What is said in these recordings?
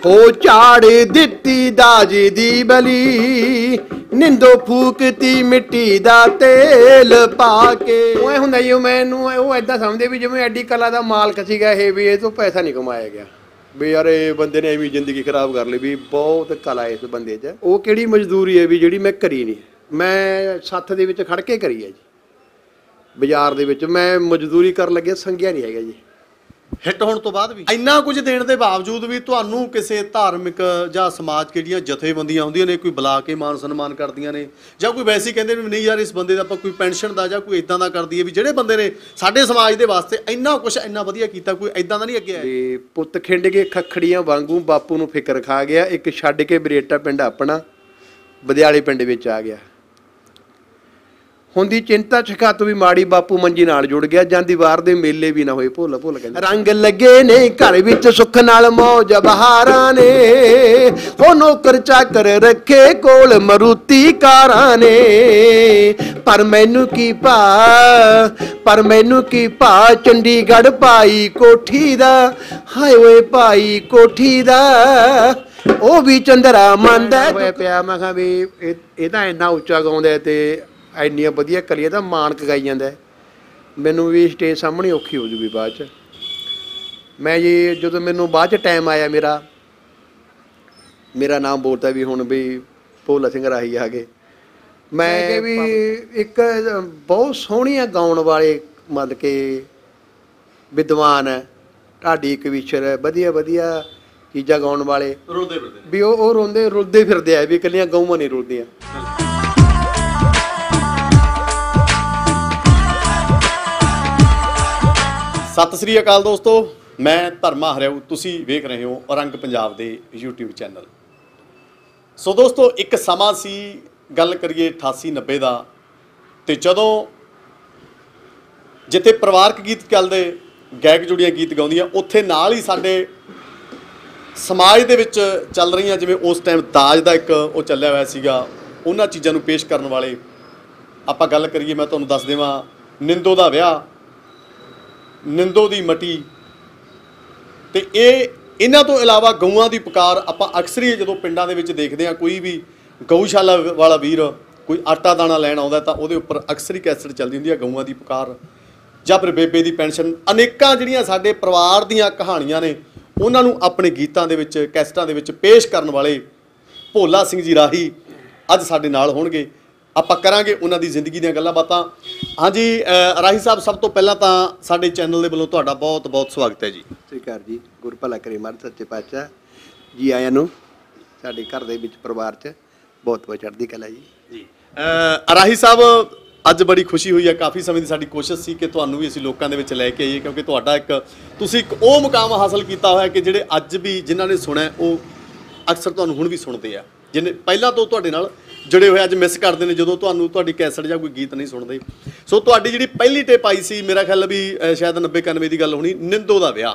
ਉਹ ਝਾੜ ਦਿੱਤੀ ਦਾਜ ਦੀ ਬਲੀ, ਨਿੰਦੋ ਫੂਕਤੀ ਮਿੱਟੀ ਦਾ ਤੇਲ ਪਾ ਕੇ। ਉਹ ਹੁੰਦਾ ਜੀ ਮੈਨੂੰ ਉਹ ਏਦਾਂ ਸਮਝਦੇ ਵੀ ਜਿਵੇਂ ਐਡੀ ਕਲਾ ਦਾ ਮਾਲਕ ਸੀਗਾ ਇਹ, ਵੀ ਇਹ ਤੋਂ ਪੈਸਾ ਨਹੀਂ ਕਮਾਇਆ ਗਿਆ, ਵੀ ਯਾਰ ਇਹ ਬੰਦੇ ਨੇ ਐਵੇਂ ਜ਼ਿੰਦਗੀ ਖਰਾਬ ਕਰ ਲਈ, ਵੀ ਬਹੁਤ ਕਲਾ ਇਸ ਬੰਦੇ 'ਚ। ਉਹ ਕਿਹੜੀ ਮਜ਼ਦੂਰੀ ਹੈ ਵੀ ਜਿਹੜੀ ਮੈਂ ਕਰੀ ਨਹੀਂ, ਮੈਂ ਸੱਥ ਦੇ ਵਿੱਚ ਖੜ ਕੇ ਕਰੀ ਹੈ ਜੀ। ਬਾਜ਼ਾਰ ਦੇ ਵਿੱਚ ਮੈਂ ਮਜ਼ਦੂਰੀ ਕਰਨ ਲੱਗਿਆ ਸੰਗਿਆ ਨਹੀਂ ਹੈਗਾ ਜੀ। ਹਿੱਟ ਹੋਣ ਤੋਂ ਬਾਅਦ ਵੀ ਇੰਨਾ ਕੁਝ ਦੇਣ ਦੇ ਬਾਵਜੂਦ ਵੀ ਤੁਹਾਨੂੰ ਕਿਸੇ ਧਾਰਮਿਕ ਜਾਂ ਸਮਾਜ ਕਿਹੜੀਆਂ ਜਥੇਬੰਦੀਆਂ ਆਉਂਦੀਆਂ ਨੇ, ਕੋਈ ਬੁਲਾ ਕੇ ਮਾਨ ਸਨਮਾਨ ਕਰਦੀਆਂ ਨੇ, ਜਾਂ ਕੋਈ ਵੈਸੇ ਕਹਿੰਦੇ ਨੇ ਨਹੀਂ ਯਾਰ ਇਸ ਬੰਦੇ ਦਾ ਆਪਾਂ ਕੋਈ ਪੈਨਸ਼ਨ ਦਾ ਜਾਂ ਕੋਈ ਇਦਾਂ ਦਾ ਕਰ ਦਈਏ, ਵੀ ਜਿਹੜੇ ਬੰਦੇ ਨੇ ਸਾਡੇ ਸਮਾਜ ਦੇ ਵਾਸਤੇ ਇੰਨਾ ਕੁਝ ਇੰਨਾ ਵਧੀਆ ਕੀਤਾ, ਕੋਈ ਇਦਾਂ ਦਾ ਨਹੀਂ ਅੱਗੇ ਆਇਆ? ਤੇ ਪੁੱਤ ਖਿੰਡ ਕੇ ਖੱਖੜੀਆਂ ਵਾਂਗੂ ਬਾਪੂ ਨੂੰ ਫਿਕਰ ਖਾ ਗਿਆ, ਇੱਕ ਛੱਡ ਕੇ ਬਰੇਟਾ ਪਿੰਡ ਆਪਣਾ ਬਦਿਆਲੇ ਪਿੰਡ ਵਿੱਚ ਆ ਗਿਆ। ਹੁੰਦੀ ਚਿੰਤਾ ਛਕਾਤ ਵੀ ਮਾੜੀ, ਬਾਪੂ ਮੰਜੀ ਨਾਲ ਜੁੜ ਗਿਆ, ਜਾਂਦੀ ਵਾਰ ਦੇ ਮੇਲੇ ਵੀ ਨਾ ਹੋਏ ਭੁੱਲ ਭੁੱਲ ਕਹਿੰਦੇ। ਰੰਗ ਲੱਗੇ ਨੇ ਘਰ ਵਿੱਚ ਸੁੱਖ ਨਾਲ ਮੌਜ ਬਹਾਰਾਂ ਨੇ, ਹੋ ਨੌਕਰ ਚਾਕਰ ਰੱਖੇ ਕੋਲ ਮਰੂਤੀ ਕਾਰਾਂ ਨੇ, ਪਰ ਮੈਨੂੰ ਕੀ ਭਾ ਚੰਡੀਗੜ੍ਹ ਪਾਈ ਕੋਠੀ ਦਾ, ਹਾਏ ਓਏ ਪਾਈ ਕੋਠੀ ਦਾ, ਉਹ ਵੀ ਚੰਦਰਾ ਮੰਨਦਾ ਪਿਆ। ਮੈਂ ਕਿਹਾ ਵੀ ਇਹ ਤਾਂ ਇੰਨਾ ਉੱਚਾ ਗਾਉਂਦਾ ਤੇ ਇੰਨੀਆਂ ਵਧੀਆ ਕਲੀਆਂ ਤਾਂ ਮਾਨਕ ਗਾਈ ਜਾਂਦਾ, ਮੈਨੂੰ ਵੀ ਸਟੇਜ ਸਾਹਮਣੇ ਔਖੀ ਹੋ ਜੂਗੀ ਬਾਅਦ 'ਚ। ਮੈਂ ਜੀ ਜਦੋਂ ਮੈਨੂੰ ਬਾਅਦ 'ਚ ਟਾਈਮ ਆਇਆ ਮੇਰਾ ਨਾਮ ਬੋਲਤਾ ਵੀ ਹੁਣ ਵੀ ਭੋਲਾ ਸਿੰਘ ਰਾਹੀ ਆ ਗਏ। ਮੈਂ ਕਿਹਾ ਵੀ ਇੱਕ ਬਹੁਤ ਸੋਹਣੀਆਂ ਗਾਉਣ ਵਾਲੇ ਮਤਲਬ ਕਿ ਵਿਦਵਾਨ ਹੈ, ਢਾਡੀ ਕਵੀਸ਼ਰ ਵਧੀਆ ਵਧੀਆ ਚੀਜ਼ਾਂ ਗਾਉਣ ਵਾਲੇ ਵੀ ਉਹ ਰੁਲਦੇ ਫਿਰਦੇ ਆ, ਵੀ ਇਕੱਲੀਆਂ ਗਊਆਂ ਨਹੀਂ ਰੁਲਦੀਆਂ। ਸਤਿ ਸ੍ਰੀ ਅਕਾਲ ਦੋਸਤੋ, ਮੈਂ ਧਰਮਾ ਹਰਿਆਊ, ਤੁਸੀਂ ਵੇਖ ਰਹੇ ਹੋ ਰੰਗ ਪੰਜਾਬ ਦੇ YouTube ਚੈਨਲ। ਸੋ ਦੋਸਤੋ, ਇੱਕ ਸਮਾਂ ਸੀ, ਗੱਲ ਕਰੀਏ 88-90 ਦਾ, ਤੇ ਜਦੋਂ ਜਿੱਥੇ ਪਰਿਵਾਰਕ ਗੀਤ ਚੱਲਦੇ, ਗਾਇਕ ਜੁੜੀਆਂ ਗੀਤ ਗਾਉਂਦੀਆਂ, ਉੱਥੇ ਨਾਲ ਹੀ ਸਾਡੇ ਸਮਾਜ ਦੇ ਵਿੱਚ ਚੱਲ ਰਹੀਆਂ, ਜਿਵੇਂ ਉਸ ਟਾਈਮ ਦਾਜ ਦਾ ਇੱਕ ਉਹ ਚੱਲਿਆ ਹੋਇਆ ਸੀਗਾ, ਉਹਨਾਂ ਚੀਜ਼ਾਂ ਨੂੰ ਪੇਸ਼ ਕਰਨ ਵਾਲੇ। ਆਪਾਂ ਗੱਲ ਕਰੀਏ, ਮੈਂ ਤੁਹਾਨੂੰ ਦੱਸ ਦੇਵਾਂ, ਨਿੰਦੋ ਦਾ ਵਿਆਹ, ਨਿੰਦੋ ਦੀ ਮਟੀ, ਤੇ ਇਹਨਾਂ ਤੋਂ ਇਲਾਵਾ ਗਊਆਂ ਦੀ ਪੁਕਾਰ। ਆਪਾਂ ਅਕਸਰ ਹੀ ਜਦੋਂ ਪਿੰਡਾਂ ਦੇ ਵਿੱਚ ਦੇਖਦੇ ਹਾਂ, ਕੋਈ ਵੀ ਗਊਸ਼ਾਲਾ ਵਾਲਾ ਵੀਰ ਕੋਈ ਆਟਾ ਦਾਣਾ ਲੈਣ ਆਉਂਦਾ ਤਾਂ ਉਹਦੇ ਉੱਪਰ ਅਕਸਰ ਹੀ ਕੈਸਟ ਚੱਲਦੀ ਹੁੰਦੀ ਹੈ, ਗਊਆਂ ਦੀ ਪੁਕਾਰ, ਜਾਂ ਫਿਰ ਬੇਬੇ ਦੀ ਪੈਨਸ਼ਨ। ਅਨੇਕਾਂ ਜਿਹੜੀਆਂ ਸਾਡੇ ਪਰਿਵਾਰ ਦੀਆਂ ਕਹਾਣੀਆਂ ਨੇ, ਉਹਨਾਂ ਨੂੰ ਆਪਣੇ ਗੀਤਾਂ ਦੇ ਵਿੱਚ, ਕੈਸਟਾਂ ਦੇ ਵਿੱਚ ਪੇਸ਼ ਕਰਨ ਵਾਲੇ ਭੋਲਾ ਸਿੰਘ ਜੀ ਰਾਹੀ ਅੱਜ ਸਾਡੇ ਨਾਲ ਹੋਣਗੇ। ਆਪਾਂ ਕਰਾਂਗੇ ਉਹਨਾਂ ਦੀ ਜ਼ਿੰਦਗੀ ਦੀਆਂ ਗੱਲਾਂ ਬਾਤਾਂ। ਹਾਂਜੀ ਰਾਹੀ ਸਾਹਿਬ, ਸਭ ਤੋਂ ਪਹਿਲਾਂ ਤਾਂ ਸਾਡੇ ਚੈਨਲ ਦੇ ਵੱਲੋਂ ਤੁਹਾਡਾ ਬਹੁਤ ਬਹੁਤ ਸਵਾਗਤ ਹੈ ਜੀ। ਸਤਿ ਸ਼੍ਰੀ ਅਕਾਲ ਜੀ, ਗੁਰ ਭਲਾ ਕਰੇ ਮਹਾਰਾਜ ਸੱਚੇ ਪਾਤਸ਼ਾਹ ਜੀ। ਆਇਆਂ ਨੂੰ ਸਾਡੇ ਘਰ ਦੇ ਵਿੱਚ ਪਰਿਵਾਰ 'ਚ ਬਹੁਤ ਬਹੁਤ ਚੜ੍ਹਦੀ ਕਲਾ ਜੀ। ਰਾਹੀ ਸਾਹਿਬ, ਅੱਜ ਬੜੀ ਖੁਸ਼ੀ ਹੋਈ ਹੈ, ਕਾਫੀ ਸਮੇਂ ਦੀ ਸਾਡੀ ਕੋਸ਼ਿਸ਼ ਸੀ ਕਿ ਤੁਹਾਨੂੰ ਵੀ ਅਸੀਂ ਲੋਕਾਂ ਦੇ ਵਿੱਚ ਲੈ ਕੇ ਆਈਏ, ਕਿਉਂਕਿ ਤੁਸੀਂ ਇੱਕ ਉਹ ਮੁਕਾਮ ਹਾਸਲ ਕੀਤਾ ਹੋਇਆ ਕਿ ਜਿਹੜੇ ਅੱਜ ਵੀ ਜਿਨ੍ਹਾਂ ਨੇ ਸੁਣਿਆ ਉਹ ਅਕਸਰ ਤੁਹਾਨੂੰ ਹੁਣ ਵੀ ਸੁਣਦੇ ਆ, ਜਿਹਨੇ ਪਹਿਲਾਂ ਤੋਂ ਤੁਹਾਡੇ ਨਾਲ ਜੁੜੇ ਹੋਏ ਅੱਜ ਮਿਸ ਕਰਦੇ ਨੇ ਜਦੋਂ ਤੁਹਾਡੀ ਕੈਸਟ ਜਾਂ ਕੋਈ ਗੀਤ ਨਹੀਂ ਸੁਣਦੇ। ਸੋ ਤੁਹਾਡੀ ਜਿਹੜੀ ਪਹਿਲੀ ਟੇਪ ਆਈ ਸੀ, ਮੇਰਾ ਖਿਆਲ ਵੀ ਸ਼ਾਇਦ 90-91 ਦੀ ਗੱਲ ਹੋਣੀ, ਨਿੰਦੋ ਦਾ ਵਿਆਹ,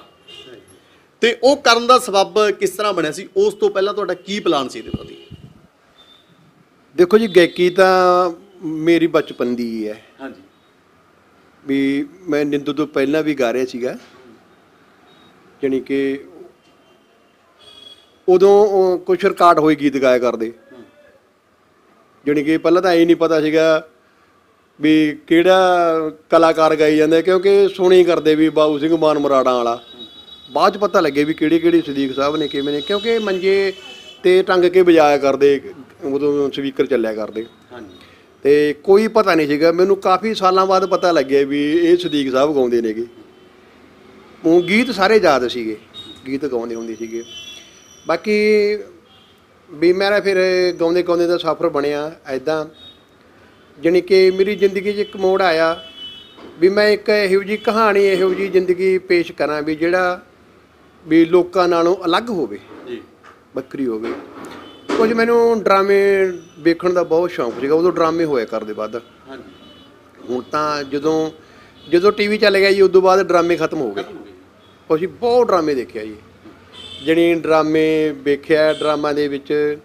ਤੇ ਉਹ ਕਰਨ ਦਾ ਸਬੱਬ ਕਿਸ ਤਰ੍ਹਾਂ ਬਣਿਆ ਸੀ? ਉਸ ਤੋਂ ਪਹਿਲਾਂ ਤੁਹਾਡਾ ਕੀ ਪਲਾਨ ਸੀ ਇਹਦੇ ਪ੍ਰਤੀ? ਦੇਖੋ ਜੀ, ਗਾਇਕੀ ਤਾਂ ਮੇਰੀ ਬਚਪਨ ਦੀ ਹੈ। ਹਾਂਜੀ, ਵੀ ਮੈਂ ਨਿੰਦੋ ਤੋਂ ਪਹਿਲਾਂ ਵੀ ਗਾ ਰਿਹਾ ਸੀਗਾ, ਜਾਣੀ ਕਿ ਉਦੋਂ ਕੁਛ ਰਿਕਾਰਡ ਹੋਏ ਗੀਤ ਗਾਇਆ ਕਰਦੇ, ਜਾਣੀ ਕਿ ਪਹਿਲਾਂ ਤਾਂ ਇਹ ਨਹੀਂ ਪਤਾ ਸੀਗਾ ਵੀ ਕਿਹੜਾ ਕਲਾਕਾਰ ਗਾਈ ਜਾਂਦਾ, ਕਿਉਂਕਿ ਸੁਣੀ ਕਰਦੇ ਵੀ ਬਾਬੂ ਸਿੰਘ ਮਾਨ ਮਰਾੜਾਂ ਵਾਲਾ। ਬਾਅਦ 'ਚ ਪਤਾ ਲੱਗੇ ਵੀ ਕਿਹੜੇ ਸਦੀਕ ਸਾਹਿਬ ਨੇ, ਕਿਵੇਂ ਨੇ, ਕਿਉਂਕਿ ਮੰਜੇ ਤੇ ਟੰਗ ਕੇ ਵਜਾਇਆ ਕਰਦੇ, ਉਦੋਂ ਸਪੀਕਰ ਚੱਲਿਆ ਕਰਦੇ। ਹਾਂਜੀ, ਤੇ ਕੋਈ ਪਤਾ ਨਹੀਂ ਸੀਗਾ। ਮੈਨੂੰ ਕਾਫੀ ਸਾਲਾਂ ਬਾਅਦ ਪਤਾ ਲੱਗਿਆ ਵੀ ਇਹ ਸਦੀਕ ਸਾਹਿਬ ਗਾਉਂਦੇ ਨੇਗੇ। ਉਹ ਗੀਤ ਸਾਰੇ ਯਾਦ ਸੀਗੇ, ਗੀਤ ਗਾਉਂਦੇ ਹੁੰਦੇ ਸੀਗੇ। ਬਾਕੀ ਵੀ ਮੇਰਾ ਫਿਰ ਗਾਉਂਦੇ ਦਾ ਸਫ਼ਰ ਬਣਿਆ ਐਦਾਂ, ਜਾਣੀ ਕਿ ਮੇਰੀ ਜ਼ਿੰਦਗੀ 'ਚ ਇੱਕ ਮੋੜ ਆਇਆ ਵੀ ਮੈਂ ਇੱਕ ਇਹੋ ਜਿਹੀ ਕਹਾਣੀ, ਇਹੋ ਜਿਹੀ ਜ਼ਿੰਦਗੀ ਪੇਸ਼ ਕਰਾਂ ਵੀ ਜਿਹੜਾ ਵੀ ਲੋਕਾਂ ਨਾਲੋਂ ਅਲੱਗ ਹੋਵੇ ਜੀ, ਵੱਖਰੀ ਹੋਵੇ। ਕੁਝ ਮੈਨੂੰ ਡਰਾਮੇ ਵੇਖਣ ਦਾ ਬਹੁਤ ਸ਼ੌਂਕ ਸੀਗਾ, ਉਦੋਂ ਡਰਾਮੇ ਹੋਇਆ ਕਰਦੇ ਵੱਧ। ਹੁਣ ਤਾਂ ਜਦੋਂ TV ਚੱਲ ਗਿਆ ਜੀ, ਉਦੋਂ ਬਾਅਦ ਡਰਾਮੇ ਖਤਮ ਹੋ ਗਏ। ਅਸੀਂ ਬਹੁਤ ਡਰਾਮੇ ਦੇਖਿਆ ਜੀ, ਜਾਣੀ ਡਰਾਮੇ ਵੇਖਿਆ, ਡਰਾਮਾ ਦੇ ਵਿੱਚ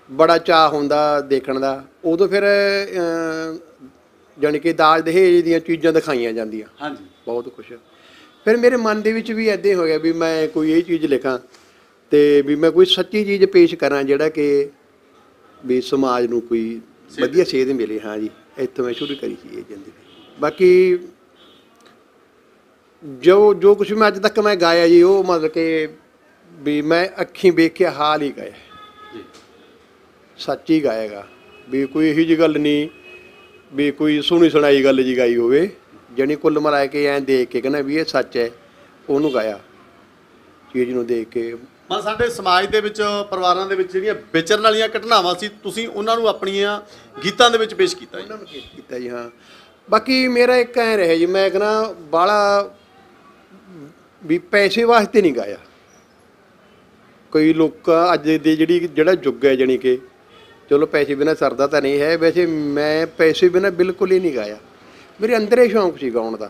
ਬੜਾ ਚਾਅ ਹੁੰਦਾ ਦੇਖਣ ਦਾ। ਉਦੋਂ ਫਿਰ ਜਾਣੀ ਕਿ ਦਾਜ ਦਹੇਜ ਦੀਆਂ ਚੀਜ਼ਾਂ ਦਿਖਾਈਆਂ ਜਾਂਦੀਆਂ। ਹਾਂਜੀ, ਬਹੁਤ ਕੁਛ। ਫਿਰ ਮੇਰੇ ਮਨ ਦੇ ਵਿੱਚ ਵੀ ਇੱਦਾਂ ਹੋ ਗਿਆ ਵੀ ਮੈਂ ਕੋਈ ਇਹ ਚੀਜ਼ ਲਿਖਾਂ ਤੇ ਵੀ ਮੈਂ ਕੋਈ ਸੱਚੀ ਚੀਜ਼ ਪੇਸ਼ ਕਰਾਂ ਜਿਹੜਾ ਕਿ ਵੀ ਸਮਾਜ ਨੂੰ ਕੋਈ ਵਧੀਆ ਸੇਧ ਮਿਲੇ। ਹਾਂ ਜੀ, ਇੱਥੋਂ ਮੈਂ ਸ਼ੁਰੂ ਕਰੀ ਸੀ ਇਹ ਜ਼ਿੰਦਗੀ। ਬਾਕੀ ਜੋ ਕੁਛ ਮੈਂ ਅੱਜ ਤੱਕ ਮੈਂ ਗਾਇਆ ਜੀ, ਉਹ ਮਤਲਬ ਕਿ ਵੀ ਮੈਂ ਅੱਖੀਂ ਵੇਖ ਕੇ ਹਾਲ ਹੀ ਗਾਇਆ ਜੀ, ਸੱਚ ਹੀ ਗਾਏਗਾ। ਵੀ ਕੋਈ ਇਹੋ ਜਿਹੀ ਗੱਲ ਨਹੀਂ ਵੀ ਕੋਈ ਸੁਣੀ ਸੁਣਾਈ ਗੱਲ ਜੀ ਗਾਈ ਹੋਵੇ, ਜਾਣੀ ਕੁੱਲ ਮਿਲਾ ਕੇ ਐਂ ਦੇਖ ਕੇ ਕਹਿੰਦਾ ਵੀ ਇਹ ਸੱਚ ਹੈ, ਉਹਨੂੰ ਗਾਇਆ ਚੀਜ਼ ਨੂੰ ਦੇਖ ਕੇ। ਮਨ ਸਾਡੇ ਸਮਾਜ ਦੇ ਵਿੱਚ, ਪਰਿਵਾਰਾਂ ਦੇ ਵਿੱਚ ਜਿਹੜੀਆਂ ਵਿਚਰਨ ਵਾਲੀਆਂ ਘਟਨਾਵਾਂ ਸੀ, ਤੁਸੀਂ ਉਹਨਾਂ ਨੂੰ ਆਪਣੀਆਂ ਗੀਤਾਂ ਦੇ ਵਿੱਚ ਪੇਸ਼ ਕੀਤਾ ਜੀ। ਉਹਨਾਂ ਨੂੰ ਪੇਸ਼ ਕੀਤਾ ਜੀ। ਹਾਂ, ਬਾਕੀ ਮੇਰਾ ਇੱਕ ਐਂ ਰਿਹਾ ਜੀ, ਮੈਂ ਕਹਿੰਦਾ ਬਾਹਲਾ ਵੀ ਪੈਸੇ ਵਾਸਤੇ ਨਹੀਂ ਗਾਇਆ। ਕੋਈ ਲੋਕ ਅੱਜ ਦੇ ਜਿਹੜਾ ਯੁੱਗ ਹੈ, ਜਾਣੀ ਕਿ ਚਲੋ ਪੈਸੇ ਬਿਨਾਂ ਸਰਦਾ ਤਾਂ ਨਹੀਂ ਹੈ, ਵੈਸੇ ਮੈਂ ਪੈਸੇ ਬਿਨਾਂ ਬਿਲਕੁਲ ਹੀ ਨਹੀਂ ਗਾਇਆ। ਮੇਰੇ ਅੰਦਰ ਹੀ ਸ਼ੌਂਕ ਸੀ ਗਾਉਣ ਦਾ,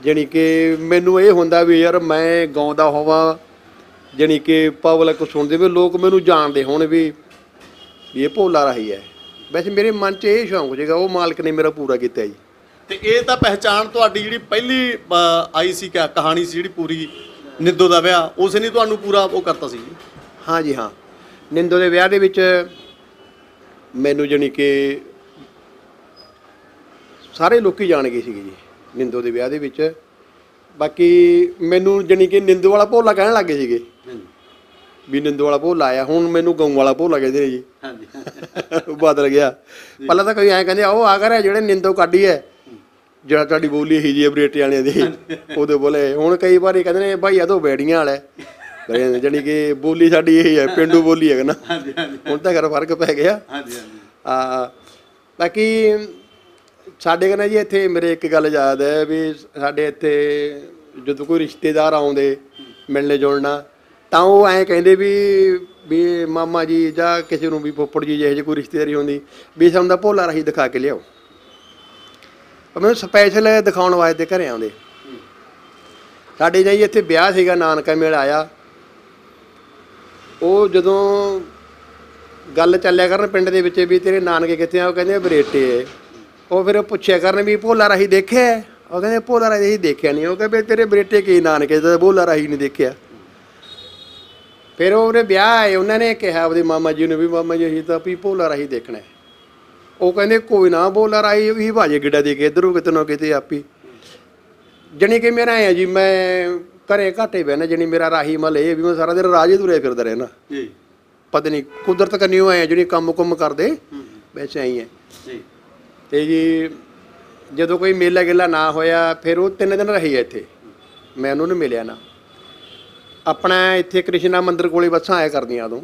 ਜਾਣੀ ਕਿ ਮੈਨੂੰ ਇਹ ਹੁੰਦਾ ਵੀ ਯਾਰ ਮੈਂ ਗਾਉਂਦਾ ਹੋਵਾਂ, ਜਾਣੀ ਕਿ ਪਬਲਿਕ ਸੁਣਦੇ ਵੀ, ਲੋਕ ਮੈਨੂੰ ਜਾਣਦੇ ਹੋਣ ਵੀ ਇਹ ਭੋਲਾ ਰਾਹੀ ਹੈ। ਵੈਸੇ ਮੇਰੇ ਮਨ 'ਚ ਇਹ ਸ਼ੌਂਕ ਸੀਗਾ, ਉਹ ਮਾਲਕ ਨੇ ਮੇਰਾ ਪੂਰਾ ਕੀਤਾ ਜੀ। ਤੇ ਇਹ ਤਾਂ ਪਹਿਚਾਣ ਤੁਹਾਡੀ ਜਿਹੜੀ ਪਹਿਲੀ ਆਈ ਸੀ ਕਹਾਣੀ ਸੀ ਜਿਹੜੀ ਪੂਰੀ ਨਿੰਦੋ ਦਾ ਵਿਆਹ, ਉਸ ਨੇ ਤੁਹਾਨੂੰ ਪੂਰਾ ਉਹ ਕਰਤਾ ਸੀ ਜੀ। ਹਾਂ ਜੀ, ਹਾਂ, ਨਿੰਦੋ ਦੇ ਵਿਆਹ ਦੇ ਵਿੱਚ ਮੈਨੂੰ ਜਾਣੀ ਕਿ ਸਾਰੇ ਲੋਕੀ ਜਾਣ ਗਏ ਸੀਗੇ ਜੀ ਨਿੰਦੋ ਦੇ ਵਿਆਹ ਦੇ ਵਿੱਚ। ਬਾਕੀ ਮੈਨੂੰ ਜਾਣੀ ਕਿ ਨਿੰਦੋ ਵਾਲਾ ਭੋਲਾ ਕਹਿਣ ਲੱਗੇ ਸੀਗੇ ਵੀ ਨਿੰਦੋ ਵਾਲਾ ਭੋਲਾ ਆਇਆ, ਹੁਣ ਮੈਨੂੰ ਗਊ ਵਾਲਾ ਭੋਲਾ ਕਹਿੰਦੇ ਨੇ ਜੀ। ਹਾਂਜੀ, ਬਦਲ ਗਿਆ। ਪਹਿਲਾਂ ਤਾਂ ਕੋਈ ਐਂ ਕਹਿੰਦੇ ਉਹ ਆ ਕਰ ਜਿਹੜੇ ਨਿੰਦੋ ਕੱਢੀ ਹੈ, ਜਿਹੜਾ ਤੁਹਾਡੀ ਬੋਲੀ ਇਹੀ ਜੀ ਬਰੇਟੇ ਵਾਲਿਆਂ ਦੀ, ਉਹਦੇ ਬੋਲੇ। ਹੁਣ ਕਈ ਵਾਰੀ ਕਹਿੰਦੇ ਨੇ ਭਾਈ ਆ ਤੋਂ ਬੈੜੀਆਂ ਵਾਲਾ, ਜਾਣੀ ਕਿ ਬੋਲੀ ਸਾਡੀ ਇਹੀ ਹੈ, ਪੇਂਡੂ ਬੋਲੀ ਹੈ ਨਾ। ਹੁਣ ਤਾਂ ਘਰ ਫਰਕ ਪੈ ਗਿਆ। ਬਾਕੀ ਸਾਡੇ ਕਹਿੰਦੇ ਜੀ ਇੱਥੇ ਮੇਰੇ ਇੱਕ ਗੱਲ ਯਾਦ ਹੈ ਵੀ ਸਾਡੇ ਇੱਥੇ ਜਦੋਂ ਕੋਈ ਰਿਸ਼ਤੇਦਾਰ ਆਉਂਦੇ ਮਿਲਣੇ ਜੁਲਣਾ, ਤਾਂ ਉਹ ਐਂ ਕਹਿੰਦੇ ਵੀ ਮਾਮਾ ਜੀ ਜਾਂ ਕਿਸੇ ਨੂੰ ਵੀ ਫੁੱਫੜ ਜੀ ਜਿਹੇ ਜਿਹੀ ਕੋਈ ਰਿਸ਼ਤੇਦਾਰੀ ਹੁੰਦੀ ਵੀ ਸਾਨੂੰ ਦਾ ਭੋਲਾ ਰਾਹੀ ਦਿਖਾ ਕੇ ਲਿਆਓ। ਮੈਨੂੰ ਸਪੈਸ਼ਲ ਦਿਖਾਉਣ ਵਾਸਤੇ ਘਰੇ ਆਉਂਦੇ। ਸਾਡੇ ਜੀ ਇੱਥੇ ਵਿਆਹ ਸੀਗਾ, ਨਾਨਕਾ ਮੇਲ ਆਇਆ। ਉਹ ਜਦੋਂ ਗੱਲ ਚੱਲਿਆ ਕਰਨ ਪਿੰਡ ਦੇ ਵਿੱਚ ਵੀ ਤੇਰੇ ਨਾਨਕੇ ਕਿੱਥੇ ਆ, ਉਹ ਕਹਿੰਦੇ ਬਰੇਟੇ। ਉਹ ਫਿਰ ਪੁੱਛਿਆ ਕਰਨ ਵੀ ਭੋਲਾ ਰਾਹੀ ਦੇਖਿਆ? ਉਹ ਕਹਿੰਦੇ ਭੋਲਾ ਰਾਹੀ ਅਸੀਂ ਦੇਖਿਆ ਨਹੀਂ। ਉਹ ਕਹਿੰਦੇ ਤੇਰੇ ਬਰੇਟੇ ਕੀ ਨਾਨਕੇ ਦਾ ਭੋਲਾ ਰਾਹੀ ਨਹੀਂ ਦੇਖਿਆ। ਫਿਰ ਉਹਦੇ ਵਿਆਹ ਆਏ, ਉਹਨਾਂ ਨੇ ਕਿਹਾ ਉਹਦੇ ਮਾਮਾ ਜੀ ਨੂੰ ਵੀ ਮਾਮਾ ਜੀ ਅਸੀਂ ਤਾਂ ਵੀ ਭੋਲਾ ਰਾਹੀ ਦੇਖਣਾ। ਉਹ ਕਹਿੰਦੇ ਕੋਈ ਨਾ, ਭੋਲਾ ਰਾਹੀ ਵੀ ਭਾਜੇ ਗਿੱਡਾ ਦੇ ਕੇ ਇੱਧਰੋਂ ਕਿਤੇ ਨਾ ਕਿਤੇ ਆਪੀ। ਜਾਣੀ ਕਿ ਮੇਰਾ ਐਂ ਜੀ, ਮੈਂ ਘਰੇ ਘਾਟੇ ਬਹਿਣਾ, ਜਾਣੀ ਮੇਰਾ ਰਾਹੀ ਮਲ ਇਹ ਵੀ ਮੈਂ ਸਾਰਾ ਦਿਨ ਰਾਜੇ ਤੁਰੇ ਫਿਰਦਾ ਰਹਿਣਾ। ਪਤਾ ਨਹੀਂ ਕੁਦਰਤ ਕੰਨਿਓ ਆਏ ਜਿਹੜੀ ਕੰਮ ਕੁੰਮ ਕਰਦੇ, ਵੈਸੇ ਆਈ ਹੈ। ਅਤੇ ਜੀ ਜਦੋਂ ਕੋਈ ਮੇਲਾ ਗੇਲਾ ਨਾ ਹੋਇਆ, ਫਿਰ ਉਹ 3 ਦਿਨ ਰਹੀ ਹੈ ਇੱਥੇ, ਮੈਂ ਉਹਨੂੰ ਮਿਲਿਆ ਨਾ। ਆਪਣਾ ਇੱਥੇ ਕ੍ਰਿਸ਼ਨਾ ਮੰਦਿਰ ਕੋਲੇ ਬੱਸਾਂ ਆਇਆ ਕਰਦੀਆਂ ਉਦੋਂ।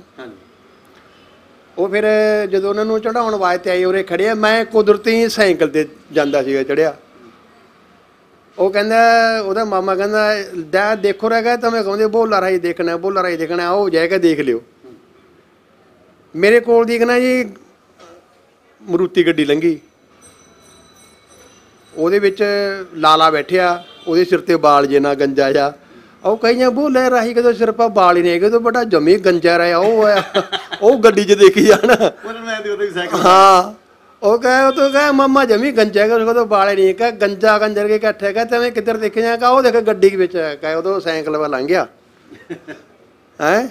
ਉਹ ਫਿਰ ਜਦੋਂ ਉਹਨਾਂ ਨੂੰ ਚੜ੍ਹਾਉਣ ਵਾਸਤੇ ਆਏ, ਉਰੇ ਖੜਿਆ, ਮੈਂ ਕੁਦਰਤੀ ਸਾਈਕਲ 'ਤੇ ਜਾਂਦਾ ਸੀਗਾ, ਚੜ੍ਹਿਆ। ਉਹ ਕਹਿੰਦਾ, ਉਹਦਾ ਮਾਮਾ ਕਹਿੰਦਾ ਦਾ ਦੇਖੋ ਰਹਿ ਗਿਆ ਤਾਂ ਮੈਂ ਕਹਿੰਦੇ ਭੋਲਾ ਰਾਹੀ ਦੇਖਣਾ, ਭੋਲਾ ਰਾਹੀ ਦੇਖਣਾ, ਉਹ ਜਾਏਗਾ ਦੇਖ ਲਿਓ। ਮੇਰੇ ਕੋਲ ਦੀ ਕਹਿੰਦਾ ਜੀ ਮਰੂਤੀ ਗੱਡੀ ਲੰਘੀ, ਉਹਦੇ ਵਿੱਚ ਲਾਲਾ ਬੈਠਿਆ, ਉਹਦੇ ਸਿਰ 'ਤੇ ਬਾਲ ਜੇ ਨਾ ਗੰਜਾ ਜਾ। ਉਹ ਕਹੀਆਂ ਭੋਲੇ ਰਾਹੀ ਕਦੋਂ ਸਿਰ ਪਾ ਬਾਲ ਹੀ ਨਹੀਂ ਹੈਗੇ, ਤਾਂ ਬੜਾ ਜਮੀ ਗੰਜਾ ਰਿਹਾ ਉਹ ਹੋਇਆ। ਉਹ ਗੱਡੀ 'ਚ ਦੇਖੀ ਜਾਣਾ। ਹਾਂ, ਉਹ ਕਹੇ ਮਾਮਾ ਜਮੀ ਗੰਜਾ ਹੈਗਾ, ਉਸ ਤੋਂ ਬਾਲੇ ਨਹੀਂ ਕਹ ਗੰਜਾ ਗੰਜਰ ਕੇ ਇਕੱਠੇ ਕਹ ਤਵੇਂ ਕਿੱਧਰ ਦੇਖਿਆ? ਕਹ ਉਹ ਦੇਖ ਗੱਡੀ ਵਿੱਚ ਕਹੇ ਉਦੋਂ ਸਾਈਕਲ ਵੱਲ ਲੰਘ ਗਿਆ ਹੈ।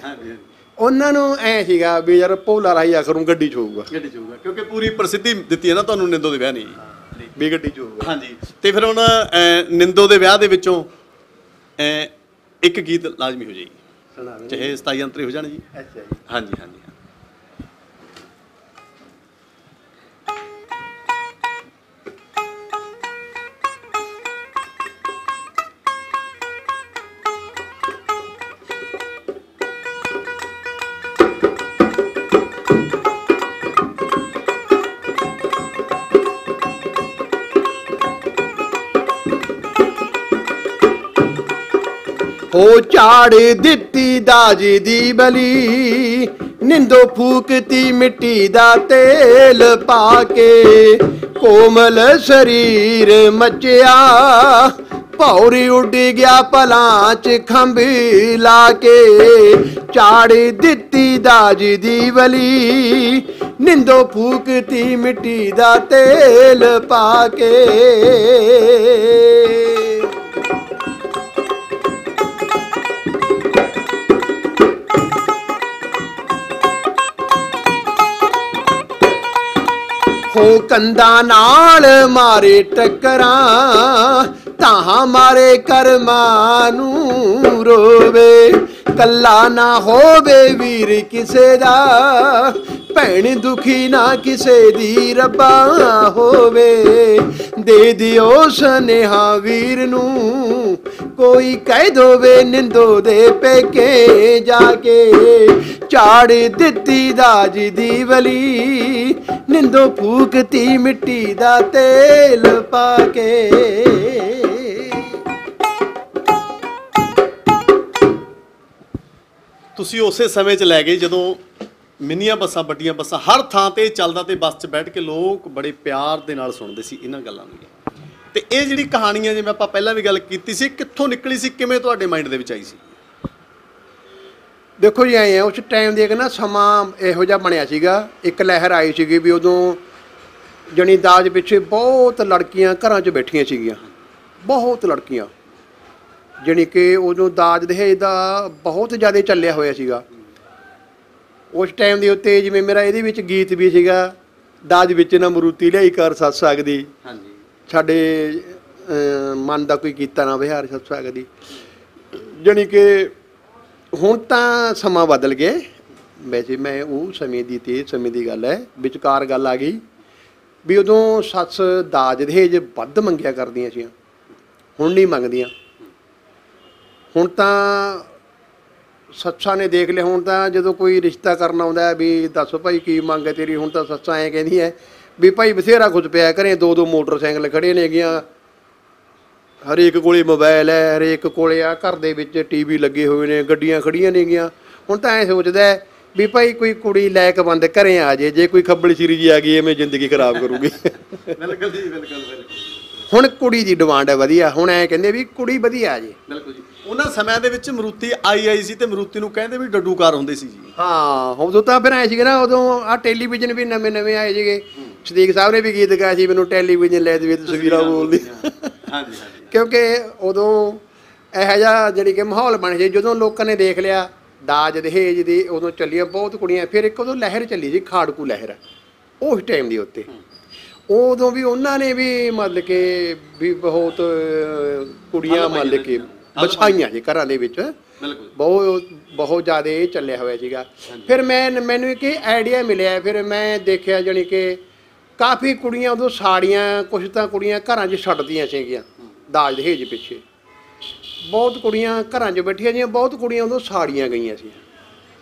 ਉਹਨਾਂ ਨੂੰ ਐਂ ਸੀਗਾ ਵੀ ਯਾਰ ਭੋਲਾ ਰਾਹੀ ਆਖਰ ਨੂੰ ਗੱਡੀ 'ਚ ਹੋਊਗਾ, ਕਿਉਂਕਿ ਪੂਰੀ ਪ੍ਰਸਿੱਧੀ ਦਿੱਤੀ ਹੈ ਨਾ ਤੁਹਾਨੂੰ ਨਿੰਦੋ ਦੇ ਵਿਆਹ ਨਹੀਂ ਵੀ ਗੱਡੀ 'ਚ ਹੋਊਗਾ। ਹਾਂਜੀ, ਤੇ ਫਿਰ ਹੁਣ ਨਿੰਦੋ ਦੇ ਵਿਆਹ ਦੇ ਵਿੱਚੋਂ ਇੱਕ ਗੀਤ ਲਾਜ਼ਮੀ ਹੋ ਜਾਏਗੀ, ਚਾਹੇ 27 ਅੰਤਰੇ ਹੋ ਜਾਣ ਜੀ। ਅੱਛਾ ਜੀ। ਹਾਂਜੀ ਹਾਂਜੀ। ਉਹ ਝਾੜ ਦਿੱਤੀ ਦਾਜ ਦੀ ਬਲੀ, ਨਿੰਦੋ ਫੂਕਤੀ ਮਿੱਟੀ ਦਾ ਤੇਲ ਪਾ ਕੇ, ਕੋਮਲ ਸਰੀਰ ਮਚਿਆ ਭੌਰੀ ਉੱਡ ਗਿਆ ਪਲਾਂ 'ਚ ਖੰਭ ਲਾ ਕੇ। ਝਾੜ ਦਿੱਤੀ ਦਾਜ ਦੀ ਬਲੀ, ਨਿੰਦੋ ਫੂਕਤੀ ਮਿੱਟੀ ਦਾ ਤੇਲ ਪਾ ਕੇ। ਕੰਧਾਂ ਨਾਲ ਮਾਰੇ ਟੱਕਰਾਂ, ਤਾਹਾਂ ਮਾਰੇ ਕਰਮਾਂ ਨੂੰ ਰੋਵੇ। ਕੱਲਾ ਨਾ ਹੋਵੇ ਵੀਰ ਕਿਸੇ ਦਾ, ਭੈਣ ਦੁਖੀ ਨਾ ਕਿਸੇ ਦੀ ਰੱਬਾ ਹੋਵੇ। ਦੇ ਦਿਓ ਸੁਨੇਹਾ ਵੀਰ ਨੂੰ, ਕੋਈ ਕਹਿ ਦੋਵੇ ਨਿੰਦੋ ਦੇ ਪੇਕੇ ਜਾ ਕੇ। ਝਾੜ ਦਿੱਤੀ ਦਾਜ ਦੀ ਵਲੀ, ਨਿੰਦੋ ਫੂਕਤੀ ਮਿੱਟੀ ਦਾ ਤੇਲ ਪਾ ਕੇ। ਤੁਸੀਂ ਉਸੇ ਸਮੇਂ 'ਚ ਲੈ ਗਏ ਜਦੋਂ ਮਿੰਨੀਆਂ ਬੱਸਾਂ, ਵੱਡੀਆਂ ਬੱਸਾਂ ਹਰ ਥਾਂ ਤੇ ਚੱਲਦਾ, ਤੇ ਬੱਸ 'ਚ ਬੈਠ ਕੇ ਲੋਕ ਬੜੇ ਪਿਆਰ ਦੇ ਨਾਲ ਸੁਣਦੇ ਸੀ ਇਹਨਾਂ ਗੱਲਾਂ ਨੂੰ। ਤੇ ਇਹ ਜਿਹੜੀ ਕਹਾਣੀਆਂ, ਜਿਵੇਂ ਆਪਾਂ ਪਹਿਲਾਂ ਵੀ ਗੱਲ ਕੀਤੀ ਸੀ, ਕਿੱਥੋਂ ਨਿਕਲੀ ਸੀ, ਕਿਵੇਂ ਤੁਹਾਡੇ ਮਾਈਂਡ ਦੇ ਵਿੱਚ ਆਈ ਸੀ? ਦੇਖੋ ਜੀ, ਆਏ ਆ ਉਸ ਟਾਈਮ ਦੇ ਨਾ ਸਮਾਂ ਇਹੋ ਜਿਹਾ ਬਣਿਆ ਸੀਗਾ। ਇੱਕ ਲਹਿਰ ਆਈ ਸੀਗੀ ਵੀ ਉਦੋਂ ਜਣੀ ਦਾਜ ਪਿੱਛੇ ਬਹੁਤ ਲੜਕੀਆਂ ਘਰਾਂ 'ਚ ਬੈਠੀਆਂ ਸੀਗੀਆਂ, ਬਹੁਤ ਲੜਕੀਆਂ। ਜਾਣੀ ਕਿ ਉਦੋਂ ਦਾਜ ਦਹੇਜ ਦਾ ਬਹੁਤ ਜ਼ਿਆਦਾ ਚੱਲਿਆ ਹੋਇਆ ਸੀਗਾ ਉਸ ਟਾਈਮ ਦੇ ਉੱਤੇ। ਜਿਵੇਂ ਮੇਰਾ ਇਹਦੇ ਵਿੱਚ ਗੀਤ ਵੀ ਸੀਗਾ, ਦਾਜ ਵਿੱਚ ਨਾ ਮਰੂਤੀ ਲਿਆਈ ਕਰ ਸੱਤ ਸਕਦੀ, ਹਾਂਜੀ, ਸਾਡੇ ਮਨ ਦਾ ਕੋਈ ਕੀਤਾ ਨਾ ਵਿਹਾਰ ਸੱਤ ਸਕਦੀ। ਜਾਣੀ ਕਿ ਹੁਣ ਤਾਂ ਸਮਾਂ ਬਦਲ ਗਏ। ਵੈਸੇ ਮੈਂ ਉਹ ਸਮੇਂ ਦੀ ਤੇ ਸਮੇਂ ਦੀ ਗੱਲ ਹੈ, ਵਿਚਕਾਰ ਗੱਲ ਆ ਗਈ ਵੀ ਉਦੋਂ ਸੱਸ ਦਾਜ ਦਹੇਜ ਵੱਧ ਮੰਗਿਆ ਕਰਦੀਆਂ ਸੀ, ਹੁਣ ਨਹੀਂ ਮੰਗਦੀਆਂ। ਹੁਣ ਤਾਂ ਸੱਸਾਂ ਨੇ ਦੇਖ ਲਿਆ, ਹੁਣ ਤਾਂ ਜਦੋਂ ਕੋਈ ਰਿਸ਼ਤਾ ਕਰਨਾ ਆਉਂਦਾ ਵੀ ਦੱਸ ਭਾਈ ਕੀ ਮੰਗ ਹੈ ਤੇਰੀ, ਹੁਣ ਤਾਂ ਸੱਸਾਂ ਐਂ ਕਹਿੰਦੀ ਹੈ ਵੀ ਭਾਈ ਬਥੇਰਾ ਕੁਝ ਪਿਆ ਘਰੇ, ਦੋ ਦੋ ਮੋਟਰਸਾਈਕਲ ਖੜੇ ਨੇ ਗੀਆਂ, ਹਰੇਕ ਕੋਲੇ ਮੋਬਾਈਲ ਹੈ, ਹਰੇਕ ਕੋਲੇ ਆ ਘਰ ਦੇ ਵਿੱਚ ਟੀਵੀ ਲੱਗੇ ਹੋਏ ਨੇ, ਗੱਡੀਆਂ ਖੜੀਆਂ ਨੇ ਗੀਆਂ। ਹੁਣ ਤਾਂ ਐਂ ਸੋਚਦਾ ਵੀ ਭਾਈ ਕੋਈ ਕੁੜੀ ਲੈ ਕੇ ਬੰਦ ਘਰੇ ਆ ਜੇ ਕੋਈ ਖੱਬਲ ਸ਼ੀਰੀ ਜੀ ਆ ਗਈ ਐਵੇਂ ਜ਼ਿੰਦਗੀ ਖਰਾਬ ਕਰੂਗੀ। ਬਿਲਕੁਲ ਜੀ, ਬਿਲਕੁਲ ਬਿਲਕੁਲ। ਹੁਣ ਕੁੜੀ ਦੀ ਡਿਮਾਂਡ ਹੈ ਵਧੀਆ, ਹੁਣ ਐਂ ਕਹਿੰਦੇ ਵੀ ਕੁੜੀ ਵਧੀਆ ਆ ਜੇ। ਬਿਲਕੁਲ ਜੀ। ਉਹਨਾਂ ਸਮਿਆਂ ਦੇ ਵਿੱਚ ਮਰੂਤੀ ਆਈ ਸੀ, ਤੇ ਮਰੂਤੀ ਨੂੰ ਕਹਿੰਦੇ ਵੀ ਡੱਡੂਕਾਰ ਹੁੰਦੇ ਸੀ ਜੀ। ਹਾਂ, ਉਦੋਂ ਤਾਂ ਫਿਰ ਆਏ ਸੀਗੇ ਨਾ, ਉਦੋਂ ਆਹ ਟੈਲੀਵਿਜ਼ਨ ਵੀ ਨਵੇਂ ਨਵੇਂ ਆਏ ਸੀਗੇ। ਸਦੀਕ ਸਾਹਿਬ ਨੇ ਵੀ ਗੀਤ ਗਾਇਆ ਸੀ, ਮੈਨੂੰ ਟੈਲੀਵਿਜ਼ਨ ਲੈ ਦੇਵੇ ਤਸਵੀਰਾਂ ਬੋਲਦੀ। ਹਾਂਜੀ ਹਾਂਜੀ। ਕਿਉਂਕਿ ਉਦੋਂ ਇਹੋ ਜਿਹਾ ਜਿਹੜੀ ਕਿ ਮਾਹੌਲ ਬਣ ਗਿਆ, ਜਦੋਂ ਲੋਕਾਂ ਨੇ ਦੇਖ ਲਿਆ ਦਾਜ ਦਹੇਜ ਦੀ, ਉਦੋਂ ਚੱਲੀਆਂ ਬਹੁਤ ਕੁੜੀਆਂ। ਫਿਰ ਇੱਕ ਉਦੋਂ ਲਹਿਰ ਚੱਲੀ ਸੀ ਖਾੜਕੂ ਲਹਿਰ, ਉਸ ਟਾਈਮ ਦੇ ਉੱਤੇ। ਉਦੋਂ ਵੀ ਉਹਨਾਂ ਨੇ ਵੀ ਮਤਲਬ ਕਿ ਵੀ ਬਹੁਤ ਕੁੜੀਆਂ ਮਤਲਬ ਕਿ ਵਸਾਈਆਂ ਜੀ ਘਰਾਂ ਦੇ ਵਿੱਚ, ਬਹੁਤ ਬਹੁਤ ਜ਼ਿਆਦਾ ਇਹ ਚੱਲਿਆ ਹੋਇਆ ਸੀਗਾ। ਫਿਰ ਮੈਨੂੰ ਇੱਕ ਆਈਡੀਆ ਮਿਲਿਆ, ਫਿਰ ਮੈਂ ਦੇਖਿਆ ਜਾਣੀ ਕਿ ਕਾਫੀ ਕੁੜੀਆਂ ਉਦੋਂ ਸਾੜੀਆਂ, ਕੁਛ ਤਾਂ ਕੁੜੀਆਂ ਘਰਾਂ 'ਚ ਛੱਡਦੀਆਂ ਸੀਗੀਆਂ ਦਾਜ ਦਹੇਜ ਪਿੱਛੇ। ਬਹੁਤ ਕੁੜੀਆਂ ਘਰਾਂ 'ਚ ਬੈਠੀਆਂ ਜੀਆਂ, ਬਹੁਤ ਕੁੜੀਆਂ ਉਦੋਂ ਸਾੜੀਆਂ ਗਈਆਂ ਸੀ।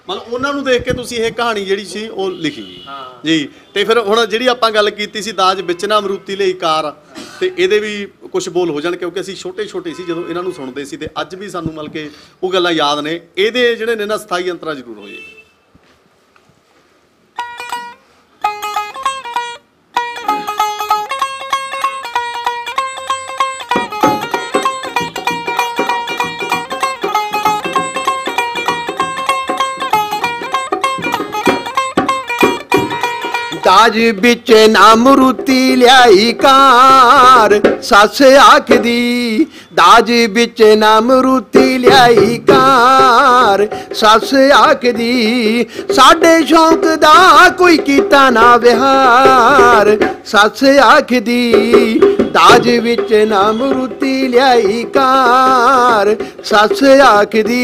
ਮਤਲਬ ਉਹਨਾਂ ਨੂੰ ਦੇਖ ਕੇ ਤੁਸੀਂ ਇਹ ਕਹਾਣੀ ਜਿਹੜੀ ਸੀ ਉਹ ਲਿਖੀ ਜੀ। ਤੇ ਫਿਰ ਹੁਣ ਜਿਹੜੀ ਆਪਾਂ ਗੱਲ ਕੀਤੀ ਸੀ ਦਾਜ ਵਿੱਚ ਨਾ ਮਰੂਤੀ ਲਈ ਕਾਰ, ਤੇ ਇਹਦੇ ਵੀ ਕੁਝ ਬੋਲ ਹੋ ਜਾਣ, ਕਿਉਂਕਿ ਅਸੀਂ ਛੋਟੇ ਛੋਟੇ ਸੀ ਜਦੋਂ ਇਹਨਾਂ ਨੂੰ ਸੁਣਦੇ ਸੀ, ਤੇ ਅੱਜ ਵੀ ਸਾਨੂੰ ਮਤਲਬ ਕਿ ਉਹ ਗੱਲਾਂ ਯਾਦ ਨੇ। ਇਹਦੇ ਜਿਹੜੇ ਨੇ ਨਾ ਸਥਾਈ ਅੰਤਰਾ ਜ਼ਰੂਰ ਹੋਏ। ਦਾਜ ਵਿੱਚ ਨਾ ਮਰੂਤੀ ਲਿਆਈ ਕਾਰ, ਸੱਸ ਆਖਦੀ ਦਾਜ ਵਿੱਚ ਨਾ ਮਰੂਤੀ ਲਿਆਈ ਕਾਰ, ਸੱਸ ਆਖਦੀ ਸਾਡੇ ਸ਼ੌਂਕ ਦਾ ਕੋਈ ਕੀਤਾ ਨਾ ਵਿਹਾਰ, ਸੱਸ ਆਖਦੀ ਦਾਜ ਵਿੱਚ ਨਾ ਮਰੂਤੀ ਲਿਆਈ ਕਾਰ, ਸੱਸ ਆਖਦੀ।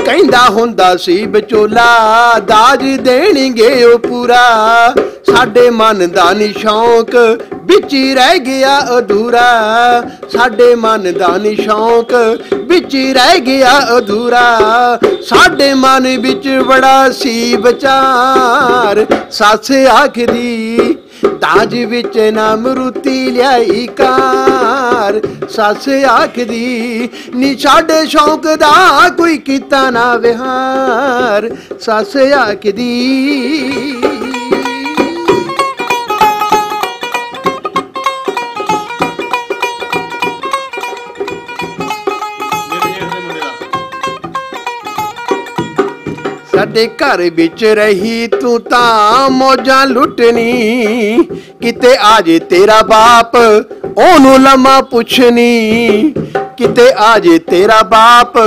ਕਹਿੰਦਾ ਹੁੰਦਾ ਸੀ ਵਿਚੋਲਾ ਦਾਜ ਦੇਣਗੇ ਉਹ ਪੂਰਾ, ਸਾਡੇ ਮਨ ਦਾ ਨੀ ਸ਼ੌਂਕ ਵਿੱਚ ਹੀ ਰਹਿ ਗਿਆ ਅਧੂਰਾ, ਸਾਡੇ ਮਨ ਦਾ ਨੀ ਸ਼ੌਂਕ ਵਿੱਚ ਹੀ ਰਹਿ ਗਿਆ ਅਧੂਰਾ, ਸਾਡੇ ਮਨ ਵਿੱਚ ਬੜਾ ਸੀ ਵਿਚਾਰ, ਸੱਸ ਆਖਦੀ ਦਾਜ ਵਿੱਚ ਨਾ ਮਰੂਤੀ ਲਿਆਈ ਕਾਰ, ਸੱਸ ਆਖਦੀ ਨੀ ਸਾਡੇ ਸ਼ੌਂਕ ਦਾ ਕੋਈ ਕੀਤਾ ਨਾ ਵਿਹਾਰ, ਸੱਸ ਆਖਦੀ। ਸਾਡੇ ਘਰ ਵਿੱਚ ਰਹੀ ਤੂੰ ਤਾਂ ਮੌਜਾਂ ਲੁੱਟਣੀ, ਕਿਤੇ ਆ ਜੇ ਤੇਰਾ ਬਾਪ ਉਹਨੂੰ ਲੰਮਾ ਪੁੱਛਣੀ ਕਿਤੇ ਆ ਜੇ ਤੇਰਾ ਬਾਪ,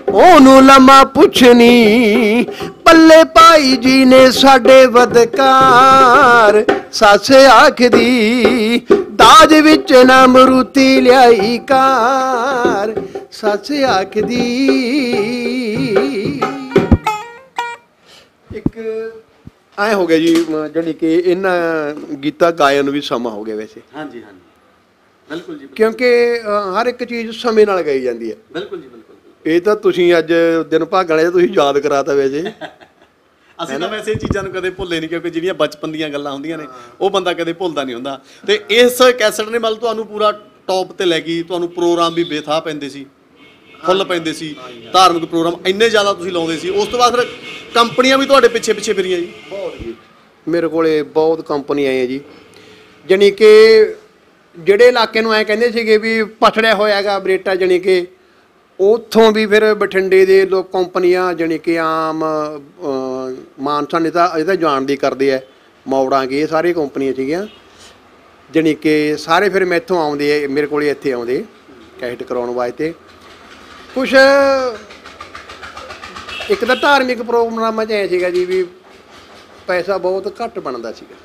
ਉਹਨੂੰ ਲੰਮਾ ਪੁੱਛਣੀ ਪੱਲੇ ਭਾਈ ਜੀ ਨੇ ਸਾਡੇ ਵਦਕਾਰ। ਸੱਸ ਆਖਦੀ ਦਾਜ ਵਿੱਚ ਨਾ ਮਰੂਤੀ ਲਿਆਈ ਕਾਰ, ਸੱਸ ਆਖਦੀ। ਇੱਕ ਐ ਹੋ ਗਿਆ ਜੀ ਜਾਣੀ ਕਿ ਇਹਨਾਂ ਗੀਤਾਂ ਗਾਇਨ ਨੂੰ ਵੀ ਸਮਾਂ ਹੋ ਗਿਆ ਵੈਸੇ। ਹਾਂਜੀ ਹਾਂਜੀ ਬਿਲਕੁਲ ਜੀ, ਕਿਉਂਕਿ ਹਰ ਇੱਕ ਚੀਜ਼ ਸਮੇਂ ਨਾਲ ਗਾਈ ਜਾਂਦੀ ਹੈ। ਬਿਲਕੁਲ ਜੀ ਬਿਲਕੁਲ। ਇਹ ਤਾਂ ਤੁਸੀਂ ਅੱਜ ਦਿਨ ਭਾਗਣ ਵਾਲੇ ਤੁਸੀਂ ਯਾਦ ਕਰਾਤਾ ਵੈਸੇ। ਅਸੀਂ ਤਾਂ ਵੈਸੇ ਇਹ ਚੀਜ਼ਾਂ ਨੂੰ ਕਦੇ ਭੁੱਲੇ ਨਹੀਂ, ਕਿਉਂਕਿ ਜਿਹੜੀਆਂ ਬਚਪਨ ਦੀਆਂ ਗੱਲਾਂ ਹੁੰਦੀਆਂ ਨੇ ਉਹ ਬੰਦਾ ਕਦੇ ਭੁੱਲਦਾ ਨਹੀਂ ਹੁੰਦਾ। ਤੇ ਇਸ ਕੈਸਟ ਨੇ ਮਤਲਬ ਤੁਹਾਨੂੰ ਪੂਰਾ ਟੌਪ ਤੇ ਲੈ ਗਈ, ਤੁਹਾਨੂੰ ਪ੍ਰੋਗਰਾਮ ਵੀ ਬੇਥਾਹ ਪੈਂਦੇ ਸੀ, ਫੁੱਲ ਪੈਂਦੇ ਸੀ, ਧਾਰਮਿਕ ਪ੍ਰੋਗਰਾਮ ਇੰਨੇ ਜ਼ਿਆਦਾ ਤੁਸੀਂ ਲਾਉਂਦੇ ਸੀ। ਉਸ ਤੋਂ ਬਾਅਦ ਫਿਰ ਕੰਪਨੀਆਂ ਵੀ ਤੁਹਾਡੇ ਪਿੱਛੇ ਪਿੱਛੇ ਫਿਰੀਆਂ ਜੀ? ਬਹੁਤ ਜੀ, ਮੇਰੇ ਕੋਲੇ ਬਹੁਤ ਕੰਪਨੀ ਆਈਆਂ ਜੀ। ਜਾਣੀ ਕਿ ਜਿਹੜੇ ਇਲਾਕੇ ਨੂੰ ਐ ਕਹਿੰਦੇ ਸੀਗੇ ਵੀ ਪਛੜਿਆ ਹੋਇਆ ਹੈਗਾ ਬਰੇਟਾ, ਜਾਣੀ ਕਿ ਉੱਥੋਂ ਵੀ ਫਿਰ ਬਠਿੰਡੇ ਦੇ ਲੋਕ ਕੰਪਨੀਆਂ ਜਾਣੀ ਕਿ ਆਮ ਮਾਨਸਾ ਨੇ ਤਾਂ ਇਹਦਾ ਜਾਣਦੀ ਕਰਦੇ ਆ, ਮੌੜਾਂ ਕੇ ਇਹ ਸਾਰੀਆਂ ਕੰਪਨੀਆਂ ਸੀਗੀਆਂ। ਜਾਣੀ ਕਿ ਸਾਰੇ ਫਿਰ ਮੈਥੋਂ ਆਉਂਦੇ, ਮੇਰੇ ਕੋਲ ਇੱਥੇ ਆਉਂਦੇ ਕੈਸਟ ਕਰਾਉਣ ਵਾਸਤੇ। ਕੁਛ ਇੱਕ ਤਾਂ ਧਾਰਮਿਕ ਪ੍ਰੋਗਰਾਮਾਂ 'ਚ ਐ ਸੀਗਾ ਜੀ ਵੀ ਪੈਸਾ ਬਹੁਤ ਘੱਟ ਬਣਦਾ ਸੀਗਾ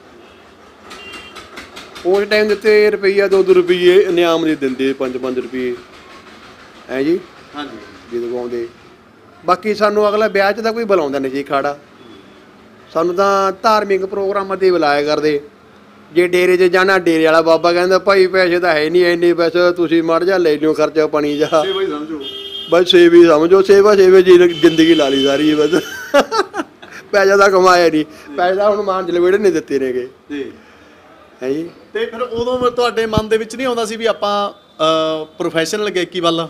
ਉਸ ਟਾਈਮ ਦੇ ਉੱਤੇ। ਰੁਪਈਆ 2-2 ਰੁਪਈਏ ਇਨਾਮ ਦੇ ਦਿੰਦੇ, 5-5 ਰੁਪਈਏ ਐ ਜੀ। ਹਾਂਜੀ ਜਦੋਂ ਗਾਉਂਦੇ, ਬਾਕੀ ਸਾਨੂੰ ਅਗਲਾ ਵਿਆਹ 'ਚ ਤਾਂ ਕੋਈ ਬੁਲਾਉਂਦਾ ਨਹੀਂ ਸੀ ਖਾੜਾ, ਸਾਨੂੰ ਤਾਂ ਧਾਰਮਿਕ ਪ੍ਰੋਗਰਾਮਾਂ 'ਤੇ ਬੁਲਾਇਆ ਕਰਦੇ। ਜੇ ਡੇਰੇ 'ਚ ਜਾਣਾ, ਡੇਰੇ ਵਾਲਾ ਬਾਬਾ ਕਹਿੰਦਾ ਭਾਈ ਪੈਸੇ ਤਾਂ ਹੈ ਨਹੀਂ ਇੰਨੇ, ਪੈਸੇ ਤੁਸੀਂ ਮੜ ਜਾ ਲੈ ਲਿਓ ਖਰਚਾ ਪਾਣੀ ਜਾ, ਬਸ ਸੇਵੀ ਸਮਝੋ, ਸੇਵਾ ਜੀ ਜ਼ਿੰਦਗੀ ਲਾ ਲਈ ਸਾਰੀ ਬਸ। ਪੈਸਾ ਤਾਂ ਕਮਾਇਆ ਨਹੀਂ, ਪੈਸਾ ਹੁਣ ਮਾਨ ਜਲਵੇੜੇ ਨਹੀਂ ਦਿੱਤੇ ਨੇਗੇ ਜੀ, ਹੈ ਜੀ। ਤੇ ਫਿਰ ਉਦੋਂ ਤੁਹਾਡੇ ਮਨ ਦੇ ਵਿੱਚ ਨਹੀਂ ਆਉਂਦਾ ਸੀ ਵੀ ਆਪਾਂ ਪ੍ਰੋਫੈਸ਼ਨਲ ਗਾਇਕੀ ਵੱਲ,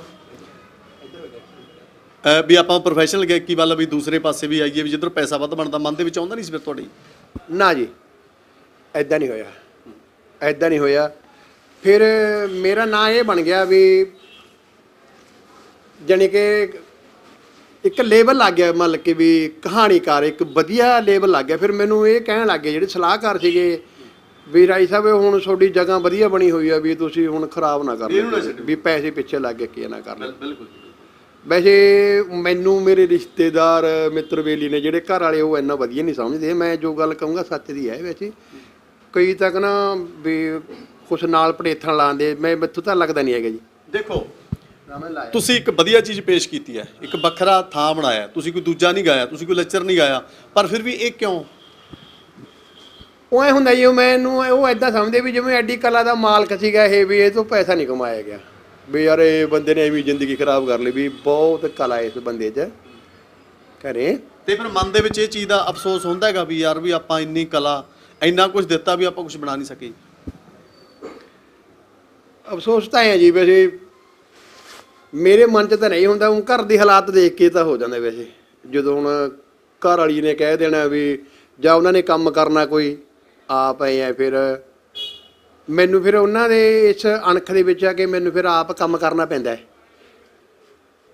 ਵੀ ਆਪਾਂ ਪ੍ਰੋਫੈਸ਼ਨਲ ਗਾਇਕੀ ਵੱਲ ਵੀ ਦੂਸਰੇ ਪਾਸੇ ਵੀ ਆਈਏ, ਵੀ ਜਿੱਧਰ ਪੈਸਾ ਵੱਧ ਬਣਦਾ, ਮਨ ਦੇ ਵਿੱਚ ਆਉਂਦਾ ਨਹੀਂ ਸੀ ਫਿਰ ਤੁਹਾਡੀ? ਨਾ ਜੀ, ਐਦਾਂ ਨਹੀਂ ਹੋਇਆ, ਐਦਾਂ ਨਹੀਂ ਹੋਇਆ। ਫਿਰ ਮੇਰਾ ਨਾਂ ਇਹ ਬਣ ਗਿਆ ਵੀ ਜਾਣੀ ਕਿ ਇੱਕ ਲੇਬਲ ਲੱਗ ਗਿਆ, ਮਤਲਬ ਕਿ ਵੀ ਕਹਾਣੀਕਾਰ ਇੱਕ ਵਧੀਆ ਲੇਬਲ ਲੱਗ ਗਿਆ। ਫਿਰ ਮੈਨੂੰ ਇਹ ਕਹਿਣ ਲੱਗ ਗਏ ਜਿਹੜੇ ਸਲਾਹਕਾਰ ਸੀਗੇ ਵੀ ਰਾਈ ਸਾਹਿਬ ਹੁਣ ਤੁਹਾਡੀ ਜਗ੍ਹਾ ਵਧੀਆ ਬਣੀ ਹੋਈ ਆ, ਵੀ ਤੁਸੀਂ ਹੁਣ ਖਰਾਬ ਨਾ ਕਰ ਲਓ, ਵੀ ਪੈਸੇ ਪਿੱਛੇ ਲੱਗ ਕੇ ਕੀ ਨਾ ਕਰ ਲਓ। ਬਿਲਕੁਲ। ਵੈਸੇ ਮੈਨੂੰ ਮੇਰੇ ਰਿਸ਼ਤੇਦਾਰ ਮਿੱਤਰ ਬੇਲੀ ਨੇ ਜਿਹੜੇ ਘਰ ਵਾਲੇ, ਉਹ ਇੰਨਾ ਵਧੀਆ ਨਹੀਂ ਸਮਝਦੇ। ਮੈਂ ਜੋ ਗੱਲ ਕਹੂੰਗਾ ਸੱਚ ਦੀ ਹੈ ਵੈਸੇ। ਕਈ ਤੱਕ ਨਾ ਵੀ ਕੁਛ ਨਾਲ ਪੜੇਥਣ ਲਾਉਂਦੇ, ਮੈਥੋਂ ਤਾਂ ਲੱਗਦਾ ਨਹੀਂ ਹੈਗਾ ਜੀ। ਦੇਖੋ ਤੁਸੀਂ ਇੱਕ ਵਧੀਆ ਚੀਜ਼ ਪੇਸ਼ ਕੀਤੀ ਹੈ, ਇੱਕ ਵੱਖਰਾ ਥਾਂ ਬਣਾਇਆ, ਤੁਸੀਂ ਕੋਈ ਦੂਜਾ ਨਹੀਂ ਗਾਇਆ, ਤੁਸੀਂ ਕੋਈ ਲੈਕਚਰ ਨਹੀਂ ਗਾਇਆ, ਪਰ ਫਿਰ ਵੀ ਇਹ ਕਿਉਂ? ਉਹ ਐ ਹੁੰਦਾ ਜੀ, ਮੈਨੂੰ ਉਹ ਐਦਾਂ ਸਮਝਦੇ ਵੀ ਜਿਵੇਂ ਐਡੀ ਕਲਾ ਦਾ ਮਾਲਕ ਸੀਗਾ ਇਹ, ਵੀ ਇਹ ਤੋਂ ਪੈਸਾ ਨਹੀਂ ਕਮਾਇਆ ਗਿਆ, ਵੀ ਯਾਰ ਇਹ ਬੰਦੇ ਨੇ ਐਵੇਂ ਜ਼ਿੰਦਗੀ ਖਰਾਬ ਕਰ ਲਈ, ਵੀ ਬਹੁਤ ਕਲਾ ਇਸ ਬੰਦੇ 'ਚ ਘਰੇ। ਤੇ ਫਿਰ ਮਨ ਦੇ ਵਿੱਚ ਇਹ ਚੀਜ਼ ਦਾ ਅਫਸੋਸ ਹੁੰਦਾ ਹੈਗਾ ਵੀ ਯਾਰ ਵੀ ਆਪਾਂ ਇੰਨੀ ਕਲਾ, ਇੰਨਾ ਕੁਝ ਦਿੱਤਾ, ਵੀ ਆਪਾਂ ਕੁਝ ਬਣਾ ਨਹੀਂ ਸਕੇ? ਅਫਸੋਸ ਤਾਂ ਹੈ ਜੀ, ਵੈਸੇ ਮੇਰੇ ਮਨ 'ਚ ਤਾਂ ਨਹੀਂ ਹੁੰਦਾ। ਹੁਣ ਘਰ ਦੇ ਹਾਲਾਤ ਦੇਖ ਕੇ ਤਾਂ ਹੋ ਜਾਂਦਾ ਵੈਸੇ। ਜਦੋਂ ਹੁਣ ਘਰ ਵਾਲੀ ਨੇ ਕਹਿ ਦੇਣਾ ਵੀ ਜਾਂ ਉਹਨਾਂ ਨੇ ਕੰਮ ਕਰਨਾ ਕੋਈ ਆਪ ਆਏ ਆ, ਫਿਰ ਮੈਨੂੰ ਫਿਰ ਉਹਨਾਂ ਦੇ ਇਸ ਅਣਖ ਦੇ ਵਿੱਚ ਆ ਕਿ ਮੈਨੂੰ ਫਿਰ ਆਪ ਕੰਮ ਕਰਨਾ ਪੈਂਦਾ।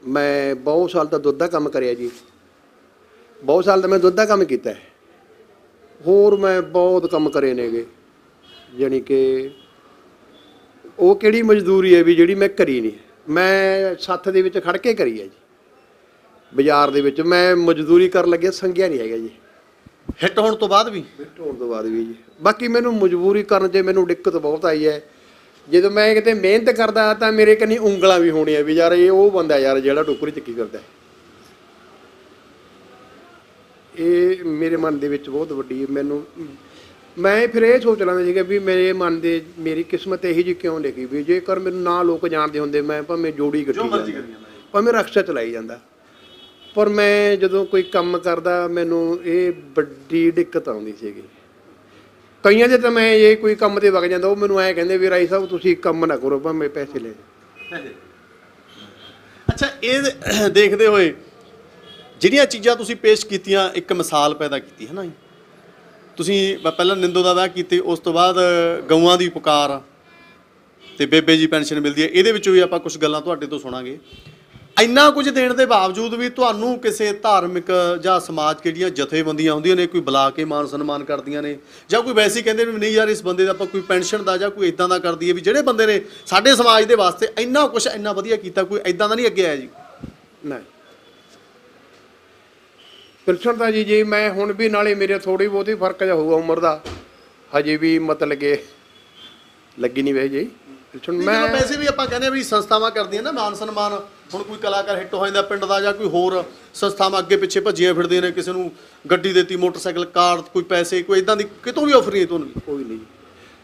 ਮੈਂ ਬਹੁਤ ਸਾਲ ਤਾਂ ਦੁੱਧ ਦਾ ਕੰਮ ਕਰਿਆ ਜੀ, ਬਹੁਤ ਸਾਲ ਤਾਂ ਮੈਂ ਦੁੱਧ ਦਾ ਕੰਮ ਕੀਤਾ। ਹੋਰ ਮੈਂ ਬਹੁਤ ਕੰਮ ਕਰੇ ਨੇਗੇ, ਜਾਣੀ ਕਿ ਉਹ ਕਿਹੜੀ ਮਜ਼ਦੂਰੀ ਹੈ ਵੀ ਜਿਹੜੀ ਮੈਂ ਕਰੀ ਨਹੀਂ। ਮੈਂ ਸੱਥ ਦੇ ਵਿੱਚ ਖੜ ਕੇ ਕਰੀ ਹੈ ਜੀ, ਬਾਜ਼ਾਰ ਦੇ ਵਿੱਚ ਮੈਂ ਮਜ਼ਦੂਰੀ ਕਰਨ ਲੱਗਿਆ ਸੰਗਿਆ ਨਹੀਂ ਹੈਗਾ ਜੀ। ਹਿੱਟ ਹੋਣ ਤੋਂ ਬਾਅਦ ਵੀ? ਹਿੱਟ ਹੋਣ ਤੋਂ ਬਾਅਦ ਵੀ ਜੀ। ਬਾਕੀ ਮੈਨੂੰ ਮਜਬੂਰੀ ਕਰਨ 'ਚ ਮੈਨੂੰ ਦਿੱਕਤ ਬਹੁਤ ਆਈ ਹੈ। ਜਦੋਂ ਮੈਂ ਕਿਤੇ ਮਿਹਨਤ ਕਰਦਾ ਤਾਂ ਮੇਰੇ ਕੰਨੀ ਉਂਗਲਾਂ ਵੀ ਹੋਣੀਆਂ ਵੀ ਯਾਰ ਇਹ ਉਹ ਬੰਦਾ ਯਾਰ ਜਿਹੜਾ ਟੋਕਰੀ ਚੱਕੀ ਫਿਰਦਾ। ਇਹ ਮੇਰੇ ਮਨ ਦੇ ਵਿੱਚ ਬਹੁਤ ਵੱਡੀ ਮੈਨੂੰ, ਮੈਂ ਫਿਰ ਇਹ ਸੋਚ ਲੈਂਦਾ ਸੀਗਾ ਵੀ ਮੇਰੇ ਮਨ ਦੇ ਮੇਰੀ ਕਿਸਮਤ ਇਹੀ ਜਿਹੀ ਕਿਉਂ ਲਿਖੀ ਵੀ ਜੇਕਰ ਮੈਨੂੰ ਨਾ ਲੋਕ ਜਾਣਦੇ ਹੁੰਦੇ, ਮੈਂ ਭਾਵੇਂ ਜੋੜੀ ਗੱਡੀ ਜਾਂਦਾ, ਭਾਵੇਂ ਰਕਸ਼ਾ ਚਲਾਈ ਜਾਂਦਾ, ਪਰ ਮੈਂ ਜਦੋਂ ਕੋਈ ਕੰਮ ਕਰਦਾ ਮੈਨੂੰ ਇਹ ਵੱਡੀ ਦਿੱਕਤ ਆਉਂਦੀ ਸੀਗੀ। ਕਈਆਂ ਦੇ ਤਾਂ ਮੈਂ ਇਹ ਕੋਈ ਕੰਮ 'ਤੇ ਵਗ ਜਾਂਦਾ, ਉਹ ਮੈਨੂੰ ਐਂ ਕਹਿੰਦੇ ਵੀ ਰਾਈ ਸਾਹਿਬ ਤੁਸੀਂ ਕੰਮ ਨਾ ਕਰੋ, ਭਾਵੇਂ ਪੈਸੇ ਲੈ ਜਾਓ। ਅੱਛਾ, ਇਹ ਦੇਖਦੇ ਹੋਏ ਜਿਹੜੀਆਂ ਚੀਜ਼ਾਂ ਤੁਸੀਂ ਪੇਸ਼ ਕੀਤੀਆਂ, ਇੱਕ ਮਿਸਾਲ ਪੈਦਾ ਕੀਤੀ ਹੈ ਨਾ ਜੀ। ਤੁਸੀਂ ਪਹਿਲਾਂ ਨਿੰਦੋ ਦਾ ਵਿਆਹ ਕੀਤੇ, ਉਸ ਤੋਂ ਬਾਅਦ ਗਊਆਂ ਦੀ ਪੁਕਾਰ ਤੇ ਬੇਬੇ ਜੀ ਪੈਨਸ਼ਨ ਮਿਲਦੀ ਹੈ, ਇਹਦੇ ਵਿੱਚੋਂ ਵੀ ਆਪਾਂ ਕੁਝ ਗੱਲਾਂ ਤੁਹਾਡੇ ਤੋਂ ਸੁਣਾਂਗੇ। ਇੰਨਾ ਕੁਝ ਦੇਣ ਦੇ ਬਾਵਜੂਦ ਵੀ ਤੁਹਾਨੂੰ ਕਿਸੇ ਧਾਰਮਿਕ ਜਾਂ ਸਮਾਜ ਜਿਹੜੀਆਂ ਜਥੇਬੰਦੀਆਂ ਹੁੰਦੀਆਂ ਨੇ ਕੋਈ ਬੁਲਾ ਕੇ ਮਾਨ ਸਨਮਾਨ ਕਰਦੀਆਂ ਨੇ, ਜਾਂ ਕੋਈ ਵੈਸੇ ਹੀ ਕਹਿੰਦੇ ਨੇ ਨਹੀਂ ਯਾਰ ਇਸ ਬੰਦੇ ਦਾ ਆਪਾਂ ਕੋਈ ਪੈਨਸ਼ਨ ਦਾ ਜਾਂ ਕੋਈ ਇਦਾਂ ਦਾ ਕਰ ਦਈਏ, ਵੀ ਜਿਹੜੇ ਬੰਦੇ ਨੇ ਸਾਡੇ ਸਮਾਜ ਦੇ ਵਾਸਤੇ ਇੰਨਾ ਕੁਝ ਇੰਨਾ ਵਧੀਆ ਕੀਤਾ, ਕੋਈ ਇਦਾਂ ਦਾ ਨਹੀਂ ਅੱਗੇ ਆਇਆ ਜੀ? ਨਹੀਂ ਪਿਲਸਣ ਦਾ ਜੀ ਮੈਂ ਹੁਣ ਵੀ, ਨਾਲੇ ਮੇਰੇ ਥੋੜੀ ਬਹੁਤੀ ਫਰਕ ਜਿਹਾ ਹੋਊਗਾ ਉਮਰ ਦਾ, ਹਜੇ ਵੀ ਮਤਲਬ ਕਿ ਲੱਗੀ ਨਹੀਂ ਵੇ ਜੀ ਪਿਲਸਣ। ਮੈਂ ਵੈਸੇ ਵੀ ਆਪਾਂ ਕਹਿੰਦੇ ਵੀ ਸੰਸਥਾਵਾਂ ਕਰਦੀਆਂ ਨਾ ਮਾਨ ਸਨਮਾਨ, ਹੁਣ ਕੋਈ ਕਲਾਕਾਰ ਹਿੱਟ ਹੋ ਜਾਂਦਾ ਪਿੰਡ ਦਾ ਜਾਂ ਕੋਈ ਹੋਰ ਸੰਸਥਾਵਾਂ ਅੱਗੇ ਪਿੱਛੇ ਭੱਜੀਆਂ ਫਿਰਦੀਆਂ ਨੇ, ਕਿਸੇ ਨੂੰ ਗੱਡੀ ਦੇਤੀ, ਮੋਟਰਸਾਈਕਲ, ਕਾਰ, ਕੋਈ ਪੈਸੇ, ਕੋਈ ਇਦਾਂ ਦੀ ਕਿਤੋਂ ਵੀ ਆਫਰ ਨਹੀਂ ਤੁਹਾਨੂੰ? ਕੋਈ ਨਹੀਂ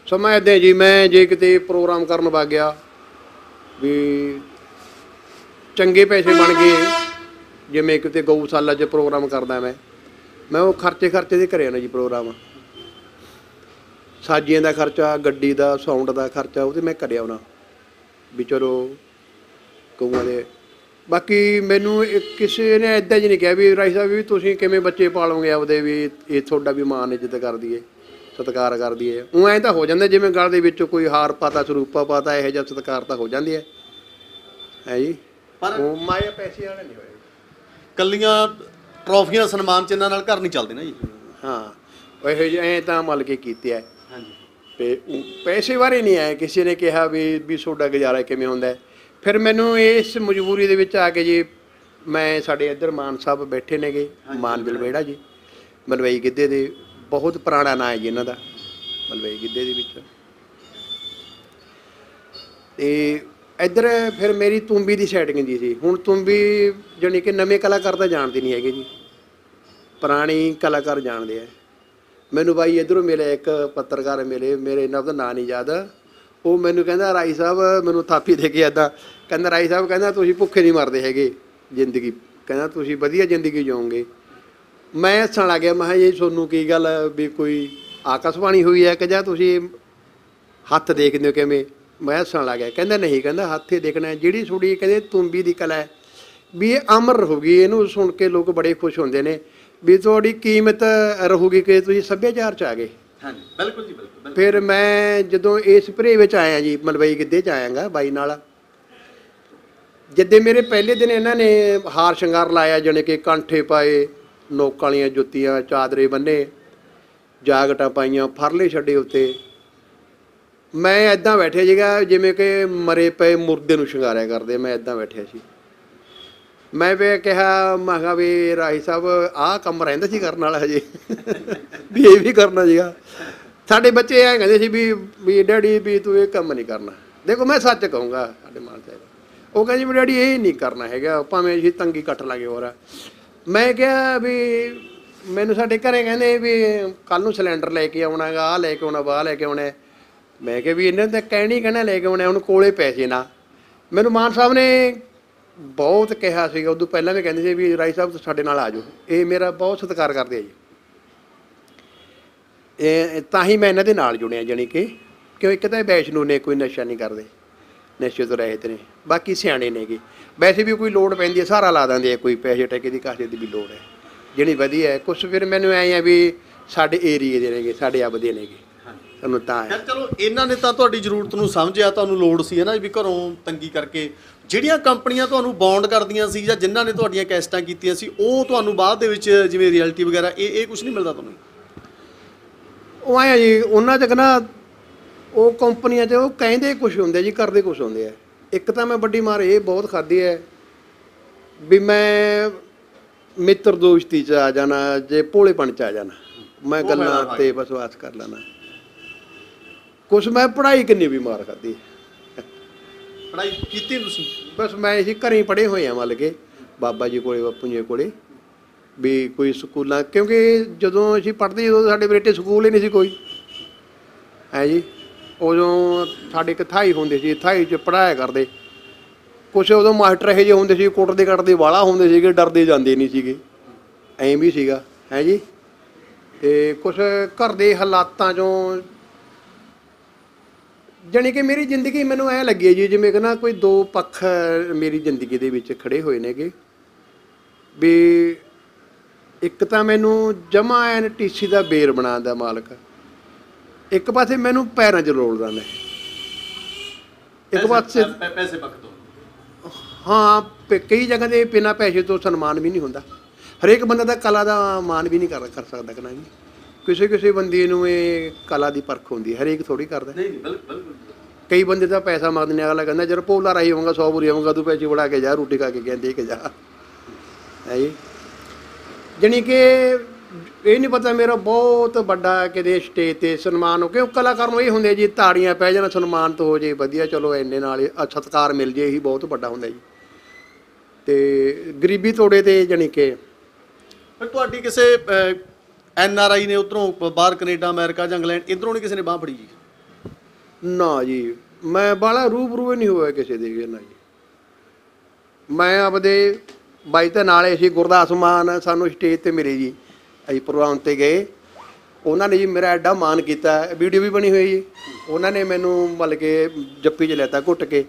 ਸਮਾਂ ਇੱਦਾਂ ਜੀ, ਮੈਂ ਜੇ ਕਿਤੇ ਪ੍ਰੋਗਰਾਮ ਕਰਨ ਵਗ ਗਿਆ ਵੀ ਚੰਗੇ ਪੈਸੇ ਬਣ ਗਏ, ਜਿਵੇਂ ਕਿਤੇ ਗਊਸ਼ਾਲਾ 'ਚ ਪ੍ਰੋਗਰਾਮ ਕਰਦਾ ਮੈਂ ਉਹ ਖਰਚੇ ਦੇ ਘਰੇ ਨਾ ਜੀ ਪ੍ਰੋਗਰਾਮ, ਸਾਜੀਆਂ ਦਾ ਖਰਚਾ, ਗੱਡੀ ਦਾ, ਸਾਊਂਡ ਦਾ ਖਰਚਾ, ਉਹ 'ਤੇ ਮੈਂ ਕਰਿਆ ਉਹਨਾਂ ਵੀ ਚਲੋ ਗਊਆਂ ਦੇ। ਬਾਕੀ ਮੈਨੂੰ ਕਿਸੇ ਨੇ ਇੱਦਾਂ ਜੀ ਨਹੀਂ ਕਿਹਾ ਵੀ ਰਾਈ ਸਾਹਿਬ ਵੀ ਤੁਸੀਂ ਕਿਵੇਂ ਬੱਚੇ ਪਾਲੋਗੇ ਆਪਦੇ, ਵੀ ਇਹ ਤੁਹਾਡਾ ਵੀ ਮਾਣ ਇੱਜ਼ਤ ਕਰਦੀ ਏ, ਸਤਿਕਾਰ ਕਰਦੀ ਏ। ਉਹ ਐਂ ਤਾਂ ਹੋ ਜਾਂਦਾ ਜਿਵੇਂ ਗਲ ਦੇ ਵਿੱਚ ਕੋਈ ਹਾਰ ਪਾਤਾ, ਸਰੂਪਾ ਪਾਤਾ, ਇਹੋ ਜਿਹਾ ਸਤਿਕਾਰ ਤਾਂ ਹੋ ਜਾਂਦੀ ਹੈ ਜੀ, ਪਰ ਉਹ ਮਾਇਆ ਪੈਸੇ ਵਾਲੇ ਨਹੀਂ ਹੋਏ। ਕੱਲੀਆਂ ਟਰੋਫੀਆਂ ਸਨਮਾਨ ਚਿੰਨ੍ਹਾਂ ਨਾਲ ਘਰ ਨਹੀਂ ਚੱਲਦੇ ਨਾ ਜੀ। ਹਾਂ ਇਹੋ ਜਿਹੇ ਐਂ ਤਾਂ ਮਲ ਕੇ ਕੀਤੇ ਆ। ਹਾਂਜੀ, ਤੇ ਪੈਸੇ ਬਾਰੇ ਨਹੀਂ ਆਏ ਕਿਸੇ ਨੇ ਕਿਹਾ ਵੀ ਤੁਹਾਡਾ ਗੁਜ਼ਾਰਾ ਕਿਵੇਂ ਹੁੰਦਾ। ਫਿਰ ਮੈਨੂੰ ਇਸ ਮਜਬੂਰੀ ਦੇ ਵਿੱਚ ਆ ਕੇ ਜੀ, ਮੈਂ ਸਾਡੇ ਇੱਧਰ ਮਾਨ ਸਾਹਿਬ ਬੈਠੇ ਨੇਗੇ, ਮਾਨ ਬਲਵੇੜਾ ਜੀ, ਮਲਵਈ ਗਿੱਧੇ ਦੇ, ਬਹੁਤ ਪੁਰਾਣਾ ਨਾਂ ਹੈ ਜੀ ਇਹਨਾਂ ਦਾ ਮਲਵਈ ਗਿੱਧੇ ਦੇ ਵਿੱਚ। ਤੇ ਇੱਧਰ ਫਿਰ ਮੇਰੀ ਤੁੰਬੀ ਦੀ ਸੈਟਿੰਗ ਜੀ ਸੀ। ਹੁਣ ਤੁੰਬੀ ਜਾਣੀ ਕਿ ਨਵੇਂ ਕਲਾਕਾਰ ਤਾਂ ਜਾਣਦੇ ਨਹੀਂ ਹੈਗੇ ਜੀ, ਪੁਰਾਣੀ ਕਲਾਕਾਰ ਜਾਣਦੇ ਆ। ਮੈਨੂੰ ਬਾਈ ਇੱਧਰੋਂ ਮਿਲਿਆ, ਇੱਕ ਪੱਤਰਕਾਰ ਮਿਲੇ, ਮੇਰੇ ਇਹਨਾਂ ਦਾ ਨਾਂ ਨਹੀਂ ਯਾਦ, ਉਹ ਮੈਨੂੰ ਕਹਿੰਦਾ ਰਾਈ ਸਾਹਿਬ, ਮੈਨੂੰ ਥਾਪੀ ਦੇ ਕੇ ਇੱਦਾਂ ਕਹਿੰਦਾ, ਰਾਈ ਸਾਹਿਬ ਕਹਿੰਦਾ ਤੁਸੀਂ ਭੁੱਖੇ ਨਹੀਂ ਮਰਦੇ ਹੈਗੇ ਜ਼ਿੰਦਗੀ, ਕਹਿੰਦਾ ਤੁਸੀਂ ਵਧੀਆ ਜ਼ਿੰਦਗੀ ਜਿਓਗੇ। ਮੈਂ ਹੱਸਣ ਲੱਗ ਗਿਆ, ਮੈਂ ਕਿਹਾ ਜੀ ਤੁਹਾਨੂੰ ਕੀ ਗੱਲ ਵੀ ਕੋਈ ਆਕਾਸ਼ਬਾਣੀ ਹੋਈ ਹੈ ਕਿ ਜਾਂ ਤੁਸੀਂ ਹੱਥ ਦੇਖਦੇ ਹੋ ਕਿਵੇਂ? ਮੈਂ ਹੱਸਣ ਲੱਗ ਗਿਆ। ਕਹਿੰਦਾ ਨਹੀਂ, ਕਹਿੰਦਾ ਹੱਥ ਹੀ ਦੇਖਣਾ, ਜਿਹੜੀ ਥੋੜੀ ਕਹਿੰਦੇ ਤੁੰਬੀ ਦੀ ਕਲਾ ਹੈ ਵੀ ਇਹ ਅਮਰ ਰਹੂਗੀ, ਇਹਨੂੰ ਸੁਣ ਕੇ ਲੋਕ ਬੜੇ ਖੁਸ਼ ਹੁੰਦੇ ਨੇ ਵੀ ਤੁਹਾਡੀ ਕੀਮਤ ਰਹੂਗੀ ਕਿ ਤੁਸੀਂ ਸੱਭਿਆਚਾਰ 'ਚ ਆ ਗਏ। ਹਾਂਜੀ ਬਿਲਕੁਲ ਜੀ, ਬਿਲਕੁਲ। ਫਿਰ ਮੈਂ ਜਦੋਂ ਇਸ ਭਰੇ ਵਿੱਚ ਆਇਆ ਜੀ, ਮਲਵਈ ਗਿੱਧੇ 'ਚ ਆਇਆਗਾ ਬਾਈ ਨਾਲ, ਜਿੱਦੇ ਮੇਰੇ ਪਹਿਲੇ ਦਿਨ ਇਹਨਾਂ ਨੇ ਹਾਰ ਸ਼ਿੰਗਾਰ ਲਾਇਆ, ਜਾਣੀ ਕਿ ਕਾਂਠੇ ਪਾਏ, ਨੋਕ ਵਾਲੀਆਂ ਜੁੱਤੀਆਂ, ਚਾਦਰੇ ਬੰਨੇ, ਜਾਕਟਾਂ ਪਾਈਆਂ, ਫਰਲੇ ਛੱਡੇ ਉੱਤੇ। ਮੈਂ ਇੱਦਾਂ ਬੈਠਿਆ ਸੀਗਾ ਜਿਵੇਂ ਕਿ ਮਰੇ ਪਏ ਮੁਰਦੇ ਨੂੰ ਸ਼ਿੰਗਾਰਿਆ ਕਰਦੇ, ਮੈਂ ਇੱਦਾਂ ਬੈਠਿਆ ਸੀ। ਮੈਂ ਵੀ ਕਿਹਾ, ਮੈਂ ਕਿਹਾ ਵੀ ਰਾਈ ਸਾਹਿਬ ਆਹ ਕੰਮ ਰਹਿੰਦਾ ਸੀ ਕਰਨ ਵਾਲਾ ਹਜੇ ਵੀ ਇਹ ਵੀ ਕਰਨਾ ਸੀਗਾ। ਸਾਡੇ ਬੱਚੇ ਐਂ ਕਹਿੰਦੇ ਸੀ ਵੀ ਡੈਡੀ ਵੀ ਤੂੰ ਇਹ ਕੰਮ ਨਹੀਂ ਕਰਨਾ। ਦੇਖੋ ਮੈਂ ਸੱਚ ਕਹੂੰਗਾ, ਸਾਡੇ ਮਾਨ ਸਾਹਿਬ ਉਹ ਕਹਿੰਦੇ ਵੀ ਡੈਡੀ ਇਹ ਨਹੀਂ ਕਰਨਾ ਹੈਗਾ, ਭਾਵੇਂ ਅਸੀਂ ਤੰਗੀ ਕੱਟ ਲਾਂਗੇ ਹੋਰ। ਮੈਂ ਕਿਹਾ ਵੀ ਮੈਨੂੰ ਸਾਡੇ ਘਰੇ ਕਹਿੰਦੇ ਵੀ ਕੱਲ੍ਹ ਨੂੰ ਸਿਲੰਡਰ ਲੈ ਕੇ ਆਉਣਾ ਗਾ, ਆਹ ਲੈ ਕੇ ਆਉਣਾ, ਬਾਹ ਲੈ ਕੇ ਆਉਣਾ। ਮੈਂ ਕਿਹਾ ਵੀ ਇਹਨਾਂ ਤਾਂ ਕਹਿਣੀ ਕਹਿਣਾ ਲੈ ਕੇ ਆਉਣਾ, ਹੁਣ ਕੋਲੇ ਪੈਸੇ ਨਾ। ਮੈਨੂੰ ਮਾਨ ਸਾਹਿਬ ਨੇ ਬਹੁਤ ਕਿਹਾ ਸੀਗਾ, ਉਦੋਂ ਪਹਿਲਾਂ ਵੀ ਕਹਿੰਦੇ ਸੀ ਵੀ ਰਾਈ ਸਾਹਿਬ ਸਾਡੇ ਨਾਲ ਆ ਜਾਓ। ਇਹ ਮੇਰਾ ਬਹੁਤ ਸਤਿਕਾਰ ਕਰਦੇ ਆ ਜੀ, ਇਹ ਤਾਂ ਹੀ ਮੈਂ ਇਹਨਾਂ ਦੇ ਨਾਲ ਜੁੜਿਆ। ਜਾਣੀ ਕਿ ਕਿਉਂ ਇੱਕ ਤਾਂ ਵੈਸ਼ਨੂ ਨੇ, ਕੋਈ ਨਸ਼ਾ ਨਹੀਂ ਕਰਦੇ, ਨਸ਼ੇ ਤੋਂ ਰਹਿਤ ਨੇ, ਬਾਕੀ ਸਿਆਣੇ ਨੇਗੇ। ਵੈਸੇ ਵੀ ਕੋਈ ਲੋੜ ਪੈਂਦੀ ਹੈ ਸਹਾਰਾ ਲਾ ਦਿੰਦੇ ਆ, ਕੋਈ ਪੈਸੇ ਟਕੇ ਦੀ ਕਾਸੇ ਦੀ ਵੀ ਲੋੜ ਹੈ ਜਿਹੜੀ ਵਧੀਆ ਹੈ। ਕੁਛ ਫਿਰ ਮੈਨੂੰ ਐਂ ਆ ਵੀ ਸਾਡੇ ਏਰੀਏ ਦੇ ਨੇਗੇ, ਸਾਡੇ ਆਪਦੇ ਨੇਗੇ, ਸਾਨੂੰ ਤਾਂ ਹੈ। ਚਲੋ ਇਹਨਾਂ ਨੇ ਤਾਂ ਤੁਹਾਡੀ ਜ਼ਰੂਰਤ ਨੂੰ ਸਮਝਿਆ, ਤੁਹਾਨੂੰ ਲੋੜ ਸੀ ਹੈ ਨਾ ਵੀ ਘਰੋਂ ਤੰਗੀ ਕਰਕੇ। ਜਿਹੜੀਆਂ ਕੰਪਨੀਆਂ ਤੁਹਾਨੂੰ ਬੌਂਡ ਕਰਦੀਆਂ ਸੀ ਜਾਂ ਜਿਨ੍ਹਾਂ ਨੇ ਤੁਹਾਡੀਆਂ ਕੈਸਟਾਂ ਕੀਤੀਆਂ ਸੀ, ਉਹ ਤੁਹਾਨੂੰ ਬਾਅਦ ਦੇ ਵਿੱਚ ਜਿਵੇਂ ਰਿਐਲਿਟੀ ਵਗੈਰਾ ਇਹ ਕੁਝ ਨਹੀਂ ਮਿਲਦਾ ਤੁਹਾਨੂੰ? ਉਹ ਆਇਆ ਜੀ ਉਹਨਾਂ 'ਚ ਕਹਿੰਦਾ ਉਹ ਕੰਪਨੀਆਂ 'ਚ ਉਹ ਕਹਿੰਦੇ ਕੁਛ ਹੁੰਦੇ ਜੀ, ਕਰਦੇ ਕੁਛ ਹੁੰਦੇ ਆ। ਇੱਕ ਤਾਂ ਮੈਂ ਵੱਡੀ ਮਾਰ ਇਹ ਬਹੁਤ ਖਾਧੀ ਹੈ ਵੀ ਮੈਂ ਮਿੱਤਰ ਦੋਸਤੀ 'ਚ ਆ ਜਾਣਾ, ਜੇ ਭੋਲੇਪਣ 'ਚ ਆ ਜਾਣਾ, ਮੈਂ ਗੱਲਾਂ 'ਤੇ ਵਿਸ਼ਵਾਸ ਕਰ ਲੈਣਾ। ਕੁਛ ਮੈਂ ਪੜ੍ਹਾਈ ਕਿੰਨੀ ਵੀ ਮਾਰ ਖਾਧੀ। ਪੜ੍ਹਾਈ ਕੀਤੀ ਤੁਸੀਂ? ਬਸ ਮੈਂ ਅਸੀਂ ਘਰੇ ਪੜ੍ਹੇ ਹੋਏ ਹਾਂ, ਮਤਲਬ ਕਿ ਬਾਬਾ ਜੀ ਕੋਲੇ, ਬਾਪੂ ਜੀ ਕੋਲੇ, ਵੀ ਕੋਈ ਸਕੂਲਾਂ, ਕਿਉਂਕਿ ਜਦੋਂ ਅਸੀਂ ਪੜ੍ਹਦੇ ਉਦੋਂ ਸਾਡੇ ਬੇਟੇ ਸਕੂਲ ਹੀ ਨਹੀਂ ਸੀ ਕੋਈ ਹੈ ਜੀ। ਉਦੋਂ ਸਾਡੇ ਇੱਕ ਥਾਈ ਹੁੰਦੇ ਸੀ, ਥਾਈ 'ਚ ਪੜ੍ਹਾਇਆ ਕਰਦੇ। ਕੁਛ ਉਦੋਂ ਮਾਸਟਰ ਇਹੋ ਜਿਹੇ ਹੁੰਦੇ ਸੀ, ਕੁੱਟਦੇ ਕੱਟਦੇ ਵਾਲਾ ਹੁੰਦੇ ਸੀਗੇ, ਡਰਦੇ ਜਾਂਦੇ ਨਹੀਂ ਸੀਗੇ, ਐਂ ਵੀ ਸੀਗਾ ਹੈ ਜੀ। ਅਤੇ ਕੁਛ ਘਰ ਦੇ ਹਾਲਾਤਾਂ 'ਚੋਂ ਜਾਣੀ ਕਿ ਮੇਰੀ ਜ਼ਿੰਦਗੀ ਮੈਨੂੰ ਐਂ ਲੱਗੀ ਜੀ ਜਿਵੇਂ ਕਿ ਨਾ ਕੋਈ ਦੋ ਪੱਖ ਮੇਰੀ ਜ਼ਿੰਦਗੀ ਦੇ ਵਿੱਚ ਖੜ੍ਹੇ ਹੋਏ ਨੇਗੇ। ਵੀ ਇੱਕ ਤਾਂ ਮੈਨੂੰ ਜਮਾ ਐਨ ਟੀਸੀ ਦਾ ਬੇਰ ਬਣਾਉਣ ਦਾ ਮਾਲਕ, ਇੱਕ ਪਾਸੇ ਮੈਨੂੰ ਪੈਰਾਂ 'ਚ ਰੋਲਦਾ ਨੇ, ਇੱਕ ਪਾਸੇ ਪੈਸੇ ਪੱਖ ਤੋਂ। ਹਾਂ ਕਈ ਜਗ੍ਹਾ 'ਤੇ ਬਿਨਾਂ ਪੈਸੇ ਤੋਂ ਸਨਮਾਨ ਵੀ ਨਹੀਂ ਹੁੰਦਾ। ਹਰੇਕ ਬੰਦਾ ਤਾਂ ਕਲਾ ਦਾ ਮਾਣ ਵੀ ਨਹੀਂ ਕਰ ਸਕਦਾ ਕਿ ਨਾ ਜੀ। ਕਿਸੇ ਬੰਦੇ ਨੂੰ ਇਹ ਕਲਾ ਦੀ ਪਰਖ ਹੁੰਦੀ ਹੈ, ਹਰੇਕ ਥੋੜ੍ਹੀ ਕਰਦਾ। ਨਹੀਂ ਬਿਲਕੁਲ। ਕਈ ਬੰਦੇ ਤਾਂ ਪੈਸਾ ਮੰਗਦੇ ਨੇ, ਅਗਲਾ ਕਹਿੰਦਾ ਜਦ ਭੋਲਾ ਰਾਹੀ ਹੋਊਗਾ 100 ਬੁਰੀ ਆਊਗਾ ਤੂੰ ਪੈਸੇ ਬੜਾ ਕੇ ਜਾ, ਰੋਟੀ ਖਾ ਕੇ ਗਿਆ ਦੇ ਕੇ ਜਾ ਹੈ ਜੀ। ਜਾਣੀ ਕਿ ਇਹ ਨਹੀਂ ਪਤਾ ਮੇਰਾ ਬਹੁਤ ਵੱਡਾ ਕਿਤੇ ਸਟੇਜ 'ਤੇ ਸਨਮਾਨ ਹੋ, ਕਿਉਂ ਕਲਾਕਾਰ ਨੂੰ ਇਹ ਹੁੰਦੇ ਜੀ ਤਾੜੀਆਂ ਪੈ ਜਾਣ, ਸਨਮਾਨਿਤ ਹੋ ਜੇ ਵਧੀਆ, ਚਲੋ ਇੰਨੇ ਨਾਲ ਸਤਿਕਾਰ ਮਿਲ ਜੇ, ਇਹੀ ਬਹੁਤ ਵੱਡਾ ਹੁੰਦਾ ਜੀ। ਅਤੇ ਗਰੀਬੀ ਤੋੜੇ 'ਤੇ ਜਾਣੀ ਕਿ ਫਿਰ ਤੁਹਾਡੀ ਕਿਸੇ NRI ਨੇ ਉੱਧਰੋਂ ਬਾਹਰ ਕੈਨੇਡਾ, ਅਮਰੀਕਾ ਜਾਂ ਇੰਗਲੈਂਡ ਇੱਧਰੋਂ ਨਹੀਂ ਕਿਸੇ ਨੇ ਬਾਂਹ ਫੜੀ ਜੀ? ਨਾ ਜੀ, ਮੈਂ ਬਾਹਲਾ ਰੂਬਰੂ ਨਹੀਂ ਹੋਇਆ ਕਿਸੇ ਦੇ ਨਾ ਜੀ। ਮੈਂ ਆਪਦੇ ਬਾਈ ਤਾਂ ਨਾਲੇ ਸੀ ਗੁਰਦਾਸ ਮਾਨ ਸਾਨੂੰ ਸਟੇਜ 'ਤੇ ਮਿਲੇ ਜੀ, ਅਸੀਂ ਪ੍ਰੋਗਰਾਮ 'ਤੇ ਗਏ, ਉਹਨਾਂ ਨੇ ਜੀ ਮੇਰਾ ਐਡਾ ਮਾਣ ਕੀਤਾ, ਵੀਡੀਓ ਵੀ ਬਣੀ ਹੋਈ ਜੀ। ਉਹਨਾਂ ਨੇ ਮੈਨੂੰ ਮਤਲਬ ਕਿ ਜੱਫੀ 'ਚ ਲੈਤਾ ਘੁੱਟ ਕੇ,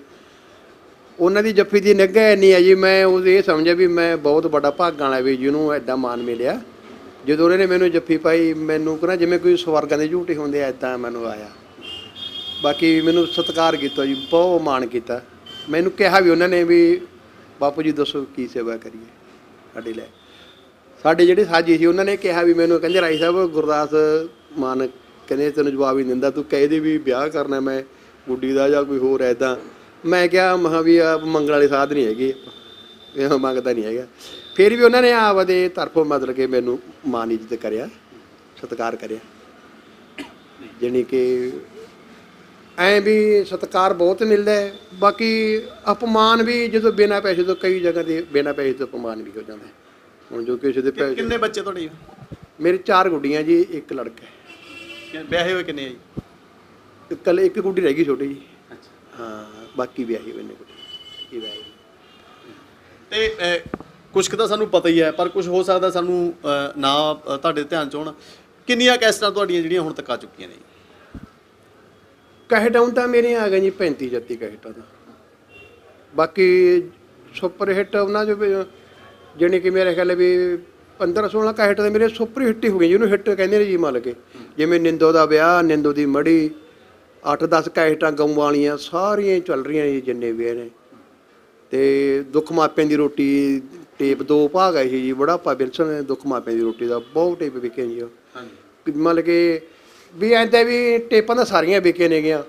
ਉਹਨਾਂ ਦੀ ਜੱਫੀ ਦੀ ਨਿੱਘਾ ਇੰਨੀ ਹੈ ਜੀ, ਮੈਂ ਉਹ ਇਹ ਸਮਝਿਆ ਵੀ ਮੈਂ ਬਹੁਤ ਵੱਡਾ ਭਾਗਾਂ ਵਾਲਾ ਵੀ ਜਿਹਨੂੰ ਐਡਾ ਮਾਣ ਮਿਲਿਆ। ਜਦੋਂ ਉਹਨਾਂ ਨੇ ਮੈਨੂੰ ਜੱਫੀ ਪਾਈ, ਮੈਨੂੰ ਕਹਿੰਦਾ ਜਿਵੇਂ ਕੋਈ ਸਵਰਗਾਂ ਦੇ ਝੂਟੇ ਹੁੰਦੇ ਐਦਾਂ ਮੈਨੂੰ ਆਇਆ। ਬਾਕੀ ਮੈਨੂੰ ਸਤਿਕਾਰ ਕੀਤਾ ਜੀ, ਬਹੁਤ ਮਾਣ ਕੀਤਾ। ਮੈਨੂੰ ਕਿਹਾ ਵੀ ਉਹਨਾਂ ਨੇ ਵੀ ਬਾਪੂ ਜੀ ਦੱਸੋ ਕੀ ਸੇਵਾ ਕਰੀਏ ਸਾਡੇ ਲੈ। ਸਾਡੇ ਜਿਹੜੇ ਸਾਜੀ ਸੀ ਉਹਨਾਂ ਨੇ ਕਿਹਾ ਵੀ ਮੈਨੂੰ, ਕਹਿੰਦੇ ਰਾਈ ਸਾਹਿਬ ਗੁਰਦਾਸ ਮਾਨ ਕਹਿੰਦੇ ਤੈਨੂੰ ਜਵਾਬ ਹੀ ਨਹੀਂ ਦਿੰਦਾ, ਤੂੰ ਕਹਿ ਵੀ ਵਿਆਹ ਕਰਨਾ ਮੈਂ ਗੁੱਡੀ ਦਾ ਜਾਂ ਕੋਈ ਹੋਰ ਐਦਾਂ। ਮੈਂ ਕਿਹਾ ਮਹਾਂ ਵੀ ਆ ਮੰਗਣ ਵਾਲੇ ਸਾਧ ਨਹੀਂ ਹੈਗੇ, ਇਹ ਮੰਗਦਾ ਨਹੀਂ ਹੈਗਾ। ਫਿਰ ਵੀ ਉਹਨਾਂ ਨੇ ਆਪਦੇ ਤਰਫੋਂ ਮਤਲਬ ਕਿ ਮੈਨੂੰ ਮਾਨ ਇੱਜ਼ਤ ਕਰਿਆ, ਸਤਿਕਾਰ ਕਰਿਆ। ਜਾਣੀ ਕਿ ਐਂ ਵੀ ਸਤਿਕਾਰ ਬਹੁਤ ਮਿਲਦਾ ਹੈ। ਬਾਕੀ ਅਪਮਾਨ ਵੀ ਜਦੋਂ ਬਿਨਾਂ ਪੈਸੇ ਤੋਂ, ਕਈ ਜਗ੍ਹਾ 'ਤੇ ਬਿਨਾਂ ਪੈਸੇ ਤੋਂ ਅਪਮਾਨ ਵੀ ਹੋ ਜਾਂਦਾ ਹੈ। ਹੁਣ ਜੋ ਕਿਸੇ ਦੇ ਪੈਸੇ। ਕਿੰਨੇ ਬੱਚੇ ਤੁਹਾਡੇ? ਮੇਰੇ 4 ਗੁੱਡੀਆਂ ਜੀ, 1 ਲੜਕਾ ਹੈ। ਵਿਆਹੇ ਹੋਏ ਕਿੰਨੇ ਆ ਜੀ? ਇਕੱਲੇ 1 ਗੁੱਡੀ ਰਹਿ ਗਈ ਛੋਟੀ ਜੀ। ਹਾਂ, ਬਾਕੀ ਵਿਆਹੇ ਹੋਏ ਨੇ ਗੁੱਡੀ, ਇਹ ਵਿਆਹੇ। ਅਤੇ ਕੁਛ ਕੁ ਤਾਂ ਸਾਨੂੰ ਪਤਾ ਹੀ ਹੈ, ਪਰ ਕੁਛ ਹੋ ਸਕਦਾ ਸਾਨੂੰ ਨਾ ਤੁਹਾਡੇ ਧਿਆਨ 'ਚ ਹੋਣ। ਕਿੰਨੀਆਂ ਕੈਸਟਾਂ ਤੁਹਾਡੀਆਂ ਜਿਹੜੀਆਂ ਹੁਣ ਤੱਕ ਆ ਚੁੱਕੀਆਂ ਨੇ? ਕੈਸਟਾਂ ਤਾਂ ਮੇਰੀਆਂ ਆ ਗਈਆਂ ਜੀ 35-36 ਕੈਸਟਾਂ ਦਾ। ਬਾਕੀ ਸੁਪਰ ਹਿੱਟ ਉਹਨਾਂ 'ਚ ਜਾਣੀ ਕਿ ਮੇਰੇ ਖਿਆਲ ਵੀ 15-16 ਕੈਸਟ ਦੇ ਮੇਰੇ ਸੁਪਰ ਹਿੱਟ ਹੀ ਹੋ ਗਏ, ਜਿਹਨੂੰ ਹਿੱਟ ਕਹਿੰਦੇ ਨੇ ਜੀ। ਮੰਨ ਕੇ ਜਿਵੇਂ ਨਿੰਦੋ ਦਾ ਵਿਆਹ, ਨਿੰਦੋ ਦੀ ਮੜੀ, 8-10 ਕੈਸਟਾਂ ਗਊਆਂ ਵਾਲੀਆਂ ਸਾਰੀਆਂ ਹੀ ਚੱਲ ਰਹੀਆਂ ਜੀ ਜਿੰਨੇ ਵੀ ਨੇ। ਅਤੇ ਦੁੱਖ ਮਾਪਿਆਂ ਦੀ ਰੋਟੀ ਟੇਪ 2 ਭਾਗ ਆਏ ਸੀ ਜੀ, ਬੁਢਾਪਾ ਵਿਲਸਨ ਦੁੱਖ ਮਾਪਿਆਂ ਦੀ ਰੋਟੀ ਦਾ ਬਹੁਤ ਟੇਪ ਵਿਕੇ ਜੀ ਉਹ। ਮਤਲਬ ਕਿ ਵੀ ਐਦਾਂ ਵੀ ਟੇਪਾਂ ਤਾਂ ਸਾਰੀਆਂ ਵਿਕੇ ਨੇਗੀਆਂ,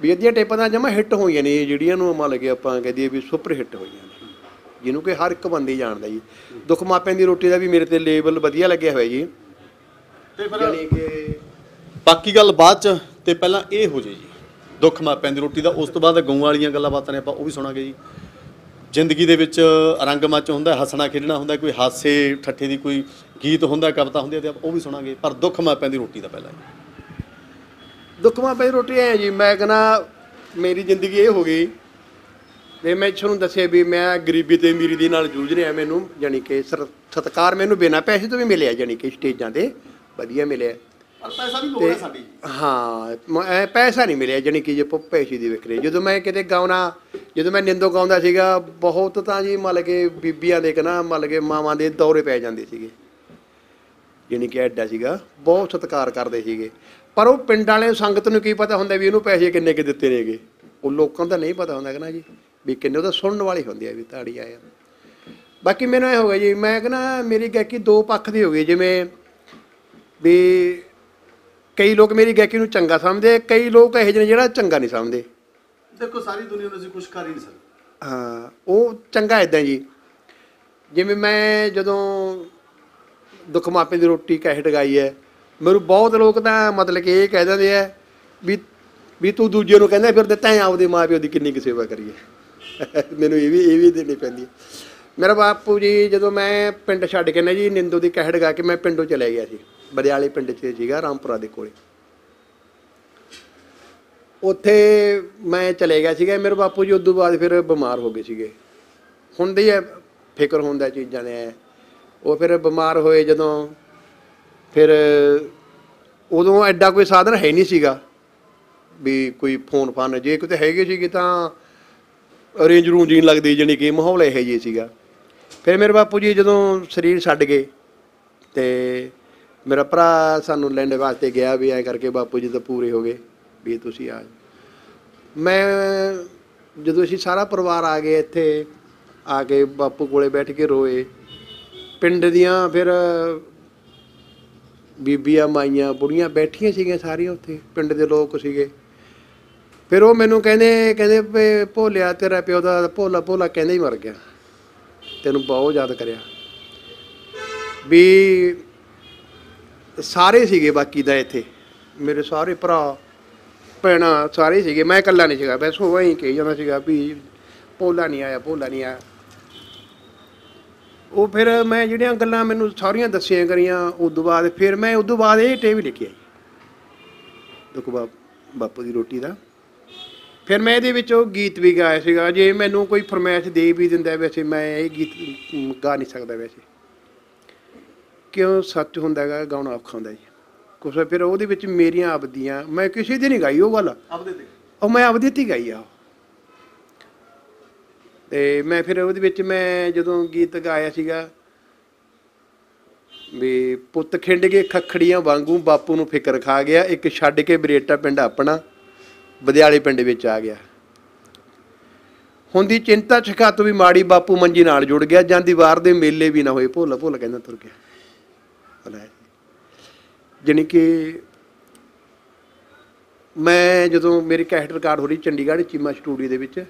ਵੀ ਅੱਧੀਆਂ ਟੇਪਾਂ ਤਾਂ ਜਮਾਂ ਹਿੱਟ ਹੋਈਆਂ ਨੇ ਜਿਹੜੀਆਂ ਨੂੰ ਮਤਲਬ ਕਿ ਆਪਾਂ ਕਹਿ ਦਈਏ ਵੀ ਸੁਪਰ ਹਿੱਟ ਹੋਈਆਂ ਨੇ, ਜਿਹਨੂੰ ਕਿ ਹਰ ਇੱਕ ਬੰਦੇ ਜਾਣਦਾ ਜੀ। ਦੁੱਖ ਮਾਪਿਆਂ ਦੀ ਰੋਟੀ ਦਾ ਵੀ ਮੇਰੇ 'ਤੇ ਲੇਬਲ ਵਧੀਆ ਲੱਗਿਆ ਹੋਇਆ ਜੀ। ਅਤੇ ਫਿਰ ਕਿ ਬਾਕੀ ਗੱਲ ਬਾਅਦ 'ਚ, ਅਤੇ ਪਹਿਲਾਂ ਇਹ ਹੋ ਜੇ ਜੀ ਦੁੱਖ ਮਾਪਿਆਂ ਦੀ ਰੋਟੀ ਦਾ, ਉਸ ਤੋਂ ਬਾਅਦ ਗਊਆਂ ਵਾਲੀਆਂ ਗੱਲਾਂ ਬਾਤਾਂ ਨੇ ਆਪਾਂ ਉਹ ਵੀ ਸੁਣਾਂਗੇ ਜੀ। ਜ਼ਿੰਦਗੀ ਦੇ ਵਿੱਚ ਰੰਗਮੰਚ ਹੁੰਦਾ, ਹੱਸਣਾ ਖੇਡਣਾ ਹੁੰਦਾ, ਕੋਈ ਹਾਸੇ ਠੱਠੇ ਦੀ ਕੋਈ ਗੀਤ ਹੁੰਦਾ, ਕਵਿਤਾ ਹੁੰਦੀ ਹੈ, ਅਤੇ ਆਪਾਂ ਉਹ ਵੀ ਸੁਣਾਂਗੇ। ਪਰ ਦੁੱਖ ਮਾਪਿਆਂ ਦੀ ਰੋਟੀ ਦਾ ਪਹਿਲਾਂ ਦੁੱਖ ਮਾਪਿਆਂ ਦੀ ਰੋਟੀ ਐ ਜੀ, ਮੈਂ ਕਹਿੰਦਾ ਮੇਰੀ ਜ਼ਿੰਦਗੀ ਇਹ ਹੋ ਗਈ ਵੀ ਮੈਂ ਤੁਹਾਨੂੰ ਦੱਸਿਆ ਵੀ ਮੈਂ ਗਰੀਬੀ ਅਤੇ ਅਮੀਰੀ ਦੇ ਨਾਲ ਜੂਝ ਰਿਹਾ। ਮੈਨੂੰ ਜਾਣੀ ਕਿ ਸਤਿਕਾਰ ਮੈਨੂੰ ਬਿਨਾਂ ਪੈਸੇ ਤੋਂ ਵੀ ਮਿਲਿਆ, ਜਾਣੀ ਕਿ ਸਟੇਜਾਂ 'ਤੇ ਵਧੀਆ ਮਿਲਿਆ। ਪਰ ਪੈਸਾ ਵੀ ਲੋੜ ਹੈ ਸਾਡੀ। ਹਾਂ, ਪੈਸਾ ਨਹੀਂ ਮਿਲਿਆ ਜਾਣੀ ਕਿ ਜੇ ਪੈਸੇ ਦੀ ਵਿਕਰੀ। ਜਦੋਂ ਮੈਂ ਕਿਤੇ ਗਾਉਣਾ, ਜਦੋਂ ਮੈਂ ਨਿੰਦੋ ਗਾਉਂਦਾ ਸੀਗਾ, ਬਹੁਤ ਤਾਂ ਜੀ ਮਤਲਬ ਕਿ ਬੀਬੀਆਂ ਦੇ ਨਾ ਮਤਲਬ ਕਿ ਮਾਵਾਂ ਦੇ ਦੌਰੇ ਪੈ ਜਾਂਦੇ ਸੀਗੇ, ਜਾਣੀ ਕਿ ਐਡਾ ਸੀਗਾ, ਬਹੁਤ ਸਤਿਕਾਰ ਕਰਦੇ ਸੀਗੇ। ਪਰ ਉਹ ਪਿੰਡ ਵਾਲੇ ਸੰਗਤ ਨੂੰ ਕੀ ਪਤਾ ਹੁੰਦਾ ਵੀ ਇਹਨੂੰ ਪੈਸੇ ਕਿੰਨੇ ਕੁ ਦਿੱਤੇ ਨੇਗੇ, ਉਹ ਲੋਕਾਂ ਦਾ ਨਹੀਂ ਪਤਾ ਹੁੰਦਾ ਕਿ ਨਾ ਜੀ ਵੀ ਕਿੰਨੇ, ਉਹਦਾ ਸੁਣਨ ਵਾਲੇ ਹੁੰਦੇ ਆ ਵੀ ਤਾੜੀ ਆਇਆ। ਬਾਕੀ ਮੈਨੂੰ ਇਹ ਹੋ ਗਿਆ ਜੀ, ਮੈਂ ਕਹਿੰਦਾ ਮੇਰੀ ਗਾਇਕੀ 2 ਪੱਖ ਦੀ ਹੋ ਗਈ। ਜਿਵੇਂ ਵੀ ਕਈ ਲੋਕ ਮੇਰੀ ਗਾਇਕੀ ਨੂੰ ਚੰਗਾ ਸਮਝਦੇ, ਕਈ ਲੋਕ ਇਹੋ ਜਿਹੇ ਜਿਹੜਾ ਚੰਗਾ ਨਹੀਂ ਸਮਝਦੇ। ਦੇਖੋ ਸਾਰੀ ਦੁਨੀਆ ਨੂੰ ਅਸੀਂ ਕੁਛ ਕਰ ਹੀ ਨਹੀਂ ਸਕਦੇ। ਹਾਂ, ਉਹ ਚੰਗਾ ਇੱਦਾਂ ਜੀ। ਜਿਵੇਂ ਮੈਂ ਜਦੋਂ ਦੁੱਖ ਮਾਪਿਆਂ ਦੀ ਰੋਟੀ ਕੈਸਟ ਗਾਈ ਹੈ, ਮੈਨੂੰ ਬਹੁਤ ਲੋਕ ਤਾਂ ਮਤਲਬ ਕਿ ਇਹ ਕਹਿ ਦਿੰਦੇ ਆ ਵੀ ਤੂੰ ਦੂਜੇ ਨੂੰ ਕਹਿੰਦਾ ਫਿਰ ਦਿੱਤਾ ਆਪਦੇ ਮਾਂ ਪਿਓ ਦੀ ਕਿੰਨੀ ਕੁ ਸੇਵਾ ਕਰੀਏ। ਮੈਨੂੰ ਇਹ ਵੀ ਦੇਣੀ ਪੈਂਦੀ ਹੈ। ਮੇਰਾ ਬਾਪੂ ਜੀ ਜਦੋਂ ਮੈਂ ਪਿੰਡ ਛੱਡ ਕੇ ਨਾ ਜੀ ਨਿੰਦੋ ਦੀ ਕੈਸਟ ਗਾ ਕੇ ਮੈਂ ਪਿੰਡੋਂ ਚਲੇ ਗਿਆ ਸੀ, ਬਰਿਆਲੇ ਪਿੰਡ 'ਚ ਸੀਗਾ, ਰਾਮਪੁਰਾ ਦੇ ਕੋਲੇ। ਉੱਥੇ ਮੈਂ ਚਲੇ ਗਿਆ ਸੀਗਾ। ਮੇਰੇ ਬਾਪੂ ਜੀ ਉਦੋਂ ਬਾਅਦ ਫਿਰ ਬਿਮਾਰ ਹੋ ਗਏ ਸੀਗੇ। ਹੁੰਦੀ ਹੈ, ਫਿਕਰ ਹੁੰਦਾ ਚੀਜ਼ਾਂ ਦੇ। ਉਹ ਫਿਰ ਬਿਮਾਰ ਹੋਏ ਜਦੋਂ, ਫਿਰ ਉਦੋਂ ਐਡਾ ਕੋਈ ਸਾਧਨ ਹੈ ਨਹੀਂ ਸੀਗਾ ਵੀ ਕੋਈ ਫੋਨ ਫਾਨ, ਜੇ ਕਿਤੇ ਹੈਗੇ ਸੀਗੇ ਤਾਂ ਰੇਂਜ ਰੂੰਜ ਨਹੀਂ ਲੱਗਦੀ, ਜਾਣੀ ਕਿ ਮਾਹੌਲ ਇਹੋ ਜਿਹਾ ਸੀਗਾ। ਫਿਰ ਮੇਰੇ ਬਾਪੂ ਜੀ ਜਦੋਂ ਸਰੀਰ ਛੱਡ ਗਏ ਅਤੇ ਮੇਰਾ ਭਰਾ ਸਾਨੂੰ ਲੈਣ ਵਾਸਤੇ ਗਿਆ ਵੀ ਐਂ ਕਰਕੇ ਬਾਪੂ ਜੀ ਤਾਂ ਪੂਰੇ ਹੋ ਗਏ ਵੀ ਤੁਸੀਂ ਆ। ਮੈਂ ਜਦੋਂ ਅਸੀਂ ਸਾਰਾ ਪਰਿਵਾਰ ਆ ਗਏ ਇੱਥੇ ਆ ਕੇ ਬਾਪੂ ਕੋਲੇ ਬੈਠ ਕੇ ਰੋਏ। ਪਿੰਡ ਦੀਆਂ ਫਿਰ ਬੀਬੀਆਂ ਮਾਈਆਂ ਬੁੜੀਆਂ ਬੈਠੀਆਂ ਸੀਗੀਆਂ ਸਾਰੀਆਂ ਉੱਥੇ, ਪਿੰਡ ਦੇ ਲੋਕ ਸੀਗੇ। ਫਿਰ ਉਹ ਮੈਨੂੰ ਕਹਿੰਦੇ ਵੀ ਭੋਲਿਆ ਤੇਰਾ ਪਿਓ ਦਾ ਭੋਲਾ ਭੋਲਾ ਕਹਿੰਦੇ ਹੀ ਮਰ ਗਿਆ, ਤੈਨੂੰ ਬਹੁਤ ਯਾਦ ਕਰਿਆ। ਵੀ ਸਾਰੇ ਸੀਗੇ ਬਾਕੀ ਦਾ ਇੱਥੇ, ਮੇਰੇ ਸਾਰੇ ਭਰਾ ਭੈਣਾਂ ਸਾਰੇ ਸੀਗੇ, ਮੈਂ ਇਕੱਲਾ ਨਹੀਂ ਸੀਗਾ। ਬਸ ਉਹ ਐਂ ਕਹੀ ਜਾਂਦਾ ਸੀਗਾ ਵੀ ਭੋਲਾ ਨਹੀਂ ਆਇਆ, ਭੋਲਾ ਨਹੀਂ ਆਇਆ। ਉਹ ਫਿਰ ਮੈਂ ਜਿਹੜੀਆਂ ਗੱਲਾਂ ਮੈਨੂੰ ਸਾਰੀਆਂ ਦੱਸੀਆਂ ਕਰੀਆਂ, ਉਦੋਂ ਬਾਅਦ ਫਿਰ ਮੈਂ ਉਦੋਂ ਬਾਅਦ ਇਹ ਟੇ ਵੀ ਲਿਖਿਆ ਦੁੱਖ ਬਾਪੂ ਦੀ ਰੋਟੀ ਦਾ। ਫਿਰ ਮੈਂ ਇਹਦੇ ਵਿੱਚ ਉਹ ਗੀਤ ਵੀ ਗਾਇਆ ਸੀਗਾ। ਜੇ ਮੈਨੂੰ ਕੋਈ ਫਰਮਾਇਸ਼ ਦੇ ਵੀ ਦਿੰਦਾ ਵੈਸੇ ਮੈਂ ਇਹ ਗੀਤ ਗਾ ਨਹੀਂ ਸਕਦਾ ਵੈਸੇ, ਕਿਉਂ ਸੱਚ ਹੁੰਦਾ ਹੈਗਾ, ਗਾਉਣਾ ਔਖਾ ਹੁੰਦਾ ਜੀ ਕੁਛ। ਫਿਰ ਉਹਦੇ ਵਿੱਚ ਮੇਰੀਆਂ ਆਪਦੀਆਂ, ਮੈਂ ਕਿਸੇ ਦੀ ਨਹੀਂ ਗਾਈ ਉਹ ਗੱਲ, ਉਹ ਮੈਂ ਆਪਦੀ ਤੇ ਗਾਈ ਆ। ਅਤੇ ਮੈਂ ਫਿਰ ਉਹਦੇ ਵਿੱਚ ਮੈਂ ਜਦੋਂ ਗੀਤ ਗਾਇਆ ਸੀਗਾ ਵੀ ਪੁੱਤ ਖਿੰਡ ਗਏ ਖੱਖੜੀਆਂ ਵਾਂਗੂ ਬਾਪੂ ਨੂੰ ਫਿਕਰ ਖਾ ਗਿਆ, ਇੱਕ ਛੱਡ ਕੇ ਬਰੇਟਾ ਪਿੰਡ ਆਪਣਾ ਬਦਿਆਲੇ ਪਿੰਡ ਵਿੱਚ ਆ ਗਿਆ। ਹੁੰਦੀ ਚਿੰਤਾ ਛਕਾ ਤੋਂ ਵੀ ਮਾੜੀ ਬਾਪੂ ਮੰਜੀ ਨਾਲ ਜੁੜ ਗਿਆ, ਜਾਂਦੀ ਵਾਰ ਦੇ ਮੇਲੇ ਵੀ ਨਾ ਹੋਏ ਭੋਲਾ ਭੋਲਾ ਕਹਿੰਦਾ ਤੁਰ ਗਿਆ। ਜਾਣੀ ਕਿ ਮੈਂ ਜਦੋਂ ਮੇਰੀ ਕੈਸਟ ਰਿਕਾਰਡ ਹੋ ਰਹੀ ਚੰਡੀਗੜ੍ਹ ਚੀਮਾ ਸਟੂਡੀਓ ਦੇ ਵਿੱਚ,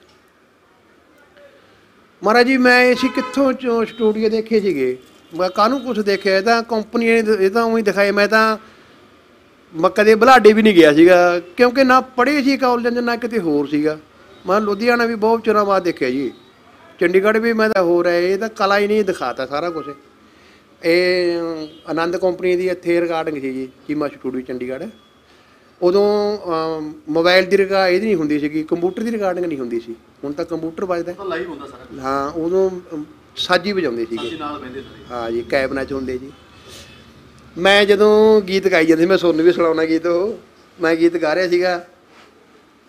ਮਹਾਰਾਜ ਜੀ ਮੈਂ ਅਸੀਂ ਕਿੱਥੋਂ ਸਟੂਡੀਓ ਦੇਖੇ ਸੀਗੇ, ਮੈਂ ਕਾਹਨੂੰ ਕੁਛ ਦੇਖਿਆ, ਇਹ ਤਾਂ ਕੰਪਨੀ ਨੇ ਇਹ ਤਾਂ ਉਵੇਂ ਦਿਖਾਏ। ਮੈਂ ਕਦੇ ਬਲਾਡੇ ਵੀ ਨਹੀਂ ਗਿਆ ਸੀਗਾ, ਕਿਉਂਕਿ ਨਾ ਪੜ੍ਹੇ ਸੀ ਕਾਲਜਾਂ 'ਚ ਨਾ ਕਿਤੇ ਹੋਰ ਸੀਗਾ। ਮੈਂ ਲੁਧਿਆਣਾ ਵੀ ਬਹੁਤ ਚਿਰਾਂ ਬਾਅਦ ਦੇਖਿਆ ਜੀ, ਚੰਡੀਗੜ੍ਹ ਵੀ ਮੈਂ ਤਾਂ ਹੋਰ ਹੈ। ਇਹ ਤਾਂ ਕਲਾ ਹੀ ਨਹੀਂ ਦਿਖਾਤਾ ਸਾਰਾ ਕੁਛ। ਇਹ ਆਨੰਦ ਕੰਪਨੀ ਦੀ ਇੱਥੇ ਰਿਕਾਰਡਿੰਗ ਸੀ ਜੀ ਚੀਮਾ ਸਟੂਡੀਓ ਚੰਡੀਗੜ੍ਹ। ਉਦੋਂ ਮੋਬਾਈਲ ਦੀ ਇਹਦੀ ਨਹੀਂ ਹੁੰਦੀ ਸੀਗੀ, ਕੰਪਿਊਟਰ ਦੀ ਰਿਕਾਰਡਿੰਗ ਨਹੀਂ ਹੁੰਦੀ ਸੀ। ਹੁਣ ਤਾਂ ਕੰਪਿਊਟਰ ਵੱਜਦਾ ਲਾਈਵ ਹੁੰਦਾ ਸਾਰਾ। ਹਾਂ ਉਦੋਂ ਸਾਜੀ ਵਜਾਉਂਦੇ ਸੀਗੇ, ਹਾਂ ਜੀ ਕੈਬਨਾਂ 'ਚ ਹੁੰਦੇ ਜੀ। ਮੈਂ ਜਦੋਂ ਗੀਤ ਗਾਈ ਜਾਂਦੀ, ਮੈਂ ਤੁਹਾਨੂੰ ਵੀ ਸੁਣਾਉਣਾ ਗੀਤ। ਉਹ ਮੈਂ ਗੀਤ ਗਾ ਰਿਹਾ ਸੀਗਾ।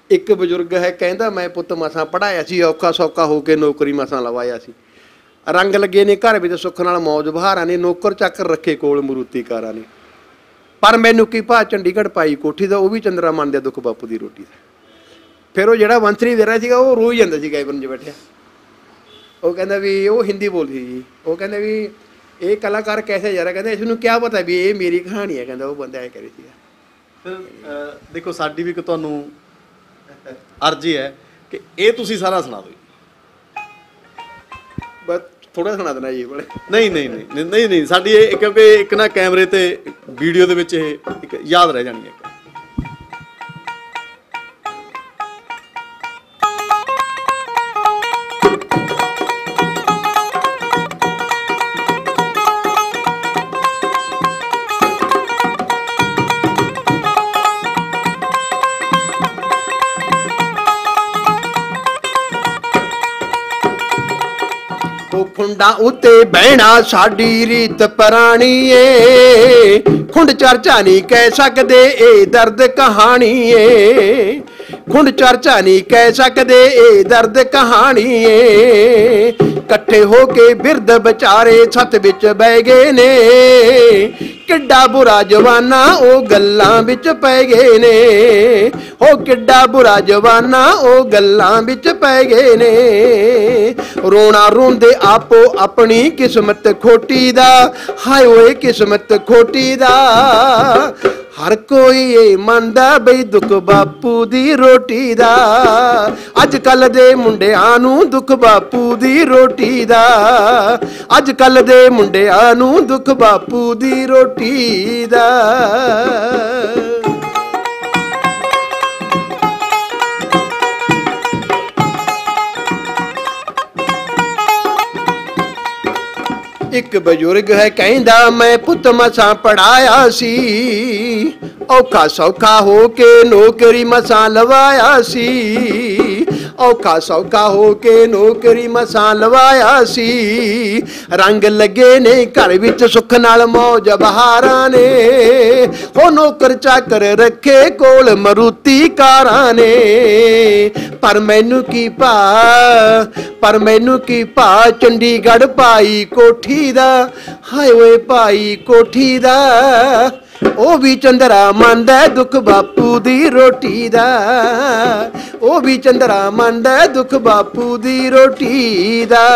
ਇੱਕ ਬਜ਼ੁਰਗ ਹੈ ਕਹਿੰਦਾ ਮੈਂ ਪੁੱਤ ਮਸਾਂ ਪੜ੍ਹਾਇਆ ਸੀ, ਔਖਾ ਸੌਖਾ ਹੋ ਕੇ ਨੌਕਰੀ ਮਸਾਂ ਲਵਾਇਆ ਸੀ। ਰੰਗ ਲੱਗੇ ਨੇ ਘਰ ਵਿੱਚ ਸੁੱਖ ਨਾਲ ਮੌਜ ਬਹਾਰਾਂ ਨੇ, ਨੌਕਰ ਚਾਕਰ ਰੱਖੇ ਕੋਲ ਮਰੂਤੀ ਕਾਰਾਂ ਨੇ, ਪਰ ਮੈਨੂੰ ਕੀ ਭਾ ਚੰਡੀਗੜ੍ਹ ਪਾਈ ਕੋਠੀ ਦਾ, ਉਹ ਵੀ ਚੰਦਰਾ ਮੰਨਦੇ ਦੁੱਖ ਬਾਪੂ ਦੀ ਰੋਟੀ ਦਾ। ਫਿਰ ਉਹ ਜਿਹੜਾ ਵੰਸਰੀ ਦੇ ਰਿਹਾ ਸੀਗਾ ਉਹ ਰੋਈ ਜਾਂਦਾ ਸੀ ਗਾਇਬਨ 'ਚ ਬੈਠਿਆ। ਉਹ ਕਹਿੰਦਾ ਵੀ ਉਹ ਹਿੰਦੀ ਬੋਲਦੀ ਜੀ। ਉਹ ਕਹਿੰਦਾ ਵੀ ਇਹ ਕਲਾਕਾਰ ਕੈਸੇ ਜਾ ਰਿਹਾ, ਕਹਿੰਦਾ ਇਸ ਨੂੰ ਕਿਆ ਪਤਾ ਵੀ ਇਹ ਮੇਰੀ ਕਹਾਣੀ ਹੈ। ਕਹਿੰਦਾ ਉਹ ਬੰਦਾ ਐ ਕਰੇ ਸੀਗਾ। ਫਿਰ ਦੇਖੋ ਸਾਡੀ ਵੀ ਇੱਕ ਤੁਹਾਨੂੰ ਅਰਜ਼ੀ ਹੈ ਕਿ ਇਹ ਤੁਸੀਂ ਸਾਰਾ ਸੁਣਾ ਦਿਓ। ਬਸ ਥੋੜਾ ਸੁਣਾ ਦੇਣਾ ਜੀ ਬੜੇ। ਨਹੀਂ ਸਾਡੀ ਇਹ ਕਿਉਂਕਿ ਇੱਕ ਨਾ ਕੈਮਰੇ ਤੇ ਵੀਡੀਓ ਦੇ ਵਿੱਚ ਇਹ ਇੱਕ ਯਾਦ ਰਹਿ ਜਾਣੀ ਹੈ। ਖੁੰਡਾਂ ਉੱਤੇ ਬਹਿਣਾ ਸਾਡੀ ਰੀਤ ਪੁਰਾਣੀ ਏ, ਖੁੰਡ ਚਰਚਾ ਨਹੀਂ ਕਹਿ ਸਕਦੇ ਇਹ ਦਰਦ ਕਹਾਣੀ ਏ, ਖੁੰਡ ਚਰਚਾ ਨਹੀਂ ਕਹਿ ਸਕਦੇ ਇਹ ਦਰਦ ਕਹਾਣੀ ਏ। ਇਕੱਠੇ ਹੋ ਕੇ ਬਿਰਧ ਵਿਚਾਰੇ ਛੱਤ ਵਿੱਚ ਬਹਿ ਗਏ ਨੇ, ਕਿੱਡਾ ਬੁਰਾ ਜਵਾਨਾ ਉਹ ਗੱਲਾਂ ਵਿੱਚ ਪੈ ਗਏ ਨੇ, ਹੋ ਕਿੱਡਾ ਬੁਰਾ ਜਵਾਨਾ ਉਹ ਗੱਲਾਂ ਵਿੱਚ ਪੈ ਗਏ ਨੇ। ਰੋਣਾ ਰੋਂਦੇ ਆਪੋ ਆਪਣੀ ਕਿਸਮਤ ਖੋਟੀ ਦਾ, ਹਾਏ ਓਏ ਕਿਸਮਤ ਖੋਟੀ ਦਾ। ਹਰ ਕੋਈ ਇਹ ਮੰਨਦਾ ਬਈ ਦੁੱਖ ਬਾਪੂ ਦੀ ਰੋਟੀ ਦਾ, ਅੱਜ ਕੱਲ ਦੇ ਮੁੰਡਿਆਂ ਨੂੰ ਦੁੱਖ ਬਾਪੂ ਦੀ ਰੋਟੀ ਦਾ, ਅੱਜ ਕੱਲ ਦੇ ਮੁੰਡਿਆਂ ਨੂੰ ਦੁੱਖ ਬਾਪੂ ਦੀ ਰੋਟੀ ਦਾ। ਇੱਕ ਬਜ਼ੁਰਗ ਹੈ ਕਹਿੰਦਾ ਮੈਂ ਪੁੱਤ ਮਸਾਂ ਪੜਾਇਆ ਸੀ, ਔਖਾ ਸੌਖਾ ਹੋ ਕੇ ਨੌਕਰੀ ਮਸਾਂ ਲਵਾਇਆ ਸੀ, ਔਖਾ ਸੌਖਾ ਹੋ ਕੇ ਨੌਕਰੀ ਮਸਾਂ ਲਵਾਇਆ ਸੀ। ਰੰਗ ਲੱਗੇ ਨੇ ਘਰ ਵਿੱਚ ਸੁੱਖ ਨਾਲ ਮੌਜ ਬਹਾਰਾਂ ਨੇ, ਹੋ ਨੌਕਰ ਚਾਕਰ ਰੱਖੇ ਕੋਲ ਮਰੂਤੀ ਕਾਰਾਂ ਨੇ। ਪਰ ਮੈਨੂੰ ਕੀ ਭਾ ਚੰਡੀਗੜ੍ਹ ਪਾਈ ਕੋਠੀ ਦਾ, ਹਾਏ ਓਏ ਭਾਈ ਕੋਠੀ ਦਾ। ਉਹ ਵੀ ਚੰਦਰਾ ਮੰਨਦਾ ਦੁੱਖ ਬਾਪੂ ਦੀ ਰੋਟੀ ਦਾ, ਉਹ ਵੀ ਚੰਦਰਾ ਮੰਨਦਾ ਦੁੱਖ ਬਾਪੂ ਦੀ ਰੋਟੀ ਦਾ।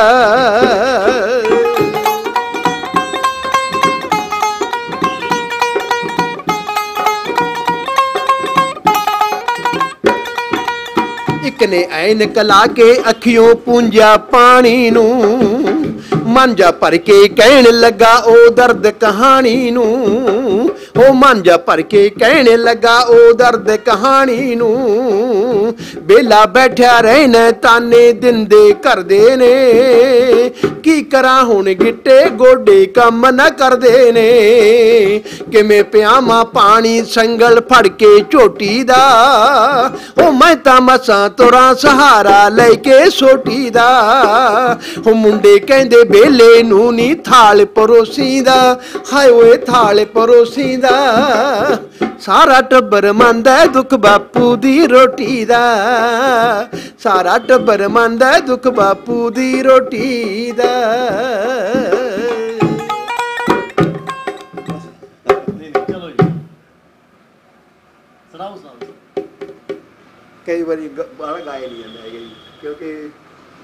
ਇੱਕ ਨੇ ਐਨਕ ਲਾ ਕੇ ਅੱਖੀਓਂ ਪੂੰਝਿਆ ਪਾਣੀ ਨੂੰ, ਮਨ ਜਾ ਭਰ ਕੇ ਕਹਿਣ ਲੱਗਾ ਉਹ ਦਰਦ ਕਹਾਣੀ ਨੂੰ, ਉਹ ਮਨ ਜਾ ਭਰ ਕੇ ਕਹਿਣ ਲੱਗਾ ਉਹ ਦਰਦ ਕਹਾਣੀ ਨੂੰ। ਬੇਲਾ ਬੈਠਿਆ ਰਹਿਣਾ ਤਾਨੇ ਦਿੰਦੇ ਕਰਦੇ ਨੇ, ਕੀ ਕਰਾਂ ਹੁਣ ਗਿੱਟੇ ਗੋਡੇ ਕੰਮ ਨਾ ਕਰਦੇ ਨੇ। ਕਿਵੇਂ ਪਿਆਵਾਂ ਪਾਣੀ ਸੰਗਲ ਫੜ ਕੇ ਝੋਟੀ ਦਾ, ਉਹ ਮੈਂ ਤਾਂ ਮਸਾਂ ਤੁਰਾਂ ਸਹਾਰਾ ਲੈ ਕੇ ਸੋਟੀ ਦਾ। ਉਹ ਮੁੰਡੇ ਕਹਿੰਦੇ ਬੇਲੇ ਨੂੰ ਨੀ ਥਾਲ ਪਰੋਸੀਂਦਾ, ਹਾਏ ਓਏ ਥਾਲ ਪਰੋਸੀਂਦਾ। ਸਾਰਾ ਟੱਬਰ ਮੰਨਦਾ ਦੁੱਖ ਬਾਪੂ ਦੀ ਰੋਟੀ ਦਾ, ਸਾਰਾ ਟੱਬਰ ਮੰਨਦਾ ਦੁੱਖ ਬਾਪੂ ਦੀ ਰੋਟੀ ਦਾ। ਕਈ ਵਾਰੀ ਬਾਹਲਾ ਗਾਏ ਨਹੀਂ ਜਾਂਦਾ ਹੈਗਾ ਜੀ, ਕਿਉਂਕਿ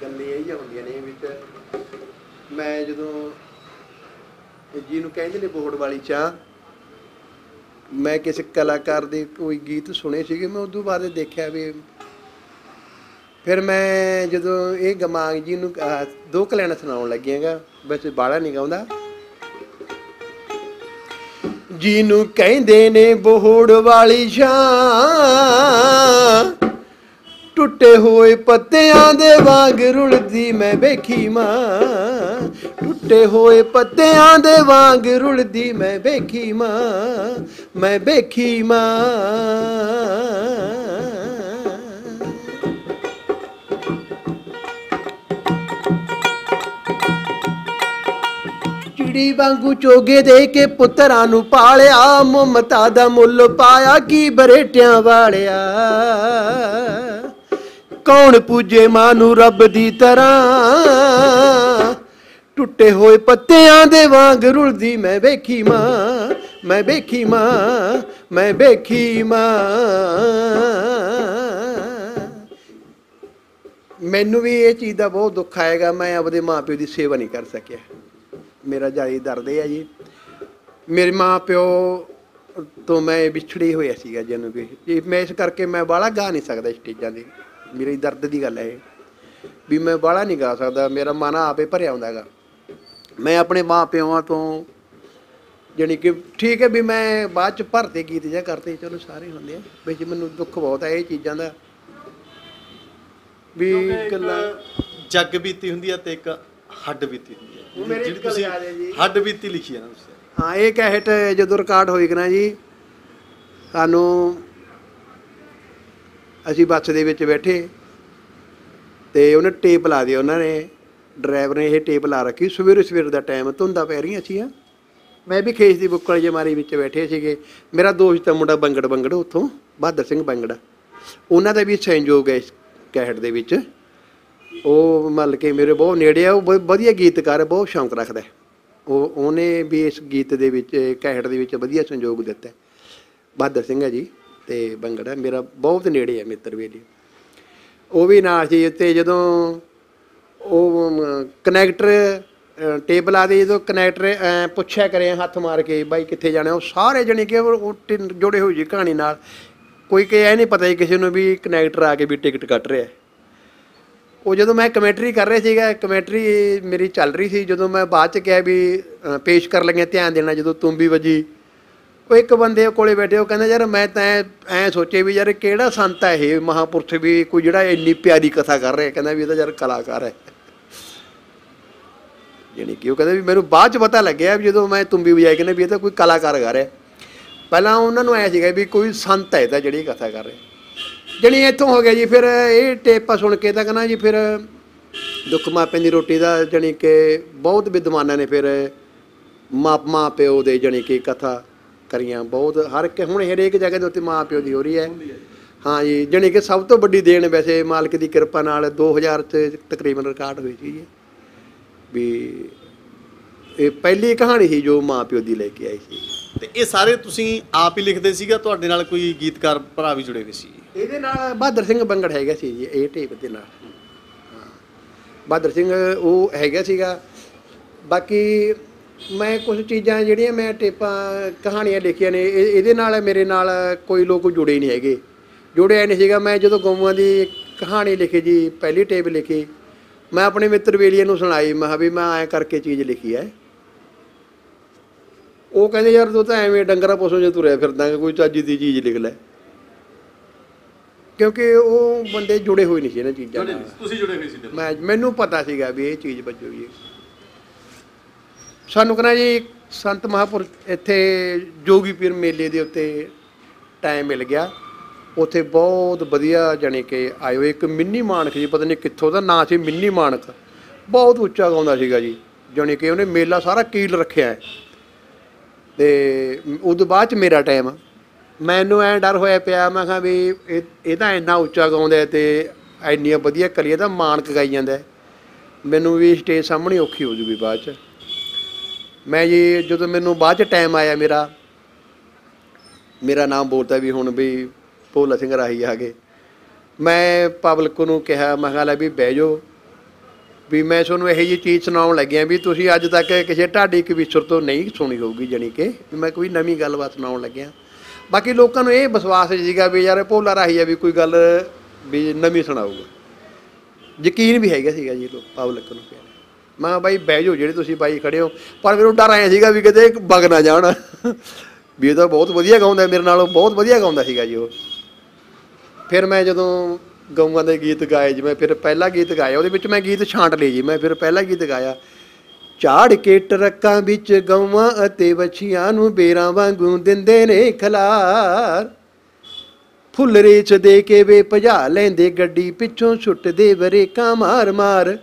ਗੱਲਾਂ ਇਹ ਜਿਹੀਆਂ ਹੁੰਦੀਆਂ ਨੇ ਵਿੱਚ। ਮੈਂ ਜਦੋਂ ਜਿਹਨੂੰ ਕਹਿੰਦੇ ਨੇ ਬੋਹੜ ਵਾਲੀ ਚਾਹ, ਮੈਂ ਕਿਸੇ ਕਲਾਕਾਰ ਦੇ ਕੋਈ ਗੀਤ ਸੁਣੇ ਸੀਗੇ, ਮੈਂ ਉਦੋਂ ਬਾਅਦ ਦੇਖਿਆ ਵੀ ਫਿਰ ਮੈਂ ਜਦੋਂ ਇਹ ਗਮਾਂਗ ਜੀ ਨੂੰ ਦੋ ਕੁ ਲਾਈਨਾਂ ਸੁਣਾਉਣ ਲੱਗਿਆਗਾ, ਵੈਸੇ ਬਾਹਲਾ ਨਹੀਂ ਗਾਉਂਦਾ। ਜਿਹਨੂੰ ਕਹਿੰਦੇ ਨੇ ਬੋਹੜ ਵਾਲੀ ਛਾਂ, ਟੁੱਟੇ ਹੋਏ ਪੱਤਿਆਂ ਦੇ ਵਾਂਗ ਰੁਲਦੀ ਮੈਂ ਵੇਖੀ ਮਾਂ, ਟੁੱਟੇ ਹੋਏ ਪੱਤਿਆਂ ਦੇ ਵਾਂਗ ਰੁਲਦੀ ਮੈਂ ਵੇਖੀ ਮਾਂ, ਮੈਂ ਵੇਖੀ ਮਾਂ। ਚਿੜੀ ਵਾਂਗੂ ਚੋਗੇ ਦੇ ਕੇ ਪੁੱਤਰਾਂ ਨੂੰ ਪਾਲਿਆ, ਮਮਤਾ ਦਾ ਮੁੱਲ ਪਾਇਆ ਕੀ ਬਰੇਟਿਆਂ ਵਾਲਿਆ। ਕੌਣ ਪੂਜੇ ਮਾਂ ਨੂੰ ਰੱਬ ਦੀ ਤਰ੍ਹਾਂ, ਟੁੱਟੇ ਹੋਏ ਪੱਤਿਆਂ ਦੇ ਵਾਂਗ ਰੁਲਦੀ ਮੈਂ ਵੇਖੀ ਮਾਂ, ਮੈਂ ਵੇਖੀ ਮਾਂ, ਮੈਂ ਵੇਖੀ ਮਾਂ। ਮੈਨੂੰ ਵੀ ਇਹ ਚੀਜ਼ ਦਾ ਬਹੁਤ ਦੁੱਖ ਆਏਗਾ, ਮੈਂ ਆਪਦੇ ਮਾਂ ਪਿਓ ਦੀ ਸੇਵਾ ਨਹੀਂ ਕਰ ਸਕਿਆ। ਮੇਰਾ ਜਾਈ ਦਰਦ ਹੈ ਜੀ, ਮੇਰੇ ਮਾਂ ਪਿਓ ਤੋਂ ਮੈਂ ਵਿਛੜੀ ਹੋਇਆ ਸੀਗਾ ਜਨਮ ਵੀ, ਮੈਂ ਇਸ ਕਰਕੇ ਮੈਂ ਬਾਹਲਾ ਗਾ ਨਹੀਂ ਸਕਦਾ ਸਟੇਜਾਂ ਦੇ। ਮੇਰੀ ਦਰਦ ਦੀ ਗੱਲ ਹੈ ਵੀ ਮੈਂ ਬਾਹਲਾ ਨਹੀਂ ਗਾ ਸਕਦਾ, ਮੇਰਾ ਮਨ ਆਪੇ ਭਰਿਆ ਆਉਂਦਾ ਹੈਗਾ। ਮੈਂ ਆਪਣੇ ਮਾਂ ਪਿਓਾਂ ਤੋਂ ਜਾਣੀ ਕਿ ਠੀਕ ਹੈ ਵੀ ਮੈਂ ਬਾਅਦ 'ਚ ਭਰਦੇ ਗੀਤ ਜਾਂ ਕਰਦੇ, ਚਲੋ ਸਾਰੇ ਹੁੰਦੇ ਆ ਵਿੱਚ। ਮੈਨੂੰ ਦੁੱਖ ਬਹੁਤ ਹੈ ਇਹ ਚੀਜ਼ਾਂ ਦਾ ਵੀ। ਗੱਲਾਂ ਜੱਗ ਬੀਤੀ ਹੁੰਦੀ ਹੈ ਤੇ ਇੱਕ ਹੱਡ ਬੀਤੀ ਹੁੰਦੀ ਹੈ, ਜਿਹੜੀ ਤੁਸੀਂ ਹੱਡ ਬੀਤੀ ਲਿਖੀ ਹੈ ਨਾ ਤੁਸੀਂ। ਹਾਂ, ਇਹ ਕੈਸਟ ਜਦੋਂ ਰਿਕਾਰਡ ਹੋਈ ਕਿ ਨਾ ਜੀ, ਸਾਨੂੰ ਅਸੀਂ ਬੱਸ ਦੇ ਵਿੱਚ ਬੈਠੇ ਅਤੇ ਉਹਨੇ ਟੇਪ ਲਾ ਦਿਆ, ਉਹਨਾਂ ਨੇ ਡਰਾਈਵਰ ਨੇ ਇਹ ਟੇਪ ਲਾ ਰੱਖੀ। ਸਵੇਰ ਦਾ ਟਾਈਮ, ਧੁੰਦਾਂ ਪੈ ਰਹੀਆਂ ਸੀ। ਮੈਂ ਵੀ ਖੇਸ ਦੀ ਬੁੱਕਲ ਜਮਾਰੀ ਵਿੱਚ ਬੈਠੇ ਸੀਗੇ। ਮੇਰਾ ਦੋਸਤ ਦਾ ਮੁੰਡਾ ਬੰਗੜ ਉੱਥੋਂ ਬਹਾਦਰ ਸਿੰਘ ਬੰਗੜ, ਉਹਨਾਂ ਦਾ ਵੀ ਸਹਿਯੋਗ ਹੈ ਇਸ ਕੈਸਟ ਦੇ ਵਿੱਚ। ਉਹ ਮਤਲਬ ਕਿ ਮੇਰੇ ਬਹੁਤ ਨੇੜੇ ਆ, ਉਹ ਵਧੀਆ ਗੀਤਕਾਰ ਹੈ, ਬਹੁਤ ਸ਼ੌਂਕ ਰੱਖਦਾ। ਉਹਨੇ ਵੀ ਇਸ ਗੀਤ ਦੇ ਵਿੱਚ ਕੈਸਟ ਦੇ ਵਿੱਚ ਵਧੀਆ ਸਹਿਯੋਗ ਦਿੱਤਾ। ਬਹਾਦਰ ਸਿੰਘ ਹੈ ਜੀ ਅਤੇ ਬੰਗੜਾ ਮੇਰਾ ਬਹੁਤ ਨੇੜੇ ਹੈ ਮਿੱਤਰ ਵੇਲੇ, ਉਹ ਵੀ ਨਾਲ ਸੀ। ਅਤੇ ਜਦੋਂ ਉਹ ਕਨੈਕਟਰ ਟੇਪ ਲਾ ਦੇ, ਜਦੋਂ ਕਨੈਕਟਰ ਪੁੱਛਿਆ ਕਰੇ ਹੱਥ ਮਾਰ ਕੇ ਬਾਈ ਕਿੱਥੇ ਜਾਣਾ, ਉਹ ਸਾਰੇ ਜਾਣੀ ਕਿ ਉਹ ਜੁੜੇ ਹੋਏ ਜੀ ਕਹਾਣੀ ਨਾਲ। ਕੋਈ ਕਿ ਇਹ ਨਹੀਂ ਪਤਾ ਜੀ ਕਿਸੇ ਨੂੰ ਵੀ ਕਨੈਕਟਰ ਆ ਕੇ ਵੀ ਟਿਕਟ ਕੱਟ ਰਿਹਾ। ਉਹ ਜਦੋਂ ਮੈਂ ਕਮੈਂਟਰੀ ਕਰ ਰਿਹਾ ਸੀਗਾ, ਕਮੈਂਟਰੀ ਮੇਰੀ ਚੱਲ ਰਹੀ ਸੀ, ਜਦੋਂ ਮੈਂ ਬਾਅਦ 'ਚ ਕਿਹਾ ਵੀ ਪੇਸ਼ ਕਰ ਲੱਗਿਆ ਧਿਆਨ ਦੇਣਾ, ਜਦੋਂ ਤੁੰਬੀ ਵੱਜੀ, ਉਹ ਇੱਕ ਬੰਦੇ ਕੋਲੇ ਬੈਠੇ, ਉਹ ਕਹਿੰਦਾ ਯਾਰ ਮੈਂ ਤਾਂ ਐਂ ਸੋਚੇ ਵੀ ਯਾਰ ਕਿਹੜਾ ਸੰਤ ਹੈ ਇਹ ਮਹਾਂਪੁਰਸ਼ ਵੀ ਕੋਈ ਜਿਹੜਾ ਇੰਨੀ ਪਿਆਰੀ ਕਥਾ ਕਰ ਰਿਹਾ। ਕਹਿੰਦਾ ਵੀ ਇਹ ਤਾਂ ਯਾਰ ਕਲਾਕਾਰ ਹੈ। ਜਾਣੀ ਕਿ ਉਹ ਕਹਿੰਦਾ ਵੀ ਮੈਨੂੰ ਬਾਅਦ 'ਚ ਪਤਾ ਲੱਗਿਆ ਵੀ ਜਦੋਂ ਮੈਂ ਤੁੰਬੀ ਵਜਾਈ, ਕਹਿੰਦਾ ਵੀ ਇਹ ਤਾਂ ਕੋਈ ਕਲਾਕਾਰ ਗਾ ਰਿਹਾ। ਪਹਿਲਾਂ ਉਹਨਾਂ ਨੂੰ ਐਂ ਸੀਗਾ ਵੀ ਕੋਈ ਸੰਤ ਹੈ ਤਾਂ ਜਿਹੜੀ ਕਥਾ ਕਰ ਰਿਹਾ। ਜਾਣੀ ਇੱਥੋਂ ਹੋ ਗਿਆ ਜੀ। ਫਿਰ ਇਹ ਟੇਪਾਂ ਸੁਣ ਕੇ ਤਾਂ ਕਹਿੰਦਾ ਜੀ ਫਿਰ ਦੁੱਖ ਮਾਪਿਆਂ ਦੀ ਰੋਟੀ ਦਾ ਜਾਣੀ ਕਿ ਬਹੁਤ ਵਿਦਵਾਨਾਂ ਨੇ ਫਿਰ ਮਾਂ ਪਿਓ ਦੇ ਜਾਣੀ ਕਿ ਕਥਾ ਕਰੀਆਂ ਬਹੁਤ। ਹਰ ਇੱਕ ਹੁਣ ਹਰੇਕ ਜਗ੍ਹਾ ਦੇ ਉੱਤੇ ਮਾਂ ਪਿਓ ਦੀ ਹੋ ਰਹੀ ਹੈ। ਹਾਂ ਜੀ, ਜਾਣੀ ਕਿ ਸਭ ਤੋਂ ਵੱਡੀ ਦੇਣ ਵੈਸੇ ਮਾਲਕ ਦੀ ਕਿਰਪਾ ਨਾਲ 2000 'ਚ ਤਕਰੀਬਨ ਰਿਕਾਰਡ ਹੋਈ ਸੀ ਜੀ। ਵੀ ਇਹ ਪਹਿਲੀ ਕਹਾਣੀ ਸੀ ਜੋ ਮਾਂ ਪਿਓ ਦੀ ਲੈ ਕੇ ਆਈ ਸੀ। ਤੇ ਇਹ ਸਾਰੇ ਤੁਸੀਂ ਆਪ ਹੀ ਲਿਖਦੇ ਸੀਗਾ, ਤੁਹਾਡੇ ਨਾਲ ਕੋਈ ਗੀਤਕਾਰ ਭਰਾ ਵੀ ਜੁੜੇ ਹੋਏ ਸੀ? ਇਹਦੇ ਨਾਲ ਬਹਾਦਰ ਸਿੰਘ ਬੰਗੜ ਹੈਗਾ ਸੀ ਜੀ, ਇਹ ਟੇਪ ਦੇ ਨਾਲ। ਹਾਂ, ਬਹਾਦਰ ਸਿੰਘ ਉਹ ਹੈਗਾ ਸੀਗਾ। ਬਾਕੀ ਮੈਂ ਕੁਝ ਚੀਜ਼ਾਂ ਜਿਹੜੀਆਂ ਮੈਂ ਟੇਪਾਂ ਕਹਾਣੀਆਂ ਲਿਖੀਆਂ ਨੇ ਇਹਦੇ ਨਾਲ ਮੇਰੇ ਨਾਲ ਕੋਈ ਲੋਕ ਜੁੜੇ ਨਹੀਂ ਹੈਗੇ, ਜੁੜਿਆ ਨਹੀਂ ਸੀਗਾ। ਮੈਂ ਜਦੋਂ ਗਊਆਂ ਦੀ ਕਹਾਣੀ ਲਿਖੀ ਜੀ, ਪਹਿਲੀ ਟੇਪ ਲਿਖੀ, ਮੈਂ ਆਪਣੇ ਮਿੱਤਰ ਬੇਲੀਏ ਨੂੰ ਸੁਣਾਈ, ਮੈਂ ਕਿਹਾ ਵੀ ਮੈਂ ਐਂ ਕਰਕੇ ਚੀਜ਼ ਲਿਖੀ ਹੈ। ਉਹ ਕਹਿੰਦੇ ਯਾਰ ਤੂੰ ਤਾਂ ਐਵੇਂ ਡੰਗਰਾ ਪਸ਼ੂ ਜੇ ਤੁਰਿਆ ਫਿਰਦਾ, ਕੋਈ ਚੱਜ ਦੀ ਚੀਜ਼ ਲਿਖ ਲੈ, ਕਿਉਂਕਿ ਉਹ ਬੰਦੇ ਜੁੜੇ ਹੋਏ ਨਹੀਂ ਸੀ ਇਹਨਾਂ ਚੀਜ਼ਾਂ ਨਾਲ। ਤੁਸੀਂ ਜੁੜੇ ਹੋਏ ਸੀ? ਮੈਨੂੰ ਪਤਾ ਸੀਗਾ ਵੀ ਇਹ ਚੀਜ਼ ਬਚੂਗੀ। ਸਾਨੂੰ ਕਹਿੰਦਾ ਜੀ ਸੰਤ ਮਹਾਂਪੁਰਖ ਇੱਥੇ ਜੋਗੀ ਪੀਰ ਮੇਲੇ ਦੇ ਉੱਤੇ ਟਾਈਮ ਮਿਲ ਗਿਆ, ਉੱਥੇ ਬਹੁਤ ਵਧੀਆ ਜਾਣੀ ਕਿ ਆਏ ਹੋਏ ਇੱਕ ਮਿੰਨੀ ਮਾਨਕ ਜੀ, ਪਤਾ ਨਹੀਂ ਕਿੱਥੋਂ ਦਾ ਨਾਂ ਸੀ, ਮਿੰਨੀ ਮਾਨਕ, ਬਹੁਤ ਉੱਚਾ ਗਾਉਂਦਾ ਸੀਗਾ ਜੀ, ਜਾਣੀ ਕਿ ਉਹਨੇ ਮੇਲਾ ਸਾਰਾ ਕੀਲ ਰੱਖਿਆ ਹੈ। ਅਤੇ ਉਦੋਂ ਬਾਅਦ 'ਚ ਮੇਰਾ ਟਾਈਮ, ਮੈਨੂੰ ਐਂ ਡਰ ਹੋਇਆ ਪਿਆ, ਮੈਂ ਕਿਹਾ ਵੀ ਇਹ ਤਾਂ ਇੰਨਾ ਉੱਚਾ ਗਾਉਂਦਾ ਅਤੇ ਇੰਨੀਆਂ ਵਧੀਆ ਕਲੀਆਂ ਤਾਂ ਮਾਨਕ ਗਾਈ ਜਾਂਦਾ, ਮੈਨੂੰ ਵੀ ਸਟੇਜ ਸਾਹਮਣੇ ਔਖੀ ਹੋ ਜੂਗੀ ਬਾਅਦ 'ਚ। ਮੈਂ ਜੀ ਜਦੋਂ ਮੈਨੂੰ ਬਾਅਦ 'ਚ ਟਾਈਮ ਆਇਆ, ਮੇਰਾ ਨਾਮ ਬੋਲਦਾ ਵੀ ਹੁਣ ਵੀ ਭੋਲਾ ਸਿੰਘ ਰਾਹੀ ਆ ਗਏ, ਮੈਂ ਪਬਲਿਕ ਨੂੰ ਕਿਹਾ, ਮੈਂ ਕਿਹਾ ਲੈ ਵੀ ਬਹਿ ਜਾਓ, ਵੀ ਮੈਂ ਤੁਹਾਨੂੰ ਇਹੋ ਜਿਹੀ ਚੀਜ਼ ਸੁਣਾਉਣ ਲੱਗਿਆ ਵੀ ਤੁਸੀਂ ਅੱਜ ਤੱਕ ਕਿਸੇ ਢਾਡੀ ਕਵੀਸ਼ਰ ਤੋਂ ਨਹੀਂ ਸੁਣੀ ਹੋਊਗੀ, ਜਾਣੀ ਕਿ ਮੈਂ ਕੋਈ ਨਵੀਂ ਗੱਲਬਾਤ ਸੁਣਾਉਣ ਲੱਗਿਆ। ਬਾਕੀ ਲੋਕਾਂ ਨੂੰ ਇਹ ਵਿਸ਼ਵਾਸ ਸੀਗਾ ਵੀ ਯਾਰ ਭੋਲਾ ਰਾਹੀ ਆ, ਵੀ ਕੋਈ ਗੱਲ ਵੀ ਨਵੀਂ ਸੁਣਾਊਗਾ, ਯਕੀਨ ਵੀ ਹੈਗਾ ਸੀਗਾ ਜੀ ਪਬਲਿਕ ਨੂੰ। ਮੈਂ ਕਿਹਾ ਬਾਈ ਬਹਿ ਜਾਓ ਜਿਹੜੇ ਤੁਸੀਂ ਬਾਈ ਖੜ੍ਹੇ ਹੋ, ਪਰ ਮੈਨੂੰ ਡਰ ਆਇਆ ਸੀਗਾ ਵੀ ਕਿਤੇ ਵਗ ਨਾ ਜਾਣ, ਵੀ ਇਹ ਤਾਂ ਬਹੁਤ ਵਧੀਆ ਗਾਉਂਦਾ, ਮੇਰੇ ਨਾਲੋਂ ਬਹੁਤ ਵਧੀਆ ਗਾਉਂਦਾ ਸੀਗਾ ਜੀ ਉਹ। ਫਿਰ ਮੈਂ ਜਦੋਂ ਗਊਆਂ ਦੇ ਗੀਤ ਗਾਏ ਜੀ, ਮੈਂ ਫਿਰ ਪਹਿਲਾ ਗੀਤ ਗਾਇਆ, ਉਹਦੇ ਵਿੱਚ ਮੈਂ ਗੀਤ ਛਾਂਟ ਲਏ ਜੀ। ਮੈਂ ਫਿਰ ਪਹਿਲਾ ਗੀਤ ਗਾਇਆ, ਝਾੜ ਕੇ ਟਰੱਕਾਂ ਵਿੱਚ ਗਊਆਂ ਅਤੇ ਵੱਛੀਆਂ ਨੂੰ ਬੇਰਾਂ ਵਾਂਗੂ ਦਿੰਦੇ ਨੇ ਖਲਾਰ, ਫੁੱਲ ਰੇਚ ਦੇ ਕੇ ਵੇ ਭਜਾ ਲੈਂਦੇ ਗੱਡੀ ਪਿੱਛੋਂ, ਸੁੱਟਦੇ ਵਰੇਕਾਂ ਮਾਰ ਮਾਰ,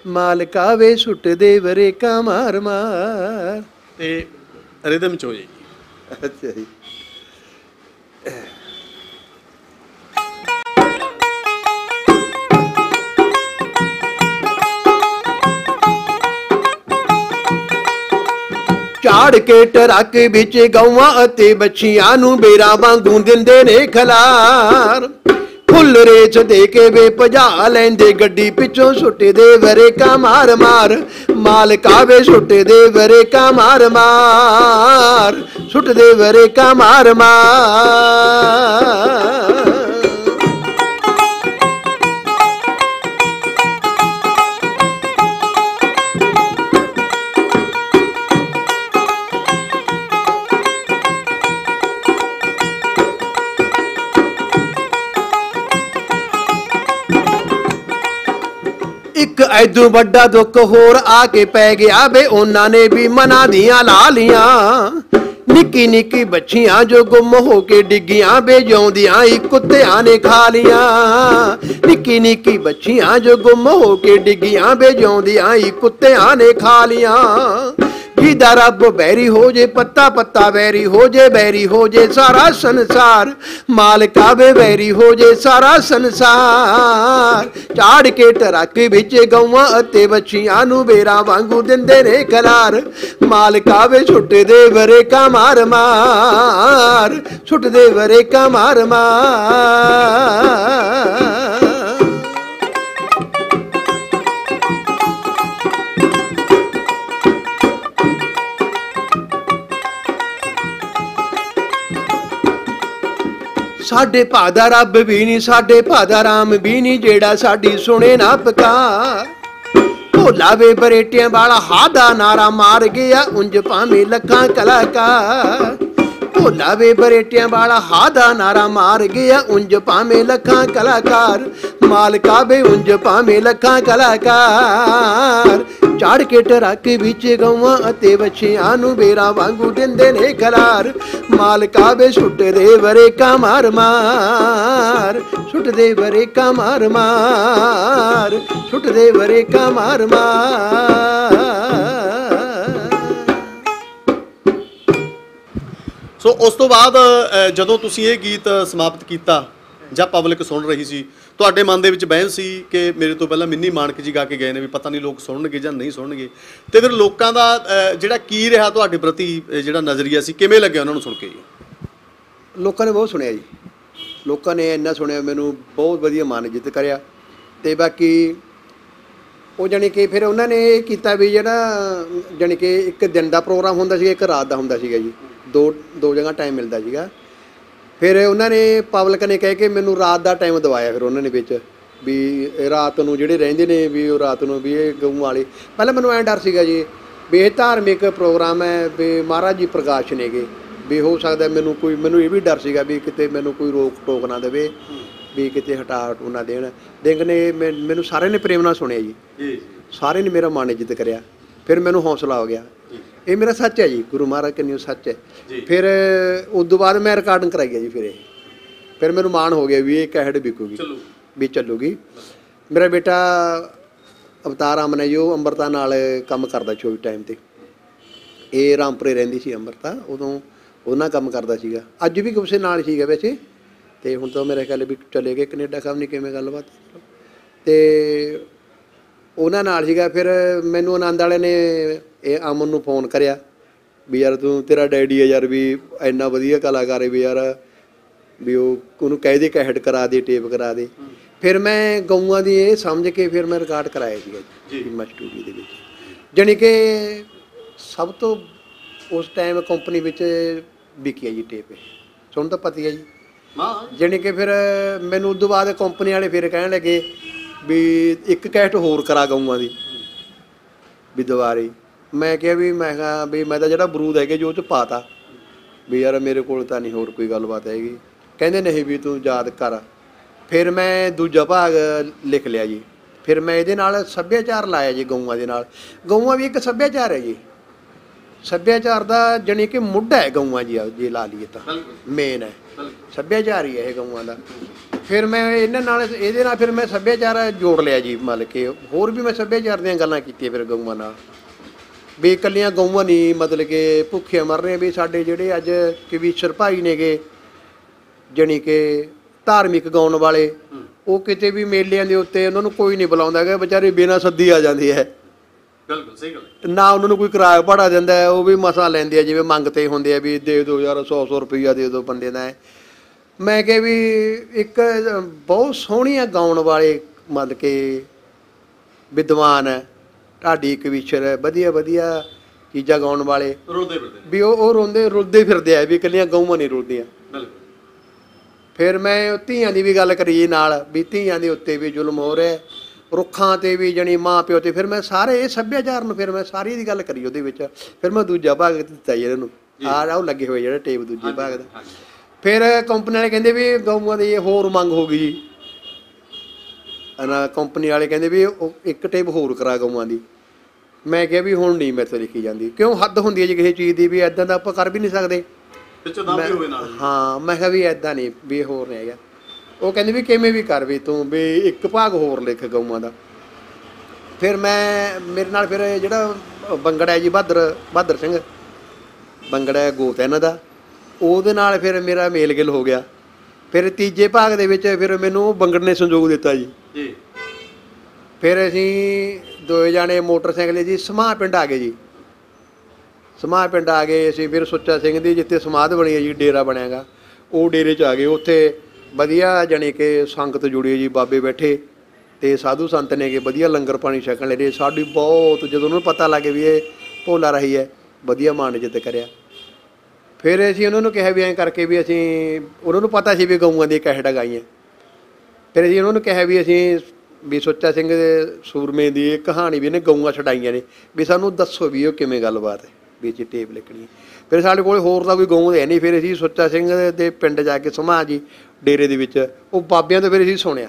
ਮਾਲਕਾ ਵੇ ਸੁੱਟਦੇ ਵਰੇਕਾਂ ਮਾਰ ਮਾਰ। ਤੇ ਰਿਦਮ 'ਚ ਹੋ ਜਾਏਗੀ। ਅੱਛਾ ਜੀ। ਝਾੜ ਕੇ ਟਰੱਕ ਵਿੱਚ ਗਊਆਂ ਅਤੇ ਬੱਚੀਆਂ ਨੂੰ ਬੇਰਾਂ ਵਾਂਗੂ ਦਿੰਦੇ ਨੇ ਖਲਾਰ, ਫੁੱਲ ਰੇਚ ਦੇ ਕੇ ਵੇ ਭਜਾ ਲੈਂਦੇ ਗੱਡੀ ਪਿੱਛੋਂ, ਸੁੱਟਦੇ ਵਰੇਕਾਂ ਮਾਰ ਮਾਰ, ਮਾਲਕਾ ਵੇ ਸੁੱਟਦੇ ਵਰੇਕਾਂ ਮਾਰ ਮਾਰ, ਸੁੱਟਦੇ ਵਰੇਕਾਂ ਮਾਰ ਮਾਰ। ਇੱਕ ਐਦੋਂ ਵੱਡਾ ਦੁੱਖ ਹੋਰ ਆ ਕੇ ਪੈ ਗਿਆ ਵੇ, ਉਹਨਾਂ ਨੇ ਵੀ ਮਨਾਂ ਦੀਆਂ ਲਾ ਲੀਆਂ, ਨਿੱਕੀ ਨਿੱਕੀ ਬੱਚੀਆਂ ਜੋ ਗੁੰਮ ਹੋ ਕੇ ਡਿੱਗੀਆਂ ਵੇ, ਜਿਉਂਦਿਆਂ ਹੀ ਕੁੱਤਿਆਂ ਨੇ ਖਾ ਲੀਆਂ, ਨਿੱਕੀ ਨਿੱਕੀ ਬੱਚੀਆਂ ਜੋ ਗੁੰਮ ਹੋ ਕੇ ਡਿੱਗੀਆਂ ਵੇ, ਜਿਉਂਦਿਆਂ ਹੀ ਕੁੱਤਿਆਂ ਨੇ ਖਾ ਲੀਆਂ। ਜਿਹਦਾ ਰੱਬ ਬੈਰੀ ਹੋ ਜੇ, ਪੱਤਾ ਪੱਤਾ ਵੈਰੀ ਹੋ ਜੇ, ਬੈਰੀ ਹੋ ਜੇ ਸਾਰਾ ਸੰਸਾਰ, ਮਾਲਕਾ ਵੇ ਵੈਰੀ ਹੋ ਜੇ ਸਾਰਾ ਸੰਸਾਰ। ਝਾੜ ਕੇ ਟਰੱਕ ਵਿੱਚ ਗਊਆਂ ਅਤੇ ਵੱਛੀਆਂ ਨੂੰ ਬੇਰਾਂ ਵਾਂਗੂ ਦਿੰਦੇ ਨੇ ਖਲਾਰ, ਮਾਲਕਾ ਵੇ ਸੁੱਟਦੇ ਵਰੇਕਾਂ ਮਾਰ ਮਾਰ, ਸੁੱਟਦੇ ਵਰੇਕਾਂ ਮਾਰ ਮਾਰ। ਸਾਡੇ ਭਾ ਦਾ ਰੱਬ ਵੀ ਨਹੀਂ, ਸਾਡੇ ਭਾ ਦਾ ਰਾਮ ਵੀ ਨਹੀਂ, ਜਿਹੜਾ ਸਾਡੀ ਸੁਣੇ ਨਾ ਪੁਕਾਰ, ਭੋਲਾ ਵੇ ਬਰੇਟਿਆਂ ਵਾਲਾ ਹਾ ਦਾ ਨਾਰਾ ਮਾਰ ਗਿਆ, ਉਂਝ ਭਾਵੇਂ ਲੱਖਾਂ ਕਲਾਕਾਰ, ਭੋਲਾ ਵੇ ਬਰੇਟਿਆਂ ਵਾਲਾ ਹਾ ਦਾ ਨਾਰਾ ਮਾਰ ਗਿਆ, ਉਂਝ ਭਾਵੇਂ ਲੱਖਾਂ ਕਲਾਕਾਰ, ਮਾਲਕਾ ਵੇ ਉਂਝ ਭਾਵੇਂ ਲੱਖਾਂ ਕਲਾਕਾਰ। ਝਾੜ ਕੇ ਟਰੱਕ ਵਿੱਚ ਗਊਆਂ ਅਤੇ ਵੱਛੀਆਂ ਨੂੰ ਬੇਰਾਂ ਵਾਂਗੂ ਦਿੰਦੇ ਨੇ ਖਲਾਰ, ਮਾਲਕਾ ਵੇ ਸੁੱਟਦੇ ਵਰੇਕਾਂ ਮਾਰ ਮਾਰ, ਸੁੱਟਦੇ ਵਰੇਕਾਂ ਮਾਰ ਮਾਰ, ਸੁੱਟਦੇ ਵਰੇਕਾਂ ਮਾਰ ਮਾਰ। ਸੋ ਉਸ ਤੋਂ ਬਾਅਦ ਜਦੋਂ ਤੁਸੀਂ ਇਹ ਗੀਤ ਸਮਾਪਤ ਕੀਤਾ ਜਾਂ ਪਬਲਿਕ ਸੁਣ ਰਹੀ ਸੀ, ਤੁਹਾਡੇ ਮਨ ਦੇ ਵਿੱਚ ਵਹਿਮ ਸੀ ਕਿ ਮੇਰੇ ਤੋਂ ਪਹਿਲਾਂ ਮਿੰਨੀ ਮਾਨਕ ਜੀ ਗਾ ਕੇ ਗਏ ਨੇ ਵੀ ਪਤਾ ਨਹੀਂ ਲੋਕ ਸੁਣਨਗੇ ਜਾਂ ਨਹੀਂ ਸੁਣਨਗੇ, ਤੇ ਫਿਰ ਲੋਕਾਂ ਦਾ ਜਿਹੜਾ ਕੀ ਰਿਹਾ ਤੁਹਾਡੇ ਪ੍ਰਤੀ ਜਿਹੜਾ ਨਜ਼ਰੀਆ ਸੀ, ਕਿਵੇਂ ਲੱਗਿਆ ਉਹਨਾਂ ਨੂੰ ਸੁਣ ਕੇ ਜੀ? ਲੋਕਾਂ ਨੇ ਬਹੁਤ ਸੁਣਿਆ ਜੀ, ਲੋਕਾਂ ਨੇ ਇੰਨਾ ਸੁਣਿਆ, ਮੈਨੂੰ ਬਹੁਤ ਵਧੀਆ ਮਾਨ ਇੱਜ਼ਤ ਕਰਿਆ। ਤੇ ਬਾਕੀ ਉਹ ਜਾਣੀ ਕਿ ਫਿਰ ਉਹਨਾਂ ਨੇ ਇਹ ਕੀਤਾ ਵੀ ਜਿਹੜਾ ਜਾਣੀ ਕਿ ਇੱਕ ਦਿਨ ਦਾ ਪ੍ਰੋਗਰਾਮ ਹੁੰਦਾ ਸੀਗਾ, ਇੱਕ ਰਾਤ ਦਾ ਹੁੰਦਾ ਸੀਗਾ ਜੀ, ਦੋ ਜਗ੍ਹਾ ਟਾਈਮ ਮਿਲਦਾ ਸੀਗਾ। ਫਿਰ ਉਹਨਾਂ ਨੇ ਪਬਲਿਕ ਨੇ ਕਹਿ ਕੇ ਮੈਨੂੰ ਰਾਤ ਦਾ ਟਾਈਮ ਦਵਾਇਆ। ਫਿਰ ਉਹਨਾਂ ਨੇ ਵਿੱਚ ਵੀ ਰਾਤ ਨੂੰ ਜਿਹੜੇ ਰਹਿੰਦੇ ਨੇ ਵੀ ਉਹ ਰਾਤ ਨੂੰ ਵੀ ਇਹ ਗਊ ਵਾਲੇ, ਪਹਿਲਾਂ ਮੈਨੂੰ ਐਂ ਡਰ ਸੀਗਾ ਜੀ ਵੀ ਇਹ ਧਾਰਮਿਕ ਪ੍ਰੋਗਰਾਮ ਹੈ ਵੀ ਮਹਾਰਾਜ ਜੀ ਪ੍ਰਕਾਸ਼ ਨੇਗੇ, ਵੀ ਹੋ ਸਕਦਾ ਮੈਨੂੰ ਇਹ ਵੀ ਡਰ ਸੀਗਾ ਵੀ ਕਿਤੇ ਮੈਨੂੰ ਕੋਈ ਰੋਕ ਟੋਕ ਨਾ ਦੇਵੇ, ਵੀ ਕਿਤੇ ਹਟਾ ਹਟੂ ਨਾ ਦੇਣ। ਨੇ ਮੈਨੂੰ ਸਾਰਿਆਂ ਨੇ ਪ੍ਰੇਮ ਨਾਲ ਸੁਣਿਆ ਜੀ, ਸਾਰਿਆਂ ਨੇ ਮੇਰਾ ਮਾਣ ਇੱਜ਼ਤ ਕਰਿਆ। ਫਿਰ ਮੈਨੂੰ ਹੌਸਲਾ ਹੋ ਗਿਆ, ਇਹ ਮੇਰਾ ਸੱਚ ਹੈ ਜੀ, ਗੁਰੂ ਮਹਾਰਾਜ ਕਹਿੰਦੇ ਸੱਚ ਹੈ। ਫਿਰ ਉਸ ਤੋਂ ਬਾਅਦ ਮੈਂ ਰਿਕਾਰਡਿੰਗ ਕਰਾਈ ਹੈ ਜੀ। ਫਿਰ ਮੈਨੂੰ ਮਾਣ ਹੋ ਗਿਆ ਵੀ ਇਹ ਕੈਸਟ ਵਿਕੂਗੀ, ਵੀ ਚੱਲੂਗੀ। ਮੇਰਾ ਬੇਟਾ ਅਵਤਾਰ ਅਮਨ ਹੈ ਜੀ, ਉਹ ਅੰਮ੍ਰਿਤਾ ਨਾਲ ਕੰਮ ਕਰਦਾ 24 ਟਾਈਮ 'ਤੇ। ਇਹ ਰਾਮਪੁਰੇ ਰਹਿੰਦੀ ਸੀ ਅੰਮ੍ਰਿਤਾ, ਉਦੋਂ ਉਹਨਾਂ ਕੰਮ ਕਰਦਾ ਸੀਗਾ। ਅੱਜ ਵੀ ਕਿਸੇ ਨਾਲ ਸੀਗਾ ਵੈਸੇ, ਤੇ ਹੁਣ ਤਾਂ ਮੇਰੇ ਖਿਆਲ ਵੀ ਚਲੇ ਗਏ ਕੈਨੇਡਾ, ਖਬਰ ਨਹੀਂ ਕਿਵੇਂ ਗੱਲਬਾਤ। ਤੇ ਉਹਨਾਂ ਨਾਲ ਸੀਗਾ। ਫਿਰ ਮੈਨੂੰ ਆਨੰਦ ਵਾਲੇ ਨੇ ਇਹ ਅਮਨ ਨੂੰ ਫੋਨ ਕਰਿਆ ਵੀ ਯਾਰ ਤੇਰਾ ਡੈਡੀ ਹੈ ਯਾਰ, ਵੀ ਇੰਨਾ ਵਧੀਆ ਕਲਾਕਾਰ ਹੈ ਵੀ ਯਾਰ, ਵੀ ਉਹਨੂੰ ਕਹਿ ਦੇ ਕੈਸਟ ਕਰਾ ਦੇ, ਟੇਪ ਕਰਾ ਦੇ। ਫਿਰ ਮੈਂ ਗਊਆਂ ਦੀ ਇਹ ਸਮਝ ਕੇ ਫਿਰ ਮੈਂ ਰਿਕਾਰਡ ਕਰਾਇਆ ਸੀਗਾ ਜੀ ਸਟੂਡੀਓ ਦੇ ਵਿੱਚ। ਜਾਣੀ ਕਿ ਸਭ ਤੋਂ ਉਸ ਟਾਈਮ ਕੰਪਨੀ ਵਿੱਚ ਵਿਕੀ ਹੈ ਜੀ ਟੇਪ, ਤੁਹਾਨੂੰ ਤਾਂ ਪਤਾ ਹੀ ਹੈ ਜੀ। ਜਾਣੀ ਕਿ ਫਿਰ ਮੈਨੂੰ ਉਸ ਤੋਂ ਬਾਅਦ ਕੰਪਨੀ ਵਾਲੇ ਫਿਰ ਕਹਿਣ ਲੱਗੇ ਵੀ ਇੱਕ ਕੈਸਟ ਹੋਰ ਕਰਾ ਗਊਆਂ ਦੀ ਵੀ ਦੁਬਾਰੇ। ਮੈਂ ਕਿਹਾ ਵੀ ਮੈਂ ਤਾਂ ਜਿਹੜਾ ਬਰੂਦ ਹੈਗੇ ਜੋ ਉਹ 'ਚ ਪਾਤਾ ਵੀ ਯਾਰ ਮੇਰੇ ਕੋਲ ਤਾਂ ਨਹੀਂ ਹੋਰ ਕੋਈ ਗੱਲਬਾਤ ਹੈਗੀ। ਕਹਿੰਦੇ ਨਹੀਂ ਵੀ ਤੂੰ ਯਾਦ ਕਰ। ਫਿਰ ਮੈਂ ਦੂਜਾ ਭਾਗ ਲਿਖ ਲਿਆ ਜੀ। ਫਿਰ ਮੈਂ ਇਹਦੇ ਨਾਲ ਸੱਭਿਆਚਾਰ ਲਾਇਆ ਜੀ, ਗਊਆਂ ਦੇ ਨਾਲ। ਗਊਆਂ ਵੀ ਇੱਕ ਸੱਭਿਆਚਾਰ ਹੈ ਜੀ, ਸੱਭਿਆਚਾਰ ਦਾ ਜਾਣੀ ਕਿ ਮੁੱਢ ਹੈ ਗਊਆਂ ਜੀ, ਜੇ ਲਾ ਲਈਏ ਤਾਂ ਮੇਨ ਹੈ ਸੱਭਿਆਚਾਰ ਹੀ ਹੈ ਇਹ ਗਊਆਂ ਦਾ। ਫਿਰ ਮੈਂ ਇਹਦੇ ਨਾਲ ਫਿਰ ਮੈਂ ਸੱਭਿਆਚਾਰ ਜੋੜ ਲਿਆ ਜੀ, ਮਤਲਬ ਕਿ ਹੋਰ ਵੀ ਮੈਂ ਸੱਭਿਆਚਾਰ ਦੀਆਂ ਗੱਲਾਂ ਕੀਤੀਆਂ ਫਿਰ ਗਊਆਂ ਨਾਲ। ਵੀ ਇਕੱਲੀਆਂ ਗਊਆਂ ਨਹੀਂ ਮਤਲਬ ਕਿ ਭੁੱਖੇ ਮਰ ਰਹੇ, ਵੀ ਸਾਡੇ ਜਿਹੜੇ ਅੱਜ ਕਵੀਸ਼ਰ ਭਾਈ ਨੇਗੇ ਜਾਣੀ ਕਿ ਧਾਰਮਿਕ ਗਾਉਣ ਵਾਲੇ, ਉਹ ਕਿਤੇ ਵੀ ਮੇਲਿਆਂ ਦੇ ਉੱਤੇ ਉਹਨਾਂ ਨੂੰ ਕੋਈ ਨਹੀਂ ਬੁਲਾਉਂਦਾ ਹੈਗਾ, ਵਿਚਾਰੇ ਬਿਨਾਂ ਸੱਦੀ ਆ ਜਾਂਦੇ ਹੈ। ਬਿਲਕੁਲ ਸਹੀ ਗੱਲ। ਨਾ ਉਹਨਾਂ ਨੂੰ ਕੋਈ ਕਿਰਾਇਆ ਭਾੜਾ ਦਿੰਦਾ ਹੈ, ਉਹ ਵੀ ਮਸਾਂ ਲੈਂਦੇ ਆ, ਜਿਵੇਂ ਮੰਗਤੇ ਹੁੰਦੇ ਆ ਵੀ ਦੇ ਦਿਓ ਯਾਰ 100 ਰੁਪਈਆ ਦੇ ਦਿਓ ਬੰਦੇ ਦਾ। ਮੈਂ ਕਿਹਾ ਵੀ ਇੱਕ ਬਹੁਤ ਸੋਹਣੀਆਂ ਗਾਉਣ ਵਾਲੇ ਮਤਲਬ ਕਿ ਵਿਦਵਾਨ ਹੈ, ਢਾਡੀ ਕਵੀਸ਼ਰ ਹੈ, ਵਧੀਆ ਵਧੀਆ ਚੀਜ਼ਾਂ ਗਾਉਣ ਵਾਲੇ ਵੀ ਉਹ ਰੁਲਦੇ ਫਿਰਦੇ ਆ, ਵੀ ਇਕੱਲੀਆਂ ਗਊਆਂ ਨਹੀਂ ਰੁਲਦੀਆਂ। ਫਿਰ ਮੈਂ ਧੀਆਂ ਦੀ ਵੀ ਗੱਲ ਕਰੀ ਨਾਲ, ਵੀ ਧੀਆਂ ਦੇ ਉੱਤੇ ਵੀ ਜ਼ੁਲਮ ਹੋ ਰਿਹਾ, ਰੁੱਖਾਂ 'ਤੇ ਵੀ ਜਾਣੀ ਮਾਂ ਪਿਓ 'ਤੇ। ਫਿਰ ਮੈਂ ਸਾਰੇ ਇਹ ਸੱਭਿਆਚਾਰ ਨੂੰ ਫਿਰ ਮੈਂ ਸਾਰੀ ਦੀ ਗੱਲ ਕਰੀ ਉਹਦੇ ਵਿੱਚ। ਫਿਰ ਮੈਂ ਦੂਜਾ ਭਾਗ ਦਿੱਤਾ ਜੀ ਇਹਨਾਂ ਨੂੰ, ਉਹ ਲੱਗੇ ਹੋਏ ਜਿਹੜਾ ਟੇਪ ਦੂਜੇ ਭਾਗ ਦਾ। ਫਿਰ ਕੰਪਨੀ ਵਾਲੇ ਕਹਿੰਦੇ ਵੀ ਗਊਆਂ ਦੀ ਹੋਰ ਮੰਗ ਹੋ ਗਈ ਜੀ, ਕੰਪਨੀ ਵਾਲੇ ਕਹਿੰਦੇ ਵੀ ਉਹ ਇੱਕ ਟੇਪ ਹੋਰ ਕਰਾ ਗਊਆਂ ਦੀ। ਮੈਂ ਕਿਹਾ ਵੀ ਹੁਣ ਨਹੀਂ ਮੇਰੇ ਤੋਂ ਲਿਖੀ ਜਾਂਦੀ, ਕਿਉਂ ਹੱਦ ਹੁੰਦੀ ਹੈ ਜੀ ਕਿਸੇ ਚੀਜ਼ ਦੀ, ਵੀ ਇੱਦਾਂ ਦਾ ਆਪਾਂ ਕਰ ਵੀ ਨਹੀਂ ਸਕਦੇ। ਹਾਂ ਮੈਂ ਕਿਹਾ ਵੀ ਇੱਦਾਂ ਨਹੀਂ, ਵੀ ਹੋਰ ਨਹੀਂ ਹੈਗਾ। ਉਹ ਕਹਿੰਦੇ ਵੀ ਕਿਵੇਂ ਵੀ ਕਰ, ਵੀ ਤੂੰ ਵੀ ਇੱਕ ਭਾਗ ਹੋਰ ਲਿਖ ਗਊਆਂ ਦਾ। ਫਿਰ ਮੇਰੇ ਨਾਲ ਫਿਰ ਜਿਹੜਾ ਬੰਗੜਾ ਹੈ ਜੀ ਬਹਾਦਰ ਸਿੰਘ ਬੰਗੜਾ ਗੋਤ ਇਹਨਾਂ ਦਾ, ਉਹਦੇ ਨਾਲ ਫਿਰ ਮੇਰਾ ਮੇਲ ਗਿਲ ਹੋ ਗਿਆ। ਫਿਰ ਤੀਜੇ ਭਾਗ ਦੇ ਵਿੱਚ ਫਿਰ ਮੈਨੂੰ ਬੰਗੜ ਨੇ ਸੰਯੋਗ ਦਿੱਤਾ ਜੀ। ਫਿਰ ਅਸੀਂ ਦੋਏ ਜਾਣੇ ਮੋਟਰਸਾਈਕਲ ਜੀ ਸਮਾਹ ਪਿੰਡ ਆ ਗਏ ਜੀ। ਸਮਾਹ ਪਿੰਡ ਆ ਗਏ ਅਸੀਂ, ਫਿਰ ਸੁੱਚਾ ਸਿੰਘ ਦੀ ਜਿੱਥੇ ਸਮਾਧ ਬਣੀ ਹੈ ਜੀ, ਡੇਰਾ ਬਣਿਆ ਗਾ, ਉਹ ਡੇਰੇ 'ਚ ਆ ਗਏ। ਉੱਥੇ ਵਧੀਆ ਜਾਣੀ ਕਿ ਸੰਗਤ ਜੁੜੀ ਹੈ ਜੀ, ਬਾਬੇ ਬੈਠੇ ਤੇ ਸਾਧੂ ਸੰਤ ਨੇ ਗੇ, ਵਧੀਆ ਲੰਗਰ ਪਾਣੀ ਛਕਣ ਲੈ ਰਹੇ। ਸਾਡੀ ਬਹੁਤ ਜਦੋਂ ਉਹਨਾਂ ਨੂੰ ਪਤਾ ਲੱਗੇ ਵੀ ਇਹ ਭੋਲਾ ਰਹੀ ਹੈ, ਵਧੀਆ ਮਾਣ ਇੱਜ਼ਤ ਕਰਿਆ। ਫਿਰ ਅਸੀਂ ਉਹਨਾਂ ਨੂੰ ਕਿਹਾ ਵੀ ਐਂ ਕਰਕੇ ਵੀ ਅਸੀਂ, ਉਹਨਾਂ ਨੂੰ ਪਤਾ ਸੀ ਵੀ ਗਊਆਂ ਦੀ ਕੈਸਟਾਂ ਗਾਈਆਂ। ਫਿਰ ਅਸੀਂ ਉਹਨਾਂ ਨੂੰ ਕਿਹਾ ਵੀ ਅਸੀਂ ਵੀ ਸੁੱਚਾ ਸਿੰਘ ਦੇ ਸੂਰਮੇ ਦੀ ਇਹ ਕਹਾਣੀ ਵੀ ਇਹਨੇ ਗਊਆਂ ਛਡਾਈਆਂ ਨੇ, ਵੀ ਸਾਨੂੰ ਦੱਸੋ ਵੀ ਉਹ ਕਿਵੇਂ ਗੱਲਬਾਤ ਹੈ, ਵੀ ਅਸੀਂ ਟੇਪ ਲਿਖਣੀ। ਫਿਰ ਸਾਡੇ ਕੋਲ ਹੋਰ ਤਾਂ ਕੋਈ ਗਊ ਹੈ ਨਹੀਂ। ਫਿਰ ਅਸੀਂ ਸੁੱਚਾ ਸਿੰਘ ਦੇ ਪਿੰਡ ਜਾ ਕੇ ਸਮਾਂ ਜੀ ਡੇਰੇ ਦੇ ਵਿੱਚ ਉਹ ਬਾਬਿਆਂ ਤੋਂ ਫਿਰ ਅਸੀਂ ਸੁਣਿਆ।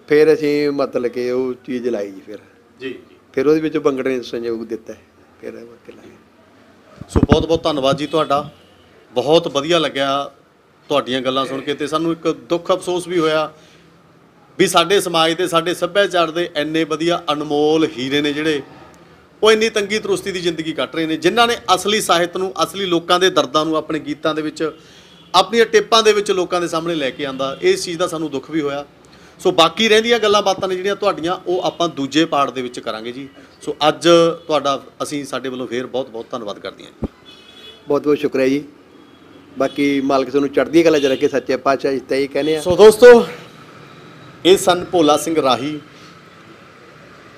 ਫਿਰ ਅਸੀਂ ਮਤਲਬ ਕਿ ਉਹ ਚੀਜ਼ ਲਾਈ ਜੀ। ਫਿਰ ਉਹਦੇ ਵਿੱਚ ਬੰਗੜੇ ਨੇ ਸੰਯੋਗ ਦਿੱਤਾ, ਫਿਰ ਲਾਇਆ। ਸੋ ਬਹੁਤ ਬਹੁਤ ਧੰਨਵਾਦ ਜੀ ਤੁਹਾਡਾ, ਬਹੁਤ ਵਧੀਆ ਲੱਗਿਆ ਤੁਹਾਡੀਆਂ ਗੱਲਾਂ ਸੁਣ ਕੇ। ਤੇ ਸਾਨੂੰ ਇੱਕ ਦੁੱਖ ਅਫਸੋਸ ਵੀ ਹੋਇਆ ਵੀ ਸਾਡੇ ਸਮਾਜ ਦੇ, ਸਾਡੇ ਸੱਭਿਆਚਾਰ ਦੇ ਇੰਨੇ ਵਧੀਆ ਅਨਮੋਲ ਹੀਰੇ ਨੇ ਜਿਹੜੇ ਉਹ ਇੰਨੀ ਤੰਗੀ ਤਰੁਸਤੀ ਦੀ ਜ਼ਿੰਦਗੀ ਕੱਟ ਰਹੇ ਨੇ, ਜਿਨ੍ਹਾਂ ਨੇ ਅਸਲੀ ਸਾਹਿਤ ਨੂੰ, ਅਸਲੀ ਲੋਕਾਂ ਦੇ ਦਰਦਾਂ ਨੂੰ ਆਪਣੇ ਗੀਤਾਂ ਦੇ ਵਿੱਚ ਆਪਣੀਆਂ ਟੇਪਾਂ ਦੇ ਵਿੱਚ ਲੋਕਾਂ ਦੇ ਸਾਹਮਣੇ ਲੈ ਕੇ ਆਂਦਾ। ਇਸ ਚੀਜ਼ ਦਾ ਸਾਨੂੰ ਦੁੱਖ ਵੀ ਹੋਇਆ। ਸੋ ਬਾਕੀ ਰਹਿੰਦੀਆਂ ਗੱਲਾਂ ਬਾਤਾਂ ਨੇ ਜਿਹੜੀਆਂ ਤੁਹਾਡੀਆਂ, ਉਹ ਆਪਾਂ ਦੂਜੇ ਪਾਰਟ ਦੇ ਵਿੱਚ ਕਰਾਂਗੇ ਜੀ। ਸੋ ਅੱਜ ਤੁਹਾਡਾ ਅਸੀਂ ਸਾਡੇ ਵੱਲੋਂ ਫੇਰ ਬਹੁਤ ਬਹੁਤ ਧੰਨਵਾਦ ਕਰਦੇ ਹਾਂ। ਬਹੁਤ ਬਹੁਤ ਸ਼ੁਕਰੀਆ ਜੀ। ਬਾਕੀ ਮਾਲਕ ਤੁਹਾਨੂੰ ਚੜ੍ਹਦੀ ਕਲਾ 'ਚ ਰੱਖੇ, ਸੱਚੇ ਪਾਤਸ਼ਾਹ ਤਾਂ ਇਹ ਕਹਿੰਦੇ ਆ। ਸੋ ਦੋਸਤੋ, ਇਹ ਸਨ ਭੋਲਾ ਸਿੰਘ ਰਾਹੀ,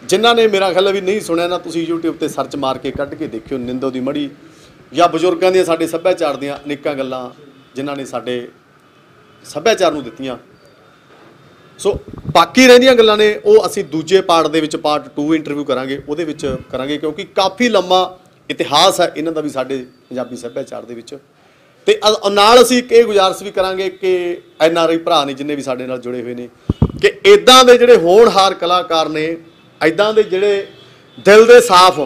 ਜਿਨ੍ਹਾਂ ਨੇ ਮੇਰਾ ਖਿਆਲ ਵੀ ਨਹੀਂ ਸੁਣਿਆ ਨਾ, ਤੁਸੀਂ YouTube ਤੇ ਸਰਚ ਮਾਰ ਕੇ ਕੱਢ ਕੇ ਦੇਖਿਓ ਨਿੰਦੋ ਦੀ ਮੜੀ, ਜਾਂ ਬਜ਼ੁਰਗਾਂ ਦੀਆਂ ਸਾਡੇ ਸੱਭਿਆਚਾਰ ਦੀਆਂ ਅਨੇਕਾਂ ਗੱਲਾਂ ਜਿਨ੍ਹਾਂ ਨੇ ਸਾਡੇ ਸੱਭਿਆਚਾਰ ਨੂੰ ਦਿੱਤੀਆਂ। ਸੋ ਬਾਕੀ ਰਹਿੰਦੀਆਂ ਗੱਲਾਂ ਨੇ ਉਹ ਅਸੀਂ ਦੂਜੇ ਪਾਰਟ ਦੇ ਵਿੱਚ, ਪਾਰਟ 2 ਇੰਟਰਵਿਊ ਕਰਾਂਗੇ, ਉਹਦੇ ਵਿੱਚ ਕਰਾਂਗੇ, ਕਿਉਂਕਿ ਕਾਫੀ ਲੰਮਾ ਇਤਿਹਾਸ ਹੈ ਇਹਨਾਂ ਦਾ ਵੀ ਸਾਡੇ ਪੰਜਾਬੀ ਸੱਭਿਆਚਾਰ ਦੇ ਵਿੱਚ। ਤੇ ਨਾਲ ਅਸੀਂ ਇੱਕ ਇਹ ਗੁਜ਼ਾਰਿਸ਼ ਵੀ ਕਰਾਂਗੇ ਕਿ NRI ਭਰਾ ਨੇ ਜਿੰਨੇ ਵੀ ਸਾਡੇ ਨਾਲ ਜੁੜੇ ਹੋਏ ਨੇ, ਕਿ ਇੱਦਾਂ ਦੇ ਜਿਹੜੇ ਹੋਣਹਾਰ ਕਲਾਕਾਰ ਨੇ, ਇੱਦਾਂ ਦੇ ਜਿਹੜੇ ਦਿਲ ਦੇ ਸਾਫ਼,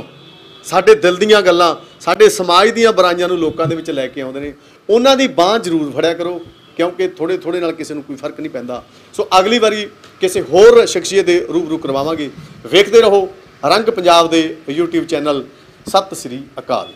ਸਾਡੇ ਦਿਲ ਦੀਆਂ ਗੱਲਾਂ, ਸਾਡੇ ਸਮਾਜ ਦੀਆਂ ਬੁਰਾਈਆਂ ਨੂੰ ਲੋਕਾਂ ਦੇ ਵਿੱਚ ਲੈ ਕੇ ਆਉਂਦੇ ਨੇ, ਉਹਨਾਂ ਦੀ ਬਾਂਹ ਜ਼ਰੂਰ ਫੜਿਆ ਕਰੋ, ਕਿਉਂਕਿ ਥੋੜ੍ਹੇ ਥੋੜ੍ਹੇ ਨਾਲ ਕਿਸੇ ਨੂੰ ਕੋਈ ਫਰਕ ਨਹੀਂ ਪੈਂਦਾ। ਸੋ ਅਗਲੀ ਵਾਰੀ ਕਿਸੇ ਹੋਰ ਸ਼ਖਸੀਅਤ ਦੇ ਰੂਬਰੂ ਕਰਵਾਵਾਂਗੇ। ਵੇਖਦੇ ਰਹੋ ਰੰਗ ਪੰਜਾਬ ਦੇ YouTube ਚੈਨਲ। ਸਤਿ ਸ੍ਰੀ ਅਕਾਲ।